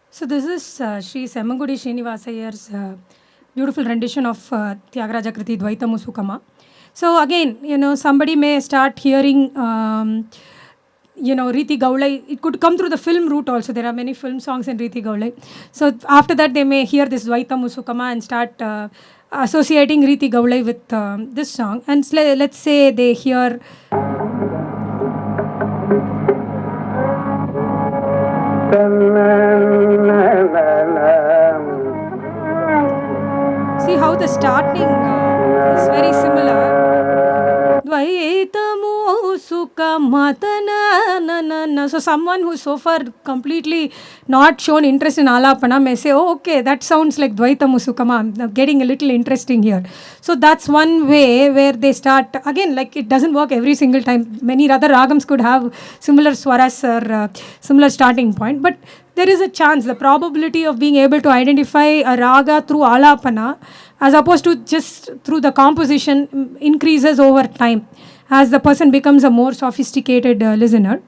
[SPEAKER 3] So this is Sri Semmangudi Srinivasayar's beautiful rendition of Tyagaraja Kriti Dvaita Musukama. So again, somebody may start hearing, Riti Gaulai. It could come through the film route also. There are many film songs in Riti Gaulai. So after that, they may hear this Dvaita Musukama and start associating Riti Gaulai with this song. And let's say they hear... See how the starting is very similar. So someone who so far completely not shown interest in alapana may say, oh, okay, that sounds like Dvaita Musukama. I'm getting a little interesting here. So that's one way where they start, again, like it doesn't work every single time. Many other ragams could have similar swaras or similar starting point, but there is a chance, the probability of being able to identify a raga through alapana as opposed to just through the composition increases over time as the person becomes a more sophisticated listener.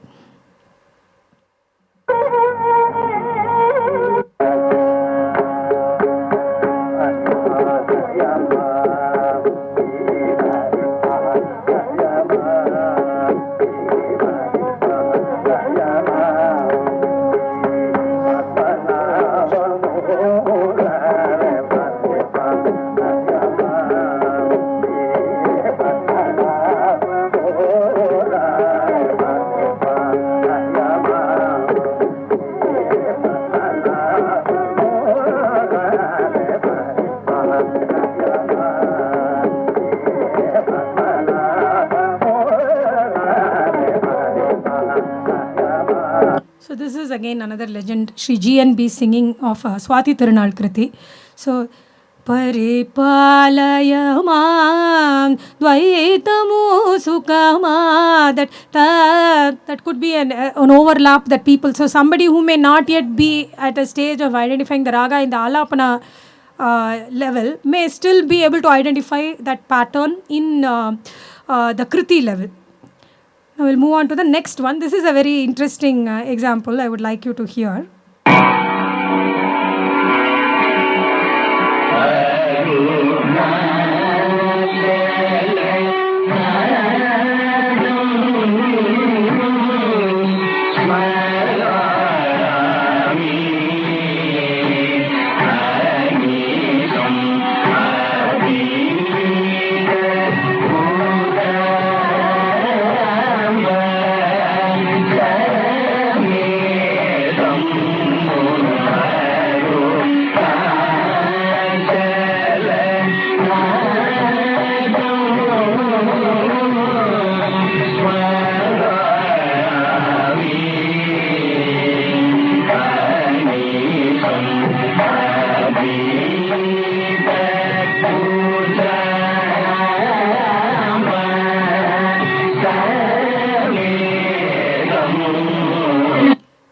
[SPEAKER 3] this is again another legend, Shri G.N.B. singing of Swati Tirunal Kriti. So, Paripalaya mam dvaitamu sukama. That could be an overlap that people. So somebody who may not yet be at a stage of identifying the raga in the alapana level may still be able to identify that pattern in the kriti level. Now we'll move on to the next one. This is a very interesting example I would like you to hear.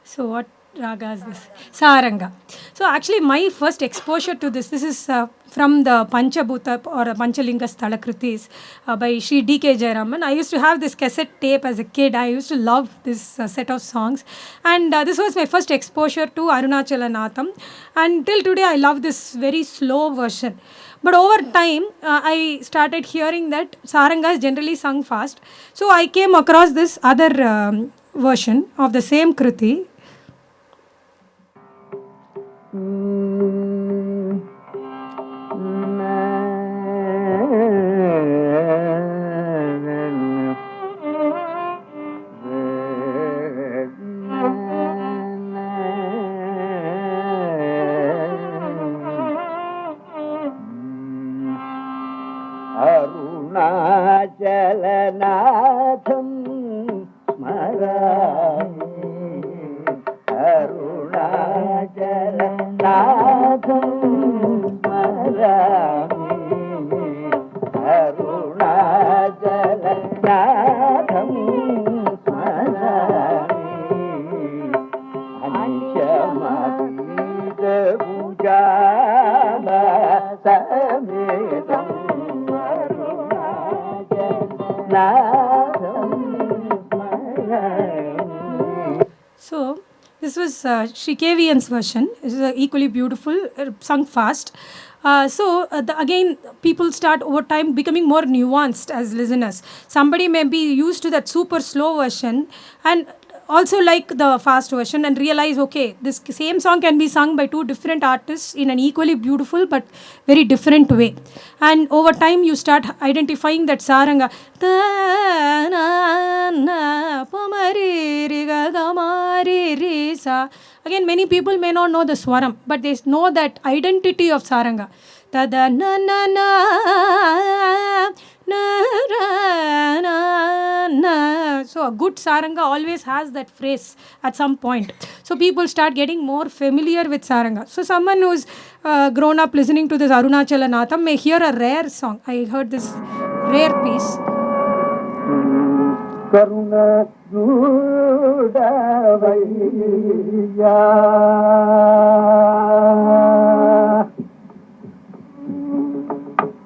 [SPEAKER 3] So what raga is this? Saranga. So actually my first exposure to this is from the Panchabhuta or Panchalinga Sthala Kritis by Shri D.K. Jayaraman. I used to have this cassette tape as a kid. I used to love this set of songs. And this was my first exposure to Arunachala Natham. And till today I love this very slow version. But over time, I started hearing that Saranga is generally sung fast. So I came across this other version of the same Kriti.
[SPEAKER 5] Arunachalanatham smarami Arunachalanatham smarami Arunachalanatham smarami Anishamatita pujama sametam
[SPEAKER 3] So this was Shri KVN's version. This is equally beautiful, sung fast. Again, people start over time becoming more nuanced as listeners. Somebody may be used to that super slow version and also like the fast version and realize, okay, this same song can be sung by two different artists in an equally beautiful but very different way. And over time, you start identifying that saranga. Again, many people may not know the swaram, but they know that identity of saranga. Tada na na na na na na. So a good saranga always has that phrase at some point. So people start getting more familiar with saranga. So someone who's grown up listening to this Arunachala Natham may hear a rare song. I heard this rare piece.
[SPEAKER 5] Karuna Judavaya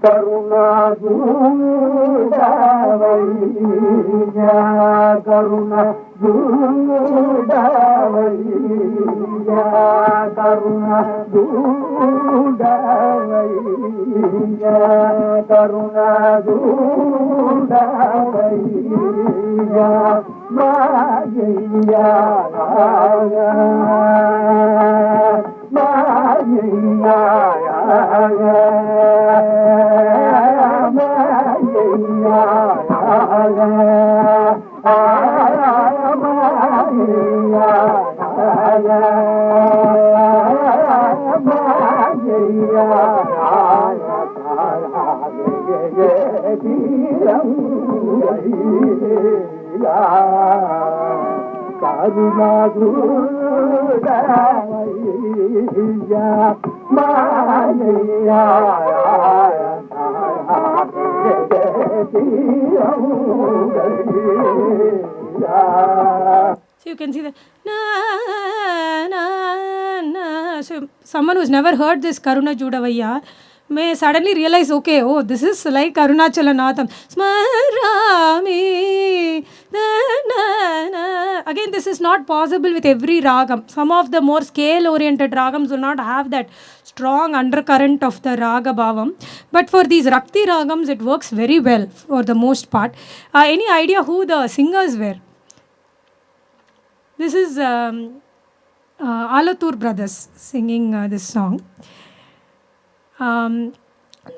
[SPEAKER 5] Karuna Judavaya Karuna Judavaya Karuna Judavaya Karuna Judavaya Maya
[SPEAKER 3] So you can see that na na na. So someone who's never heard this Karuna Judavaya may suddenly realize, okay, oh, this is like Arunachalanatham. Smarami na na. Again, this is not possible with every ragam. Some of the more scale-oriented ragams will not have that strong undercurrent of the raga bhavam. But for these Rakti ragams, it works very well for the most part. Any idea who the singers were? This is Alatur brothers singing this song.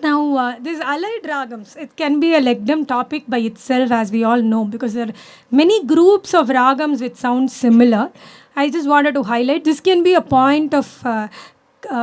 [SPEAKER 3] Now, these allied ragams, it can be a legdom topic by itself, as we all know, because there are many groups of ragams which sound similar. I just wanted to highlight this can be a point of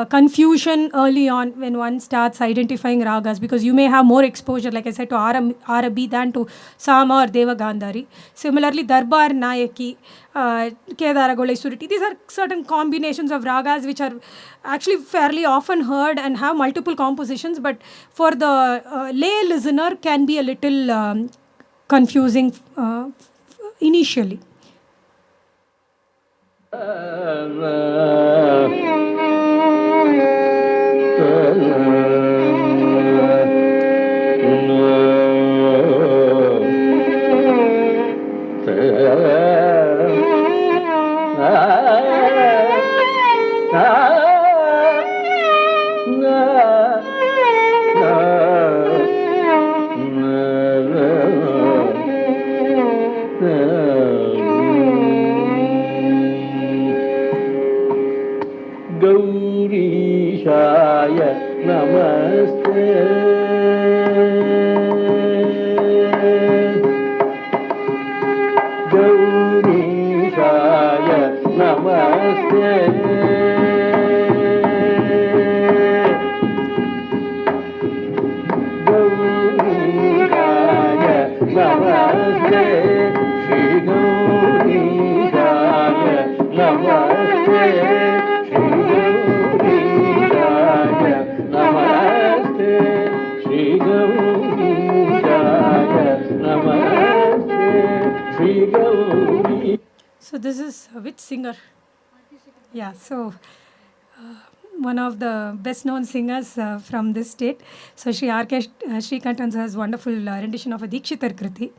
[SPEAKER 3] confusion early on when one starts identifying ragas, because you may have more exposure, like I said, to Arabi than to Sama or Deva Gandhari. Similarly, Darbar Nayaki, Kedara Golai Suriti, these are certain combinations of ragas which are actually fairly often heard and have multiple compositions, but for the lay listener can be a little confusing initially.
[SPEAKER 5] Gaurishaya Namaste. Gaurishaya Namaste. Gaurishaya Namaste. Shri Gaurishaya Namaste. So this is which singer? Yeah, so one of the best known singers from this state. So Shri R.K. Srikantan has wonderful rendition of a Dikshitar Kriti.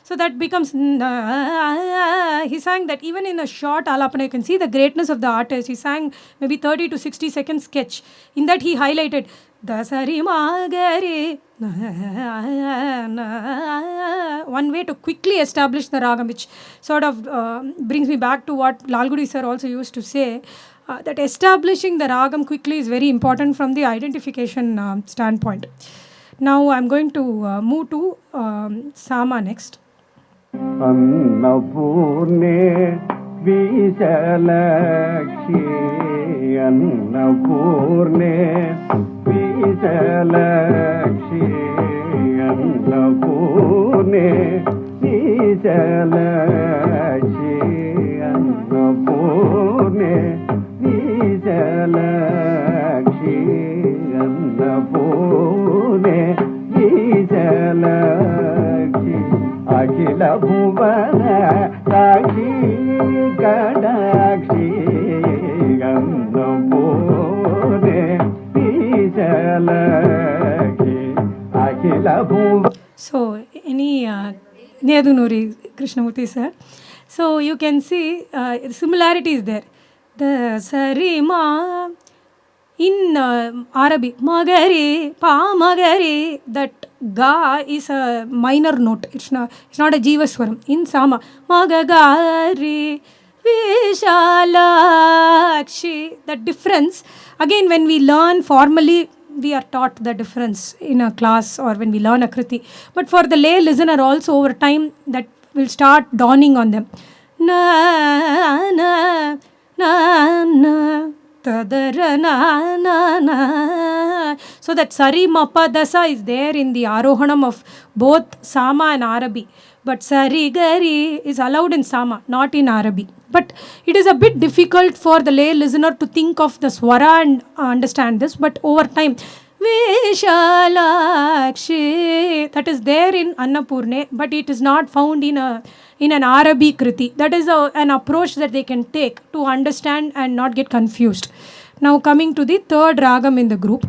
[SPEAKER 5] So that becomes he sang that even in a short alapana. You can see the greatness of the artist. He sang maybe 30 to 60 second sketch. In that he highlighted Dasari Magari. One way to quickly establish the ragam, which sort of brings me back to what Lalgudi sir also used to say, that establishing the ragam quickly is very important from the identification standpoint. Now I'm going to move to Sama next. Annapurne Vijalakshi, Annapurne Vijalakshi, Annapurne Vijalakshi, Annapurne Vijalakshi, Annapurne Vijalakshi, Akhila Bhuvana Sakshi Kadakshi, Annapurne Vijalakshi, Akhila Bhuvana. So, any Nedunuri Krishnamurti sir. So, you can see similarity is there. The Sarima in Arabic, Magari, Pa Magari, that Ga is a minor note. It's not a Jivaswaram. In Sama, Magagari, Vishalakshi. That difference, again, when we learn formally, we are taught the difference in a class or when we learn a kriti. But for the lay listener also, over time, that will start dawning on them. Na, na, na, na. So that Sari Mapa Dasa is there in the Arohanam of both Sama and Arabi. But sari gari is allowed in Sama, not in Arabi. But it is a bit difficult for the lay listener to think of the swara and understand this. But over time, Vishalakshi, that is there in Annapurne, but it is not found in an Arabi kriti. That is an approach that they can take to understand and not get confused. Now coming to the third ragam in the group.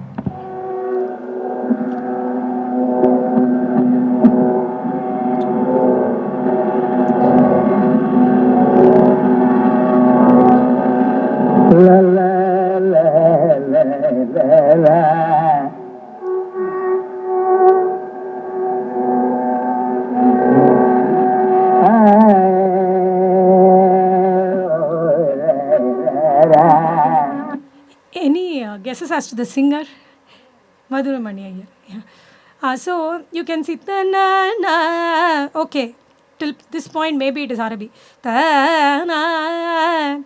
[SPEAKER 5] Any guesses as to the singer? Madhuramani Iyer. Yeah. So you can see ta-na-na. Okay, till this point maybe it is Arabi. Ta-na,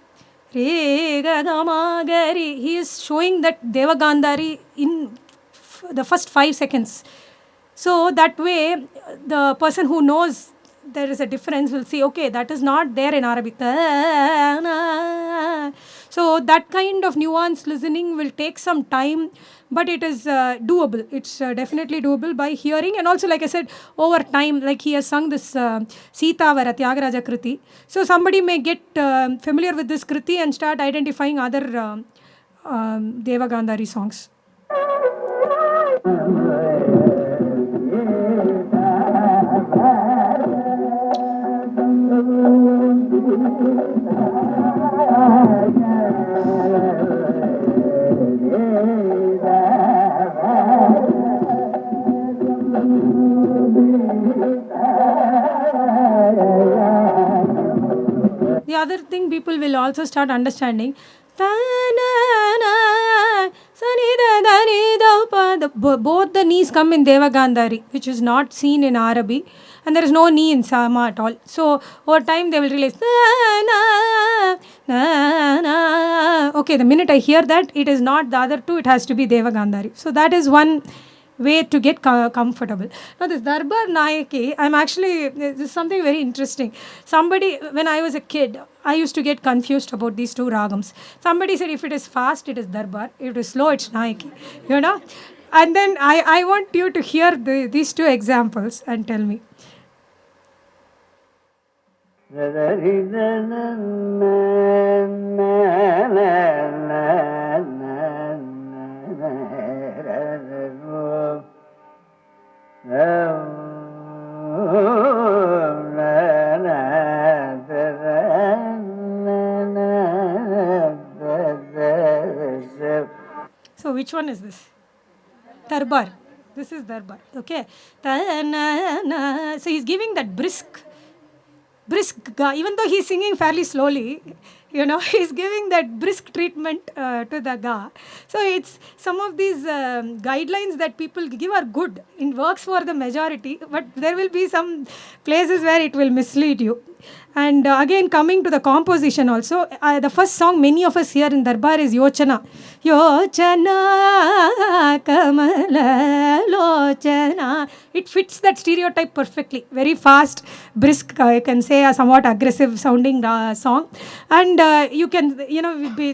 [SPEAKER 5] re-ga-ga-ma-ga-ri. He is showing that Devagandhari in the first 5 seconds. So that way, the person who knows there is a difference will see, okay, that is not there in Arabic. So that kind of nuanced listening will take some time, but it is doable. It's definitely doable by hearing, and also, like I said, over time, like he has sung this Sita Vara Tyagaraja Kriti. So somebody may get familiar with this Kriti and start identifying other Devagandhari songs. The other thing people will also start understanding, both the knees come in Devagandhari, which is not seen in Arabi, and there is no knee in Sama at all. So over time they will realize, okay, the minute I hear that, it is not the other two, it has to be Devagandhari. So that is one way to get comfortable. Now this Darbar Nayaki, this is something very interesting. Somebody, when I was a kid, I used to get confused about these two ragams. Somebody said if it is fast, it is Darbar. If it is slow, it's Nayaki. You know? And then I want you to hear these two examples and tell me. So which one is this? Darbar. This is Darbar. Okay. So he's giving that brisk ga, even though he's singing fairly slowly, he's giving that brisk treatment to the ga. So it's some of these guidelines that people give are good. It works for the majority, but there will be some places where it will mislead you. And again, coming to the composition also, the first song many of us hear in Darbar is Yochana. Yochana Kamala Lochana. It fits that stereotype perfectly. Very fast, brisk, I can say a somewhat aggressive sounding song. And you can,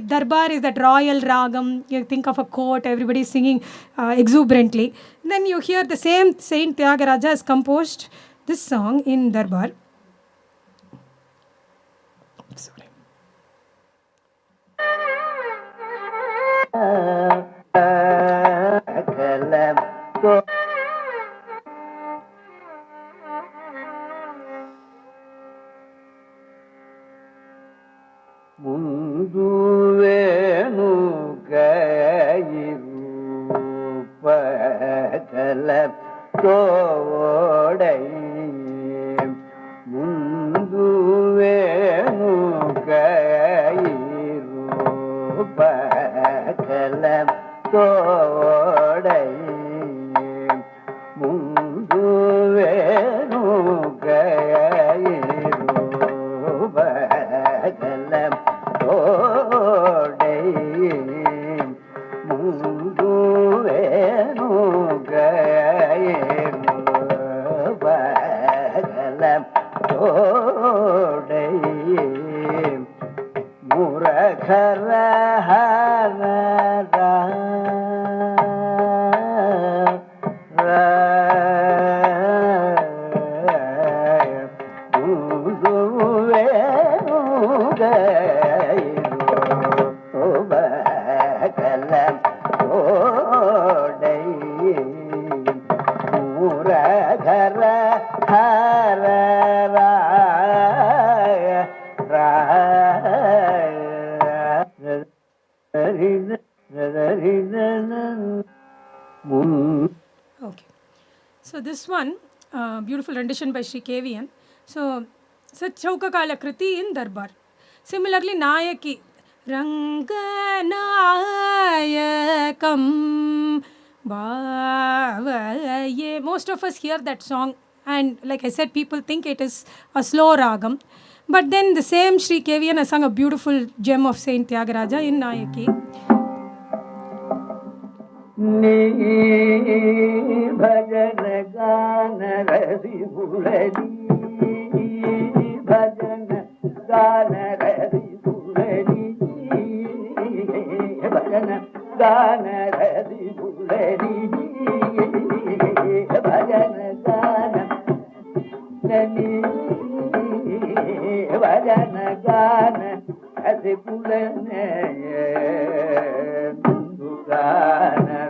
[SPEAKER 5] Darbar is that royal ragam. You think of a court, everybody is singing exuberantly. Then you hear the same Saint Tyagaraja has composed this song in Darbar.
[SPEAKER 6] ಮುರಘರ Hara
[SPEAKER 5] Okay. So this one, beautiful rendition by Sri KVN. So, Chaukakala Kriti in Darbar. Similarly, Nayaki. Ranganayakam Bhavaye. Most of us hear that song, and like I said, people think it is a slow ragam. But then the same Sri KVN has sung a beautiful gem of Saint Tyagaraja in Nayaki.
[SPEAKER 6] Ni bhajan gana rasi bulani, bhajan gana rasi bulani, bhajan gana rasi bulani, bhajan gana nani, bhajan gana rasi bulani, gana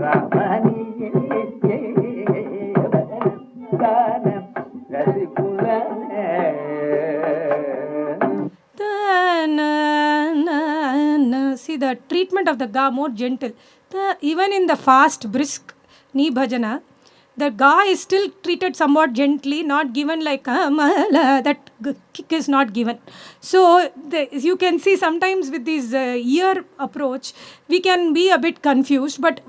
[SPEAKER 6] ramani, gana rasi bulani.
[SPEAKER 5] See the treatment of the ga more gentle. Even in the fast, brisk ni bhajana, the ga is still treated somewhat gently, not given like that kick is not given. So you can see sometimes with this ear approach, we can be a bit confused, but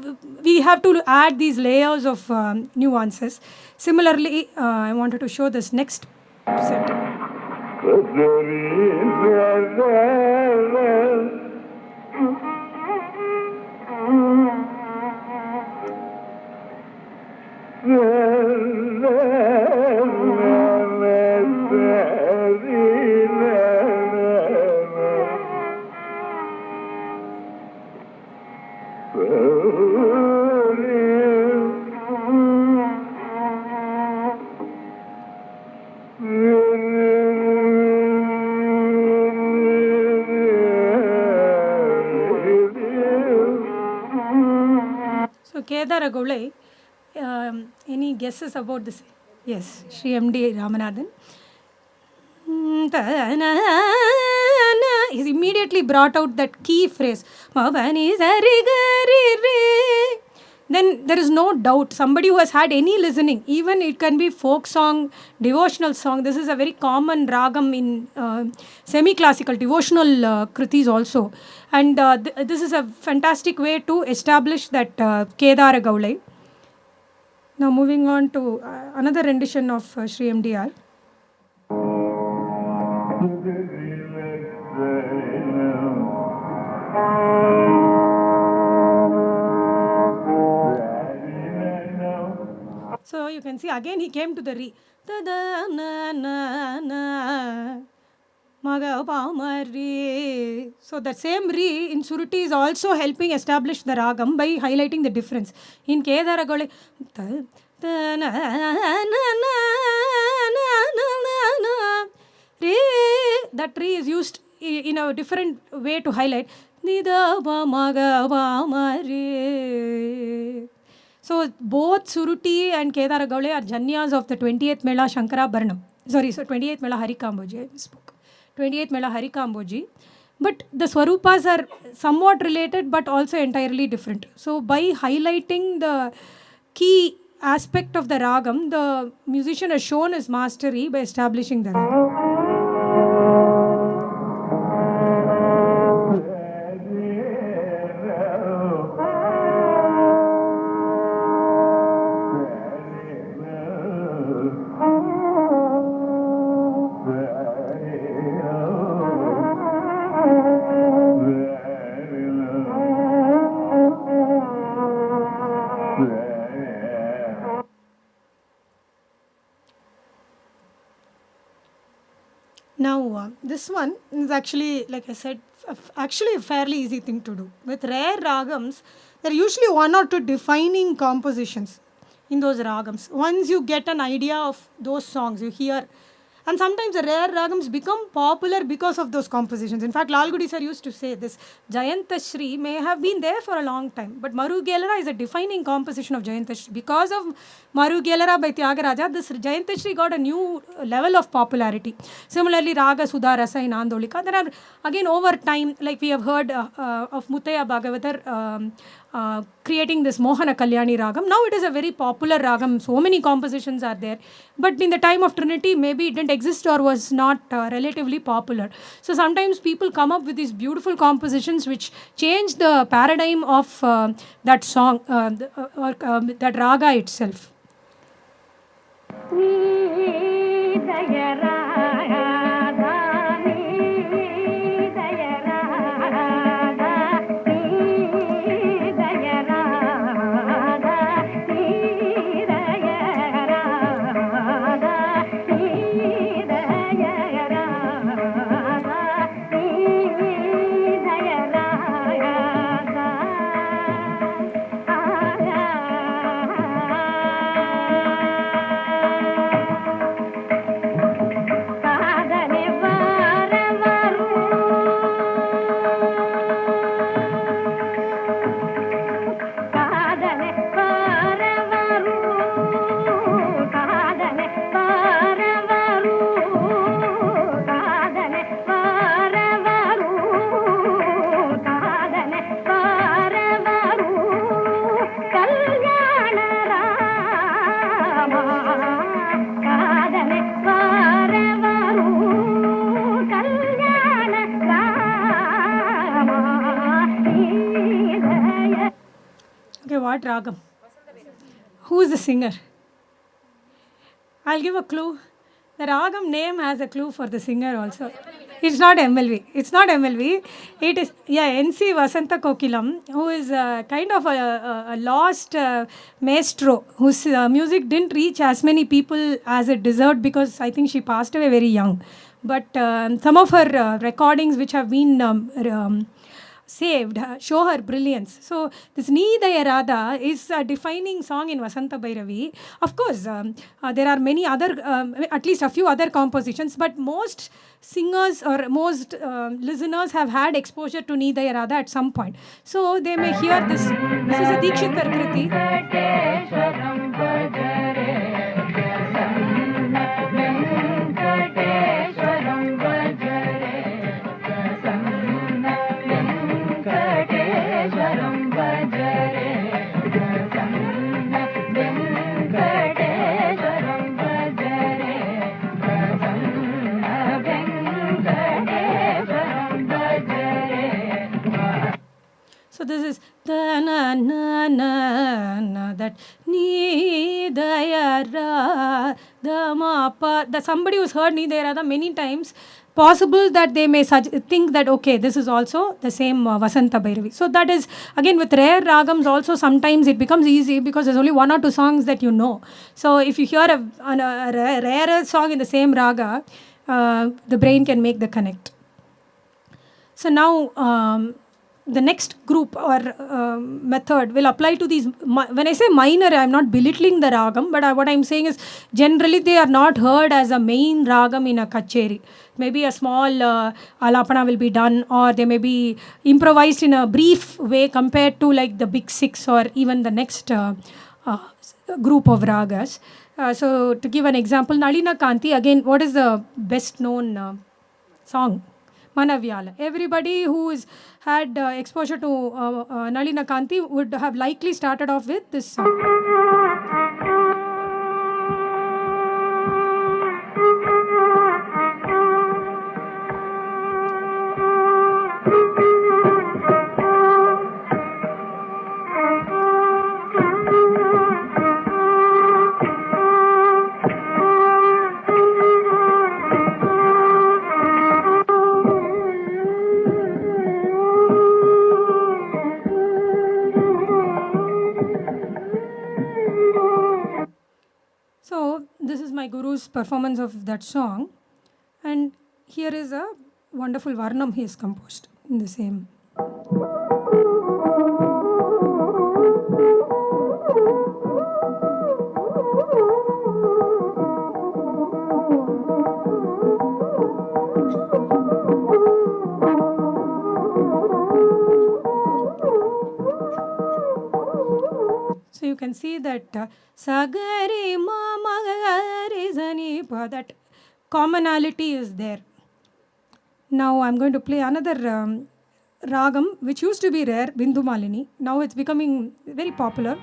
[SPEAKER 5] we have to add these layers of nuances. Similarly, I wanted to show this next set. So Kedara Gaulai, any guesses about this? Yes, Sri M.D. Ramanathan. He immediately brought out that key phrase. Then there is no doubt, somebody who has had any listening, even it can be folk song, devotional song. This is a very common ragam in semi-classical devotional kritis also. And this is a fantastic way to establish that Kedara Gaulai. Now moving on to another rendition of Sri MDR. So you can see again he came to the re. So the same re in Suruti is also helping establish the ragam by highlighting the difference. In Kedara Gaulai, that tree is used in a different way to highlight. So both Suruti and Kedara Gaulai are janyas of the 28th Mela Shankara Bharnam. Sorry, so 28th Mela Harikamboji, I spoke. 28th Mela Harikamboji. But the Swarupas are somewhat related but also entirely different. So by highlighting the key aspect of the ragam, the musician has shown his mastery by establishing the ragam. this one is actually, like I said, actually a fairly easy thing to do. With rare ragams, there are usually one or two defining compositions in those ragams. Once you get an idea of those songs, you hear, and sometimes the rare ragams become popular because of those compositions. In fact, Lalgudi sir used to say this, Jayantashri may have been there for a long time, but Maru Gelera is a defining composition of Jayantashri. Because of Maru Gelera by Tyagaraja, this Jayantashri got a new level of popularity. Similarly, Raga Sudha Rasa in Andolika. There are, again, over time, like we have heard of Muttaya Bhagavatar creating this Mohana Kalyani Ragam. Now it is a very popular Ragam. So many compositions are there. But in the time of Trinity, maybe it didn't exist or was not relatively popular. So sometimes people come up with these beautiful compositions which change the paradigm of that song or that Raga itself. What ragam? Who is the singer? I'll give a clue. The ragam name has a clue for the singer also. It's not MLV. It's not MLV. It is, NC Vasanta Kokilam, who is kind of a lost maestro, whose music didn't reach as many people as it deserved because I think she passed away very young. But some of her recordings which have been saved show her brilliance. So this Needaya Radha is a defining song in Vasanta Bhairavi. Of course, there are many other, at least a few other compositions, but most singers or most listeners have had exposure to Needaya Radha at some point. So they may hear this. This is a Dikshitar Kriti. So this is da na na na na, that Needaya Radha ma pa. That somebody who's heard Needaya Radha many times, possible that they may think that okay, this is also the same Vasanta Bhairavi. So that is, again, with rare ragams also sometimes it becomes easy because there's only one or two songs that you know. So if you hear a rarer song in the same raga, the brain can make the connect. So now the next group or method will apply to these. When I say minor, I'm not belittling the ragam, but what I'm saying is generally they are not heard as a main ragam in a kacheri. Maybe a small alapana will be done, or they may be improvised in a brief way compared to like the big six or even the next group of ragas. So to give an example, Nalina Kanti, again, what is the best known song? Manavyala. Everybody who has had exposure to Nalina Kanti would have likely started off with this song. So this is my guru's performance of that song, and here is a wonderful Varnam he has composed in the same. So you can see that Sagari Mamagari Zanipa, that commonality is there. Now I'm going to play another ragam which used to be rare, Bindu Malini. Now it's becoming very popular.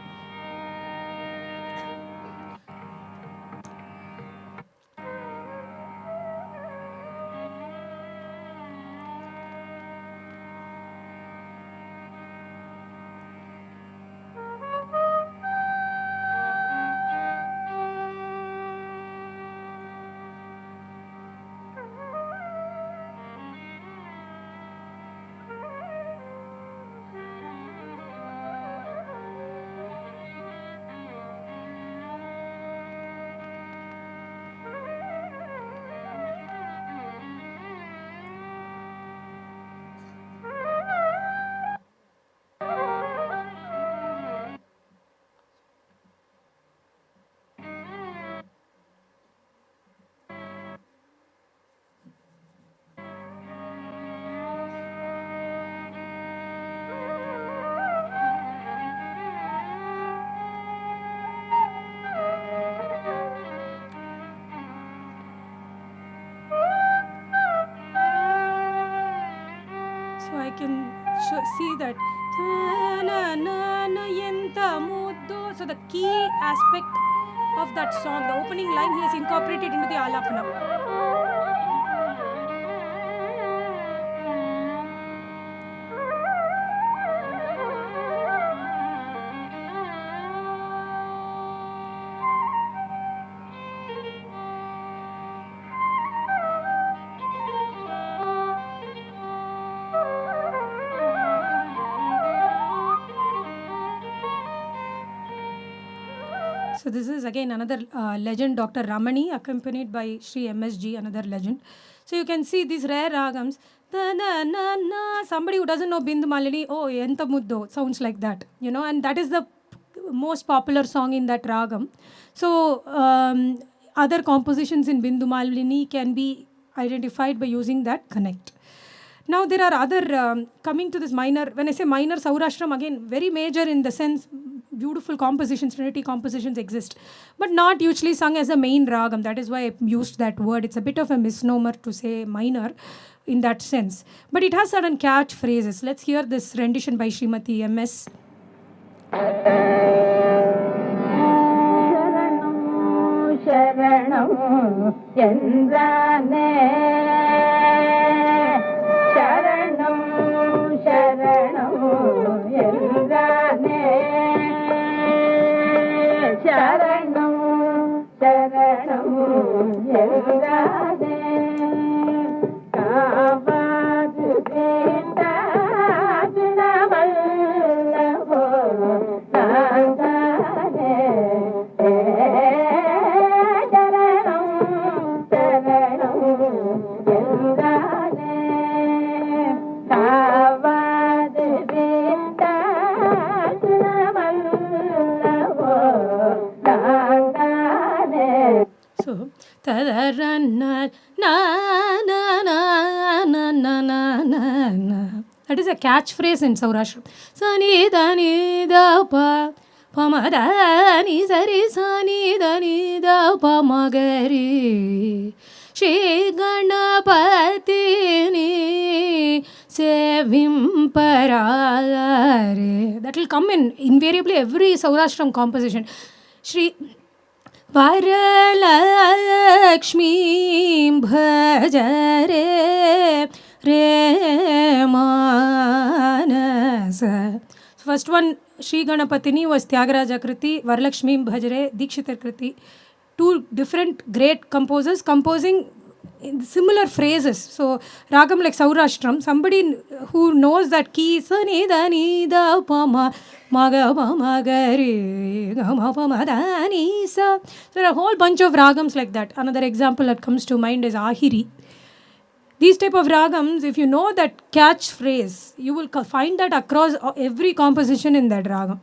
[SPEAKER 5] So I can see that. So the key aspect of that song, the opening line, he has incorporated into the alapana. So this is again another legend, Dr. Ramani, accompanied by Sri MSG, another legend. So you can see these rare ragams. Somebody who doesn't know Bindu Malini, oh, Enta Muddo, sounds like that, you know, and that is the most popular song in that ragam. So other compositions in Bindu Malini can be identified by using that connect. Now there are other, coming to this minor, when I say minor, Saurashtram again, very major in the sense, beautiful compositions, trinity compositions exist, but not usually sung as a main ragam. That is why I used that word. It's a bit of a misnomer to say minor in that sense. But it has certain catch phrases. Let's hear this rendition by Srimati M.S.
[SPEAKER 4] Sharanam Chandrane Sharanam Sharanam Chandrane Sharanam Sharanam Chandrane Kavadu Vita Vinavallavo Nandane
[SPEAKER 5] So, that is a catchphrase in Saurashtra. Sani dani da pa pamadani sari sani dani da pa magari Shri Ganapati ni sevim parare. That will come in invariably every Saurashtram composition. Shri Varalakshmi bhajare re manasa. So first one, Shri Ganapatini was Tyagaraja Kriti, Varalakshmi bhajare Dikshitar Kriti. Two different great composers composing in similar phrases. So ragam like Saurashtram, somebody who knows that key, sani dani da pa ma maga pa magari gama pa madani sa. So there are a whole bunch of ragams like that. Another example that comes to mind is Ahiri. These type of ragams, if you know that catch phrase, you will find that across every composition in that ragam.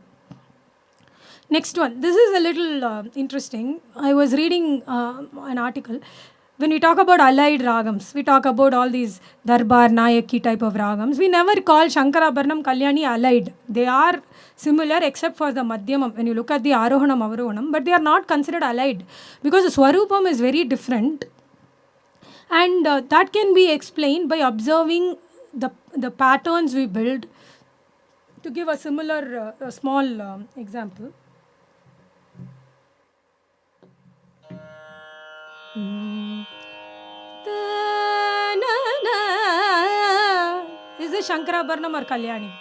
[SPEAKER 5] Next one. This is a little interesting. I was reading an article. When we talk about allied ragams, we talk about all these Darbar, Nayaki type of ragams. We never call Shankarabharanam, Kalyani allied. They are similar except for the Madhyamam. When you look at the Arohanam, Avarohanam, but they are not considered allied because the Swarupam is very different. And that can be explained by observing the patterns we build. To give a similar small example. Is this Shankarabharanam or Kalyani?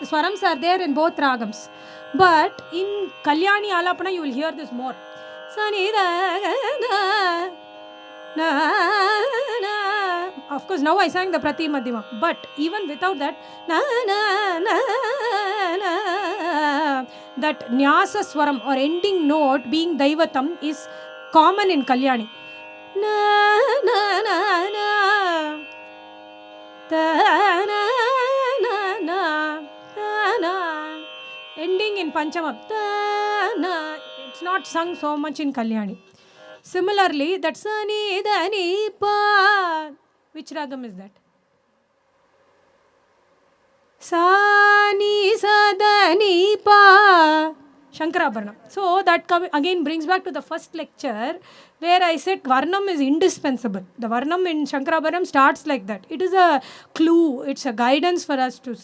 [SPEAKER 5] The swarams are there in both ragams. But in Kalyani Alapana, you will hear this more. Of course, now I sang the Prati Madhyama. But even without that, that Nyasa Swaram or ending note being Daivatam is common in Kalyani. Ending in Panchamam. It's not sung so much in Kalyani. Similarly, that Sani Dani Pa. Which ragam is that? Sani Sadani Pa. Shankarabharanam. So that again brings back to the first lecture where I said Varnam is indispensable. The Varnam in Shankarabharanam starts like that. It is a clue, it's a guidance for us to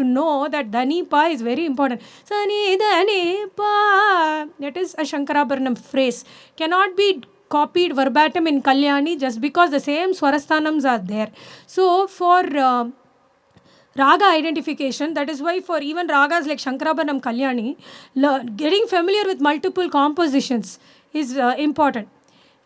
[SPEAKER 5] know that Dhani Pa is very important. Sani Dhani Pa. That is a Shankarabharanam phrase. Cannot be copied verbatim in Kalyani just because the same Swarasthanams are there. So for Raga identification, that is why for even ragas like Shankarabharanam, Kalyani, getting familiar with multiple compositions is important.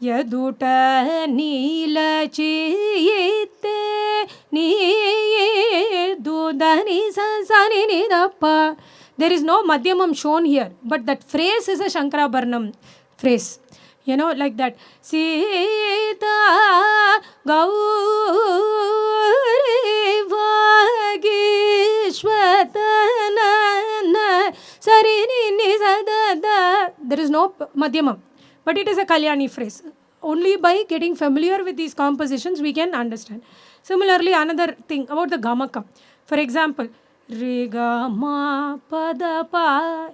[SPEAKER 5] Yaduta Nila Chiyite Ni Dudani Sansani Nidappa. There is no Madhyamam shown here, but that phrase is a Shankarabharanam phrase. You know, like that. Sita Gauri Vagishwatanana Sarini Nisadada. There is no Madhyamam, but it is a Kalyani phrase. Only by getting familiar with these compositions we can understand. Similarly, another thing about the Gamakam. For example, Riga Ma Pada Pa.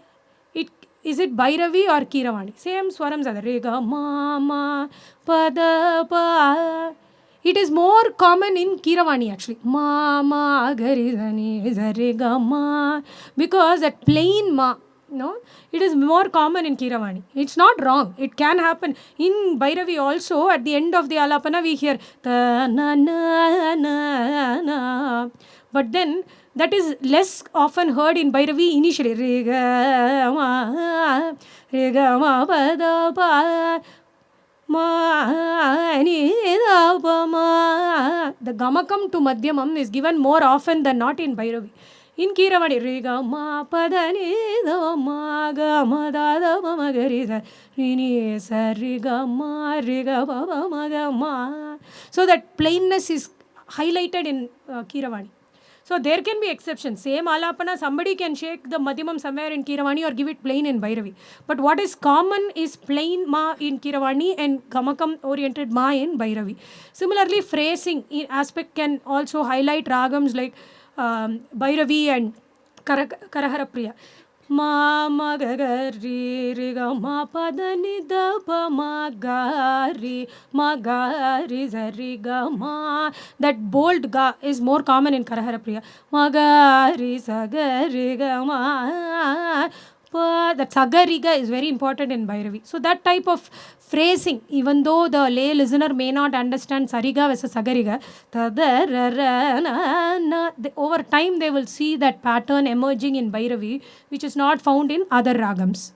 [SPEAKER 5] Is it Bhairavi or Kiravani? Same swarams are there. Rega, ma, ma, pada, pa. It is more common in Kiravani actually. Ma, ma, gari, zani, zarega, ma. Because that plain ma, no, it is more common in Kiravani. It's not wrong. It can happen. In Bhairavi also, at the end of the Alapana, we hear ta, na, na, na, na. But then, that is less often heard in Bhairavi initially. Rega ma pada pa ma ni da pa ma. The Gamakam to Madhyamam is given more often than not in Bhairavi. In Kiravani, Rega ma pada ni da ma ga ma da da pa ma ga ri sa ri ni sa rega ma pa ma ga ma. So that plainness is highlighted in Kiravani. So there can be exceptions. Same Alapana, somebody can shake the Madhyamam somewhere in Kiravani or give it plain in Bhairavi. But what is common is plain ma in Kiravani and Gamakam oriented ma in Bhairavi. Similarly, phrasing aspect can also highlight ragams like Bhairavi and Karahara Priya. Ma ma ga ga ri ri ga ma pa da ni da pa ma ga ri za ri ga ma. That bold ga is more common in Karahara Priya. Ma ga ri sa ga ri ga ma. That sagariga is very important in Bhairavi. So that type of phrasing, even though the lay listener may not understand sariga versus sagariga, over time they will see that pattern emerging in Bhairavi, which is not found in other ragams.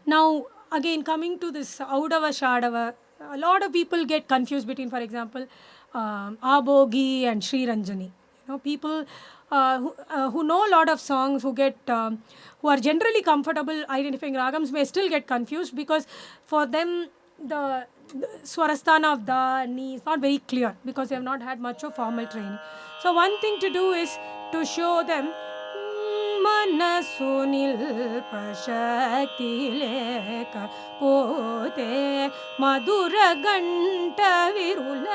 [SPEAKER 5] Now, again, coming to this Audava Shadava, a lot of people get confused between, for example, Abogi and Sri Ranjani. You know, people who know a lot of songs, who are generally comfortable identifying ragams may still get confused, because for them the swarasthana of da, ni is not very clear because they have not had much of formal training. So one thing to do is to show them మనసునిల్ పశక్తి లేక పోతే మధుర గంట విరుల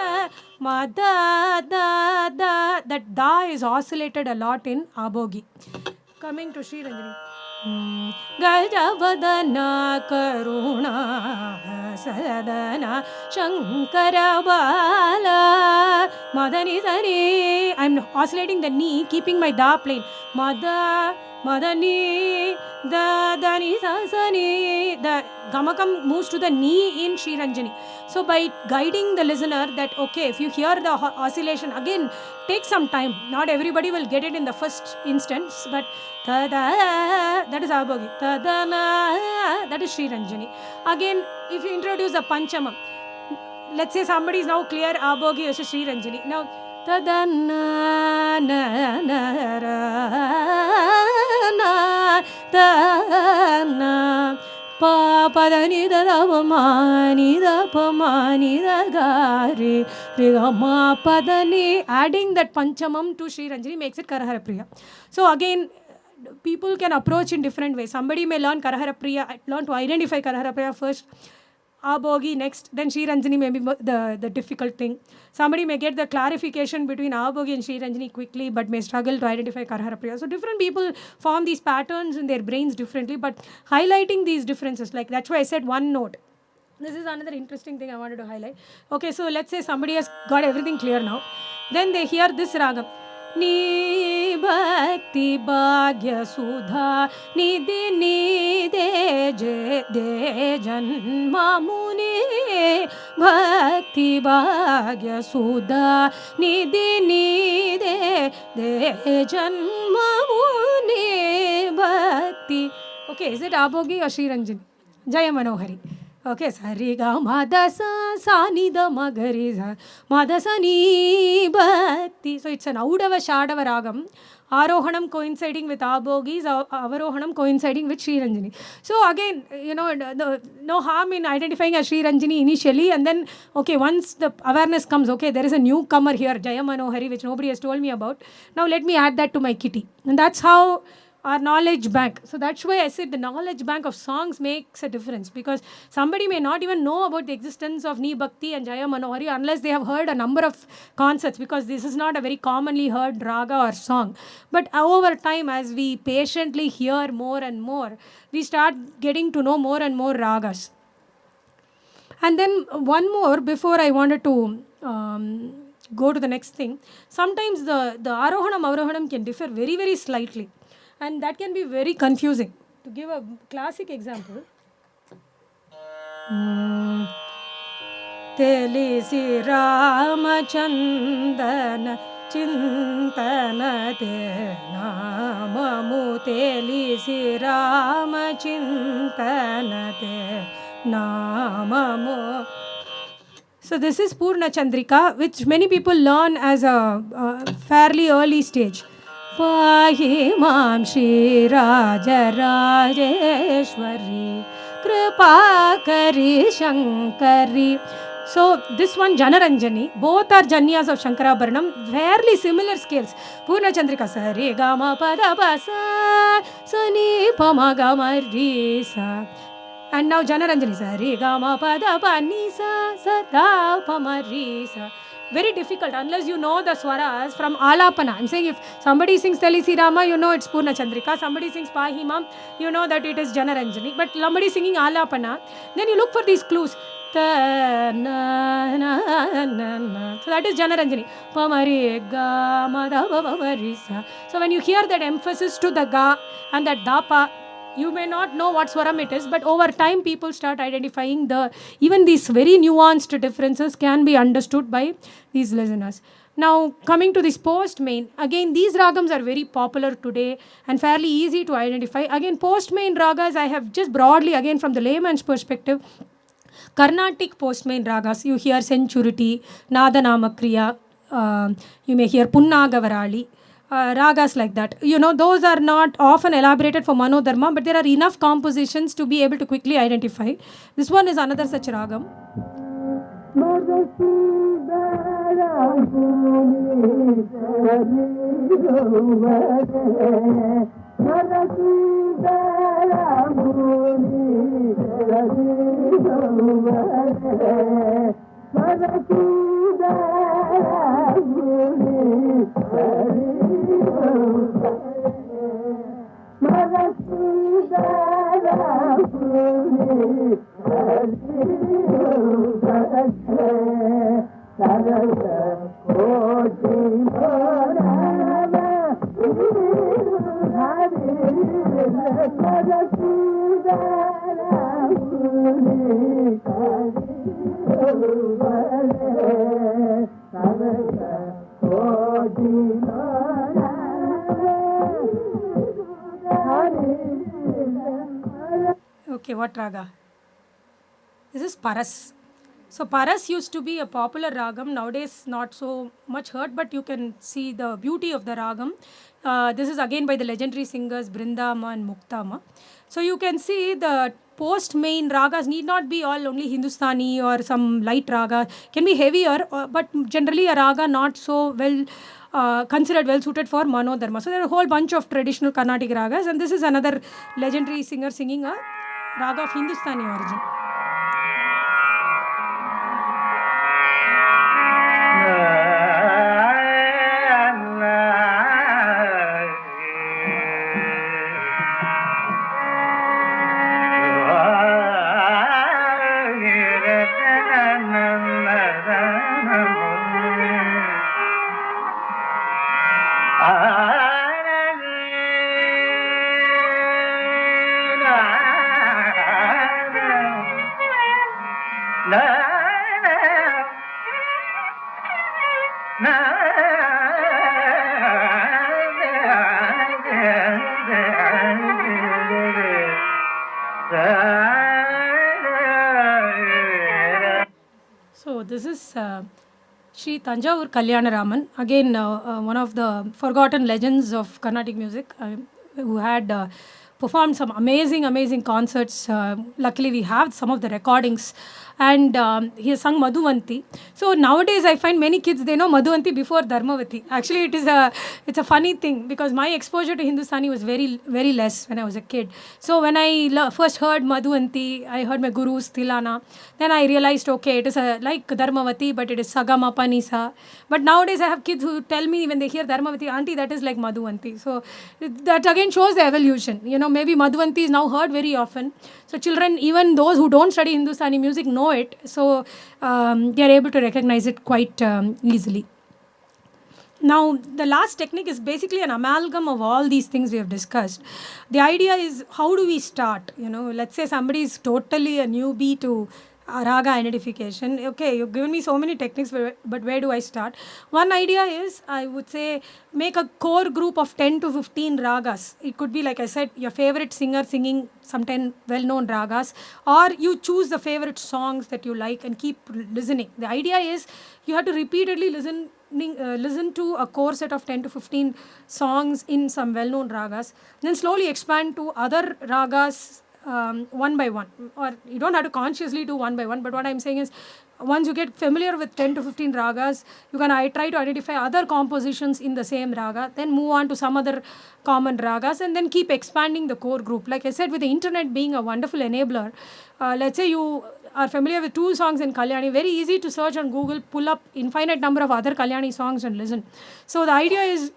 [SPEAKER 5] మద the the. That da is oscillated a lot in Abogi. Coming to Sri Ranjani. ಗಜವದನ ಕರುಣ ಸದನ ಶಂಕರ ಬಾಲ ಮದನಿ ಸರಿ. I am oscillating the knee, keeping my the plane. ಮದ Madani the Dhani Sunny. The gamakam moves to the knee in Sri Ranjani. So by guiding the listener that okay, if you hear the oscillation, again take some time. Not everybody will get it in the first instance, but tada, that is Abogi. Tadana, that is Sri Ranjani. Again, if you introduce the Panchamam, let's say somebody is now clear Abogi versus Sri Ranjani. Now tadana na na ra na tana pa pa da ni da da ma ni da pa ma ni da ga re re ga ma pa da ni. Adding that Panchamam to Sri Ranjani makes it Karahara Priya. So again, people can approach in different ways. Somebody may learn Karahara Priya, learn to identify Karahara Priya first, Abogi next, then Sri Ranjani may be the difficult thing. Somebody may get the clarification between Abogi and Sri Ranjani quickly, but may struggle to identify Karahara Priya. So different people form these patterns in their brains differently, but highlighting these differences, like that's why I said one note. This is another interesting thing I wanted to highlight. Okay, so let's say somebody has got everything clear now. Then they hear this ragam. నీ భక్తి భాగ్య సుధా నిధి నీదే they జన్మముని. భక్తి భాగ్య సుధా నిధి నీదే they జన్మముని భక్తి. Okay, is it Abogi or Sri Ranjani? Jaya Manohari. Okay, sari ga madasa sani da magari madasa ni bhakti. So it's an Audava Shadava ragam. Arohanam coinciding with Abogi's, Avarohanam coinciding with Sri Ranjani. So again, no harm in identifying as Sri Ranjani initially, and then okay, once the awareness comes, okay, there is a newcomer here, Jaya Manohari, which nobody has told me about. Now let me add that to my kitty, and that's how our knowledge bank. So that's why I said the knowledge bank of songs makes a difference, because somebody may not even know about the existence of Ni Bhakti and Jaya Manohari unless they have heard a number of concerts, because this is not a very commonly heard raga or song. But over time, as we patiently hear more and more, we start getting to know more and more ragas. And then one more before I wanted to go to the next thing. Sometimes the Arohanam Avarohanam can differ very, very slightly, and that can be very confusing. To give a classic example, Telisi Ramachandana Chintana Te Namamu Telisi Ramachintana Te Namamu. So this is Purna Chandrika, which many people learn as a fairly early stage. Pahi mam Shri Raja Rajeshwari Kripa Kari Shankari. So this one Janaranjani, both are Janyas of Shankarabharanam, fairly similar scales. Purna Chandrika Sari Gama Pada Basa Sani Pama Gama Risa. And now Janaranjani Sari Gama Pada Panisa Sada Pama Risa. Very difficult unless you know the swaras from Alapana. I'm saying if somebody sings Telisi Rama, you know it's Purna Chandrika. Somebody sings Pahimam, you know that it is Janaranjani. But somebody singing Alapana, then you look for these clues. So that is Janaranjani. So when you hear that emphasis to the ga and that dapa, you may not know what swaram it is, but over time people start identifying even these very nuanced differences can be understood by these listeners. Now coming to this post main, again these ragams are very popular today and fairly easy to identify. Again, post main ragas I have just broadly, again from the layman's perspective, Carnatic post main ragas. You hear Centurity, Nadanama Kriya, you may hear Punnagavarali. ragas like that. Those are not often elaborated for Manodharma, but there are enough compositions to be able to quickly identify. This one is another such ragam. Okay, what raga? This is Paras. So Paras used to be a popular ragam. Nowadays, not so much heard, but you can see the beauty of the ragam. This is again by the legendary singers Brindama and Muktama. So you can see the post-main ragas need not be all only Hindustani or some light raga. Can be heavier, but generally a raga not so well considered well suited for Manodharma. So there are a whole bunch of traditional Carnatic ragas, and this is another legendary singer singing a raga of Hindustani origin. So this is Sri Tanjavur Kalyanaraman, again one of the forgotten legends of Carnatic music, who had performed some amazing concerts. Luckily we have some of the recordings, and he has sung Madhuvanti. So nowadays I find many kids, they know Madhuvanti before Dharmavati. Actually it's a funny thing, because my exposure to Hindustani was very less when I was a kid. So when I first heard Madhuvanti, I heard my guru's Tilana, then I realized, okay, it is like Dharmavati, but it is Sagama Panisa. But nowadays I have kids who tell me when they hear Dharmavati, auntie, that is like Madhuvanti. So that again shows the evolution. Maybe Madhuvanti is now heard very often. So children, even those who don't study Hindustani music, know it. So they are able to recognize it quite easily. Now, the last technique is basically an amalgam of all these things we have discussed. The idea is, how do we start? Let's say somebody is totally a newbie to raga identification. Okay, you've given me so many techniques, but where do I start? One idea is, I would say, make a core group of 10 to 15 ragas. It could be, like I said, your favorite singer singing some 10 well-known ragas, or you choose the favorite songs that you like and keep listening. The idea is, you have to repeatedly listen to a core set of 10 to 15 songs in some well-known ragas, then slowly expand to other ragas one by one. Or you don't have to consciously do one by one, but what I'm saying is, once you get familiar with 10 to 15 ragas, you can try to identify other compositions in the same raga, then move on to some other common ragas, and then keep expanding the core group. Like I said, with the internet being a wonderful enabler, let's say you are familiar with 2 songs in Kalyani, very easy to search on Google, pull up infinite number of other Kalyani songs and listen. So the idea is,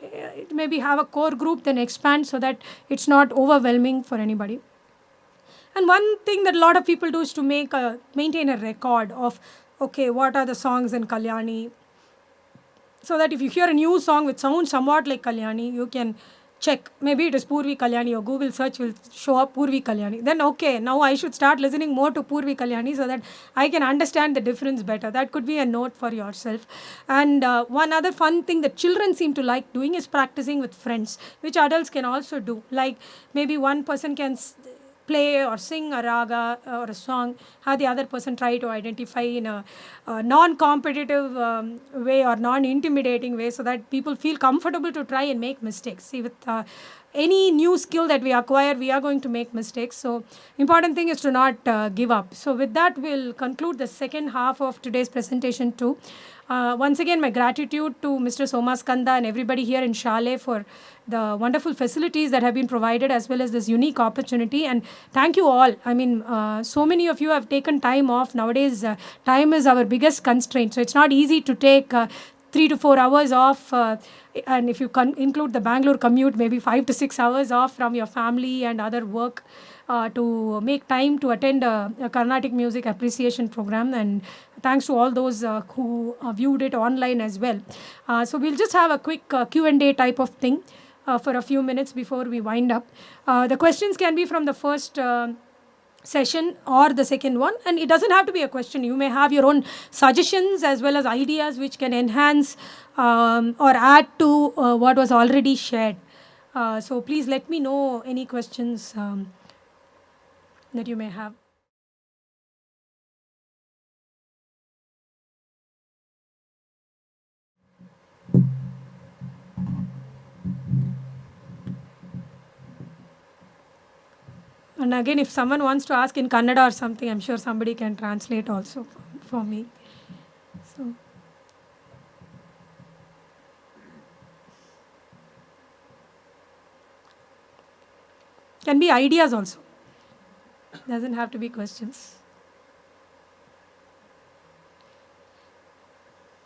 [SPEAKER 5] maybe have a core group, then expand, so that it's not overwhelming for anybody. And one thing that a lot of people do is to maintain a record of, okay, what are the songs in Kalyani, so that if you hear a new song which sounds somewhat like Kalyani, you can check, maybe it is Purvi Kalyani, or Google search will show up Purvi Kalyani. Then, okay, now I should start listening more to Purvi Kalyani, so that I can understand the difference better. That could be a note for yourself. And one other fun thing that children seem to like doing is practicing with friends, which adults can also do. Like, maybe one person can play or sing a raga or a song, have the other person try to identify in a non-competitive way or non-intimidating way, so that people feel comfortable to try and make mistakes. See, with any new skill that we acquire, we are going to make mistakes. So important thing is to not give up. So with that, we'll conclude the second half of today's presentation too. Once again, my gratitude to Mr. Somaskanda and everybody here in Shale for the wonderful facilities that have been provided, as well as this unique opportunity. And thank you all. I mean, so many of you have taken time off. Nowadays, time is our biggest constraint. So it's not easy to take 3 to 4 hours off. And if you include the Bangalore commute, maybe 5 to 6 hours off from your family and other work. To make time to attend a Carnatic music appreciation program, and thanks to all those who viewed it online as well. So we'll just have a quick Q&A type of thing for a few minutes before we wind up. The questions can be from the first session or the second one, and it doesn't have to be a question. You may have your own suggestions as well as ideas which can enhance or add to what was already shared. So please let me know any questions that you may have. And again, if someone wants to ask in Kannada or something, I'm sure somebody can translate also for me. So. Can be ideas also. Doesn't have to be questions.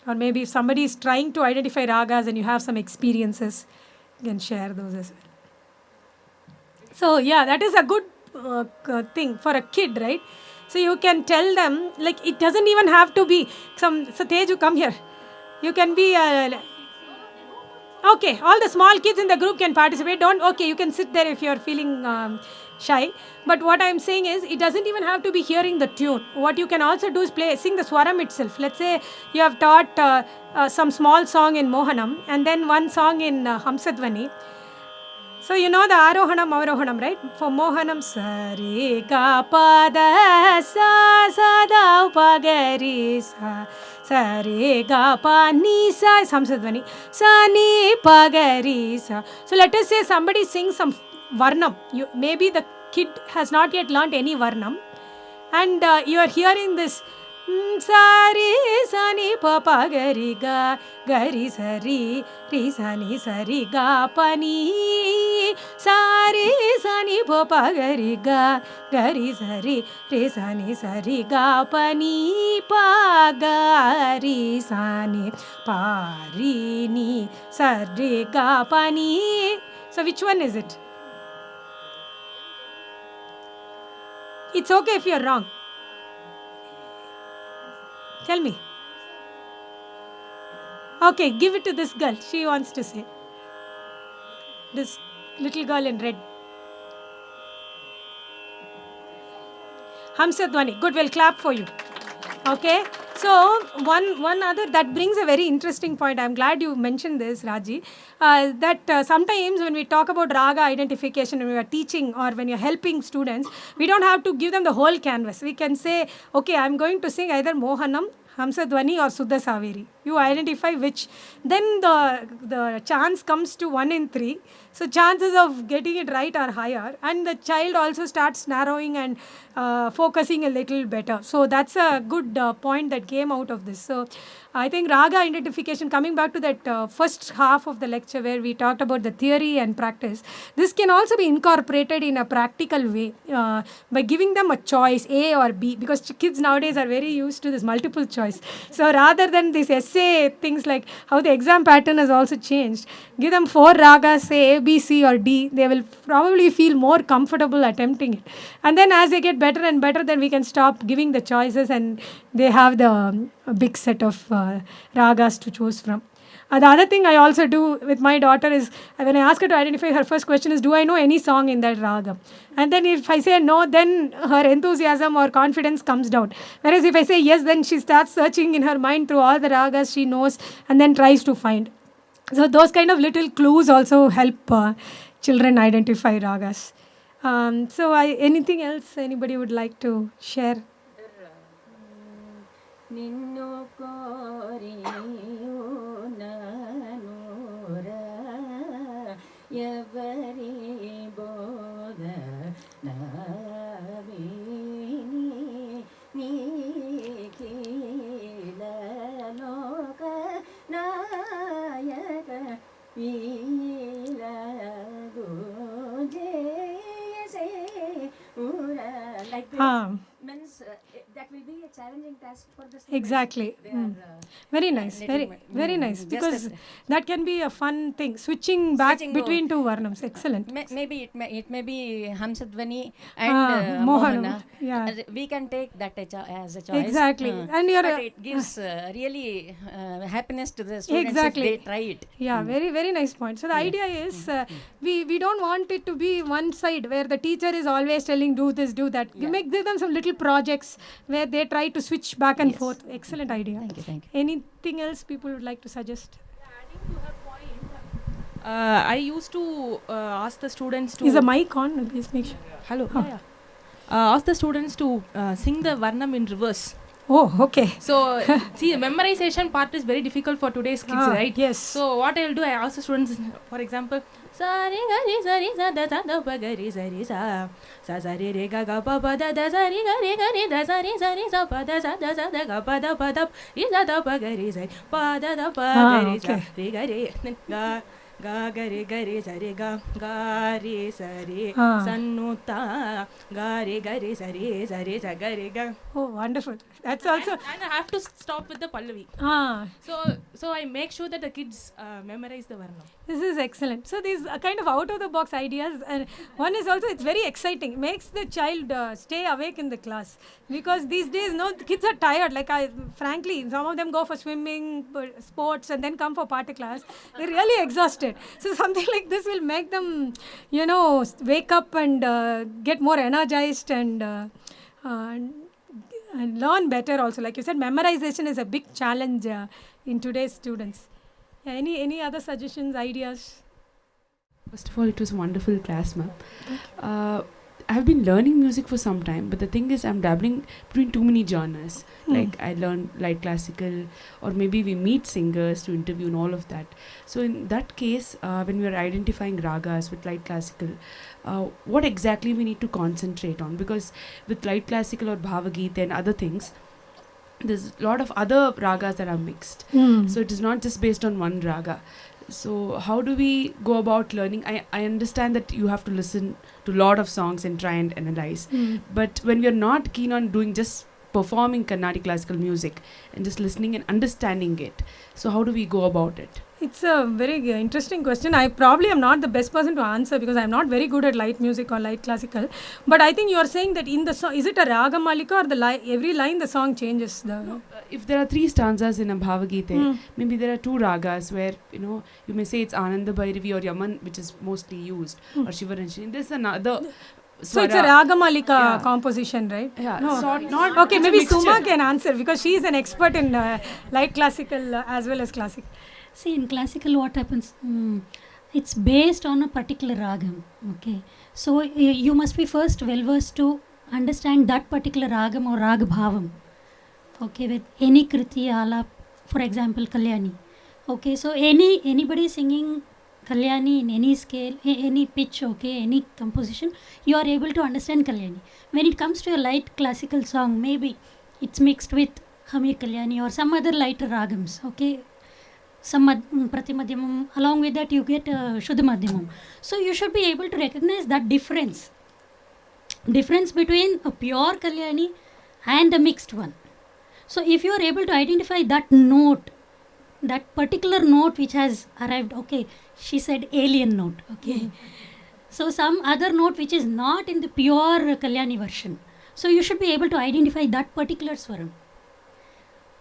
[SPEAKER 5] Or maybe if somebody is trying to identify ragas and you have some experiences, you can share those as well. So yeah, that is a good thing for a kid, right? So you can tell them, like, it doesn't even have to be some, so Teju, come here. You can be okay, all the small kids in the group can participate. Okay, you can sit there if you're feeling shy. But what I'm saying is, it doesn't even have to be hearing the tune. What you can also do is sing the swaram itself. Let's say you have taught some small song in Mohanam and then one song in Hamsadvani. So you know the Arohanam, Avarohanam, right? For Mohanam, Sari Ga Pada Sa Sa Da Pa Ga Ri Sa Sari Ga Pa Ni Sa is Hamsadvani. Sa Ni Pa Ga Ri Sa. So let us say somebody sings some Varnam. Maybe the kid has not yet learnt any Varnam, and you are hearing this Sari Sani Papa Gari Ga Gari Sari Ri Sani Sari Ga Pani Sari Sani Papa Gari Ga Gari Sari Ri Sani Sari Ga Pani Pa Gari Sani Pa Ri Ni Sari Ga Pani. So which one is it? It's okay if you're wrong. Tell me. Okay, give it to this girl. She wants to say. This little girl in red. Hamsadvani. Good, we'll clap for you. Okay. So, one other, that brings a very interesting point. I'm glad you mentioned this, Raji. That sometimes when we talk about raga identification, when we are teaching or when you're helping students, we don't have to give them the whole canvas. We can say, okay, I'm going to sing either Mohanam, Hamsadvani or Suddha Saveri. You identify which. Then the chance comes to 1 in 3. So chances of getting it right are higher. And the child also starts narrowing and focusing a little better. So that's a good point that came out of this. So I think raga identification, coming back to that first half of the lecture where we talked about the theory and practice, this can also be incorporated in a practical way by giving them a choice, A or B, because kids nowadays are very used to this multiple choice. So rather than this essay, things like how the exam pattern has also changed, give them 4 ragas, say A, B, C or D, they will probably feel more comfortable attempting it. And then as they get better and better, then we can stop giving the choices and they have the big set of ragas to choose from. The other thing I also do with my daughter is, when I ask her to identify, her first question is, do I know any song in that raga? And then if I say no, then her enthusiasm or confidence comes down. Whereas if I say yes, then she starts searching in her mind through all the ragas she knows and then tries to find. So those kind of little clues also help children identify ragas. So anything else anybody would like to share?
[SPEAKER 4] ನಿನ್ನು ಕೋರಿಯು ನಾನೂರ every ಬೋಧ ನಾವಿನಿ ನೀಖಿಲ ಲೋಕ ನಾಯಕ ವೀಲ ಗುಜೇಸೆ ಊರ like this means that will be a challenging task for the students.
[SPEAKER 5] Exactly.
[SPEAKER 4] They are,
[SPEAKER 5] Very nice. Very nice. Because that can be a fun thing. Switching back between two varnams. Excellent.
[SPEAKER 4] maybe it may be Hamsadvani and
[SPEAKER 5] Mohana.
[SPEAKER 4] Mohana.
[SPEAKER 5] Yeah.
[SPEAKER 4] We can take that as a choice.
[SPEAKER 5] Exactly. And
[SPEAKER 4] but it gives really happiness to the students
[SPEAKER 5] Exactly.
[SPEAKER 4] if they try it.
[SPEAKER 5] Yeah, very, very nice point. So the idea is we don't want it to be one side where the teacher is always telling do this, do that. You give them some little projects where they try to switch back and forth. Excellent idea.
[SPEAKER 4] Thank you.
[SPEAKER 5] Anything else people would like to suggest?
[SPEAKER 7] I used to ask the students to.
[SPEAKER 5] Is the mic on? Please make sure.
[SPEAKER 7] Hello. Ask the students to sing the Varnam in reverse.
[SPEAKER 5] Oh, okay.
[SPEAKER 7] So, see, the memorization part is very difficult for today's kids, right?
[SPEAKER 5] Yes.
[SPEAKER 7] So, what I will do, I ask the students, for example, sa re ga re sa re sa da sa da pa ga re sa re re ga ga pa pa da da sa re ga re da sa re sa pa da sa da ga pa da re sa da pa ga re sa pa da pa ga re sa re ga re ga ga re sa re ga re sa re sannuta ga re sa ga re ga.
[SPEAKER 5] Oh, wonderful. That's also.
[SPEAKER 7] And I have to stop with the Pallavi. So I make sure that the kids memorize the Varnam.
[SPEAKER 5] This is excellent. So these are kind of out of the box ideas, and one is also it's very exciting. Makes the child stay awake in the class, because these days the kids are tired. Like frankly, some of them go for swimming, sports, and then come for party class. They're really exhausted. So something like this will make them, wake up and get more energized and learn better. Also, like you said, memorization is a big challenge in today's students. Any other suggestions, ideas?
[SPEAKER 8] First of all, it was a wonderful class, ma'am. I have been learning music for some time, but the thing is I'm dabbling between too many genres. Like I learn light classical, or maybe we meet singers to interview and all of that. So in that case, when we are identifying ragas with light classical, what exactly we need to concentrate on? Because with light classical or bhavagita and other things, there's a lot of other ragas that are mixed. So it is not just based on one raga. So how do we go about learning? I understand that you have to listen to a lot of songs and try and analyze. But when we are not keen on doing just performing Carnatic classical music and just listening and understanding it, so how do we go about it?
[SPEAKER 5] It's a very interesting question. I probably am not the best person to answer because I'm not very good at light music or light classical. But I think you are saying that in the song, is it a raga malika or every line the song changes?
[SPEAKER 8] If there are 3 stanzas in a bhavagita, maybe there are 2 ragas where you may say it's Ananda Bhairavi or Yaman, which is mostly used, or Shivaranjani. There's another.
[SPEAKER 5] So it's a Ragamalika composition, right?
[SPEAKER 8] Yeah.
[SPEAKER 5] No.
[SPEAKER 8] So not
[SPEAKER 5] okay, maybe Suma can answer because she is an expert in light classical as well as classic.
[SPEAKER 9] See, in classical what happens, it's based on a particular ragam, okay. So you must be first well versed to understand that particular ragam or raga bhavam, okay, with any kriti, alap, for example, Kalyani. Okay, so anybody singing Kalyani in any scale, any pitch, okay, any composition, you are able to understand Kalyani. When it comes to a light classical song, maybe it's mixed with Hamir Kalyani or some other lighter ragams, okay. Some Pratimadhyamam, along with that you get Shuddha Madhyamam. So you should be able to recognize that difference between a pure Kalyani and a mixed one. So if you are able to identify that note, that particular note which has arrived, okay, she said alien note, okay. So some other note which is not in the pure Kalyani version. So you should be able to identify that particular swaram.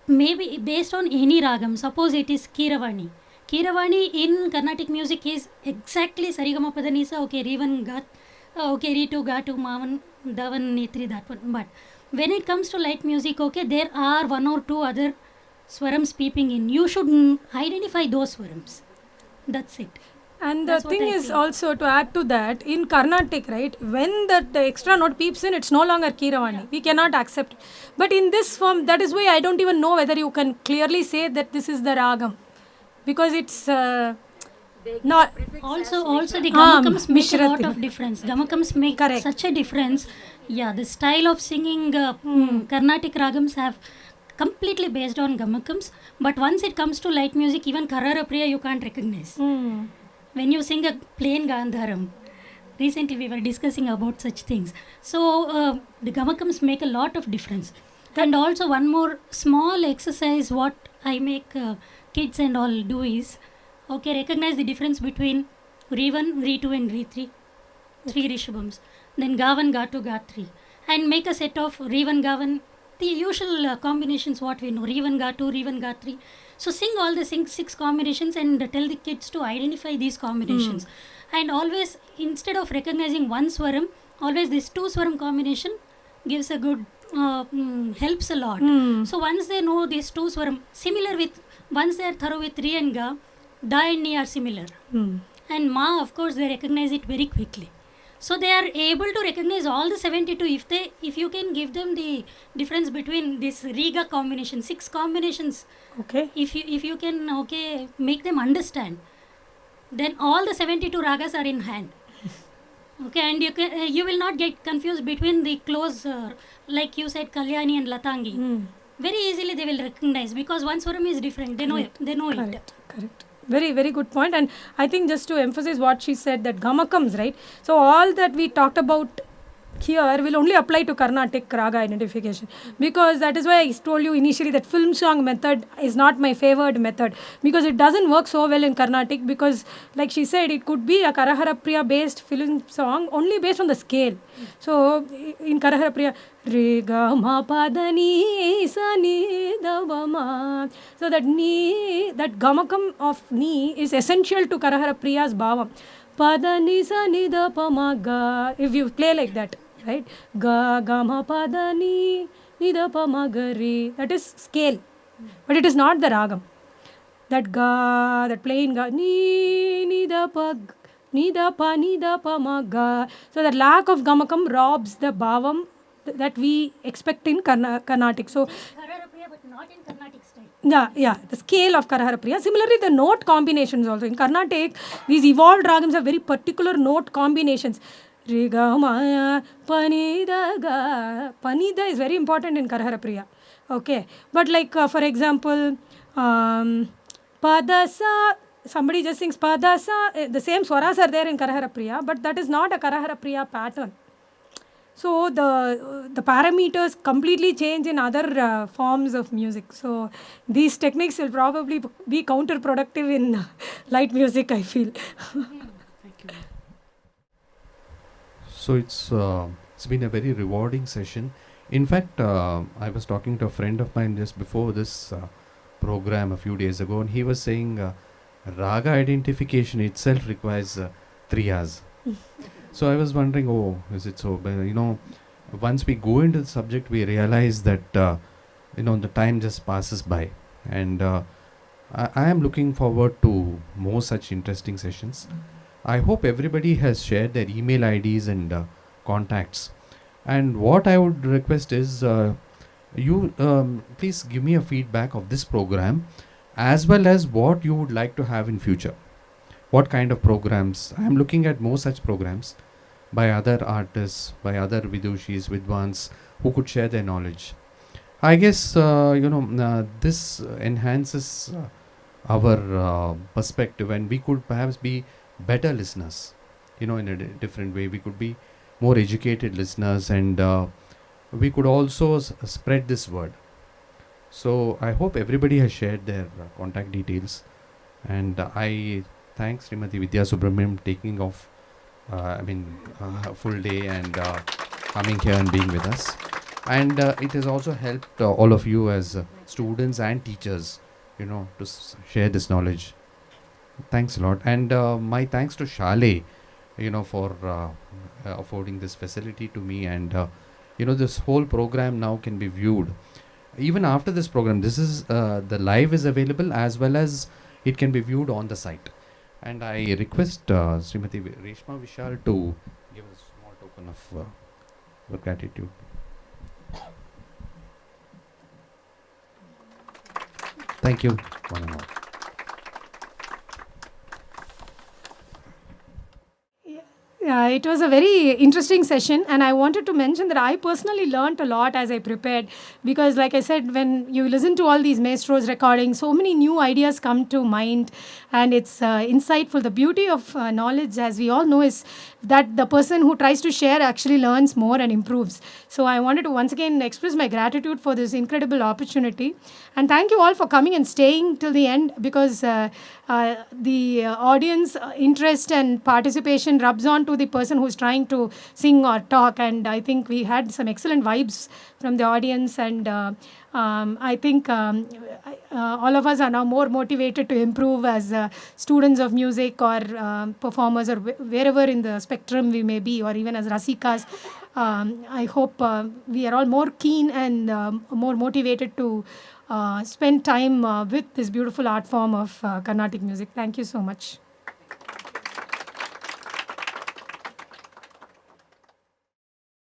[SPEAKER 9] Maybe based on any ragam, suppose it is Kiravani. Kiravani in Carnatic music is exactly Sarigama Padanisa, okay, Rivan Gat, okay, Ritu Gatu Mavan Davan Nitri, that one. But when it comes to light music, okay, there are 1 or 2 other swarams peeping in. You should identify those swarams. That's it.
[SPEAKER 5] And
[SPEAKER 9] That's
[SPEAKER 5] the
[SPEAKER 9] what
[SPEAKER 5] thing
[SPEAKER 9] I
[SPEAKER 5] is
[SPEAKER 9] feel.
[SPEAKER 5] also to add to that, in Carnatic, right, when the extra note peeps in, it's no longer Kiravani. We cannot accept it. But in this form, that is why I don't even know whether you can clearly say that this is the ragam. Because it's not...
[SPEAKER 9] Also the gamakams make a lot
[SPEAKER 5] Mishratim.
[SPEAKER 9] of difference. Gamakams make
[SPEAKER 5] Correct.
[SPEAKER 9] such a difference. Yeah, the style of singing Carnatic ragams have completely based on gamakams. But once it comes to light music, even Karara Priya you can't recognize. When you sing a plain Gandharam, recently we were discussing about such things. So the gamakams make a lot of difference. And also one more small exercise what I make kids and all do is, okay, recognize the difference between Re1, Re2 and Re3, 3 Rishabhams. Then Gavan, Ga2, Ga3. And make a set of Re1, Gavan, the usual combinations what we know, Re1, Ga2, Re1, Ga3. So sing all the 6 combinations and tell the kids to identify these combinations. And always, instead of recognizing one swaram, always this 2 swaram combination gives a good, helps a lot. So once they know these 2 swaram, similar with, once they are thorough with Re and Ga, Da and Ni are similar. And Ma, of course, they recognize it very quickly. So they are able to recognize all the 72. If you can give them the difference between this Riga combination, 6 combinations.
[SPEAKER 5] Okay.
[SPEAKER 9] If you can make them understand, then all the 72 ragas are in hand. Okay, and you will not get confused between the close, like you said, Kalyani and Latangi. Very easily they will recognize because one swaram is different. They know it.
[SPEAKER 5] Correct. Very, very good point. And I think just to emphasize what she said, that gamakams, right? So all that we talked about here will only apply to Carnatic raga identification, because that is why I told you initially that film song method is not my favored method, because it doesn't work so well in Carnatic, because like she said, it could be a Karahara Priya based film song only based on the scale. So in Karahara Priya, Re ga ma pa da ni sa ni da ba ma, so that gamakam of ni is essential to Karahara Priya's bhavam. Pa da ni sa ni da pa ma ga, if you play like that, right? Ga ga ma pa da ni da pa ma ga re, that is scale, but it is not the ragam. That ga, that plain ga, ni da pa ma ga. So that lack of gamakam robs the bhavam that we expect in Carnatic. So
[SPEAKER 9] Karara Priya, but not in Carnatic style.
[SPEAKER 5] Yeah, the scale of Karahara Priya. Similarly, the note combinations also. In Carnatic, these evolved ragams have very particular note combinations. Riga, Maya, Panida, Ga. Panida is very important in Karahara Priya. Okay. But like, for example, Padasa, somebody just sings Padasa, the same swaras are there in Karahara Priya, but that is not a Karahara Priya pattern. So the parameters completely change in other forms of music. So these techniques will probably be counterproductive in light music, I feel.
[SPEAKER 8] Thank you.
[SPEAKER 1] So it's been a very rewarding session. In fact, I was talking to a friend of mine just before this program a few days ago, and he was saying raga identification itself requires 3 hours. So I was wondering, is it so? But, once we go into the subject, we realize that, the time just passes by. And I am looking forward to more such interesting sessions. I hope everybody has shared their email IDs and contacts. And what I would request is, you please give me a feedback of this program, as well as what you would like to have in future. What kind of programs? I am looking at more such programs by other artists, by other vidushis, vidwans, who could share their knowledge. I guess, this enhances our perspective, and we could perhaps be better listeners, in a different way. We could be more educated listeners, and we could also spread this word. So I hope everybody has shared their contact details, and I thank Srimati Vidya Subramanian taking off a full day and coming here and being with us. And it has also helped all of you as students and teachers, to share this knowledge. Thanks a lot. And my thanks to Shale, for affording this facility to me. And, this whole program now can be viewed. Even after this program, this is the live is available, as well as it can be viewed on the site. And I request Srimati Reshma Vishal to give a small token of gratitude. Thank you, one and all.
[SPEAKER 5] Yeah, it was a very interesting session, and I wanted to mention that I personally learned a lot as I prepared, because like I said, when you listen to all these maestros recordings, so many new ideas come to mind, and it's insightful. The beauty of knowledge, as we all know, is that the person who tries to share actually learns more and improves. So I wanted to once again express my gratitude for this incredible opportunity, and thank you all for coming and staying till the end, because the audience interest and participation rubs on to the person who's trying to sing or talk, and I think we had some excellent vibes from the audience, and I think all of us are now more motivated to improve as students of music or performers, or wherever in the spectrum we may be, or even as Rasikas. I hope we are all more keen and more motivated to spend time with this beautiful art form of Carnatic music. Thank you so much.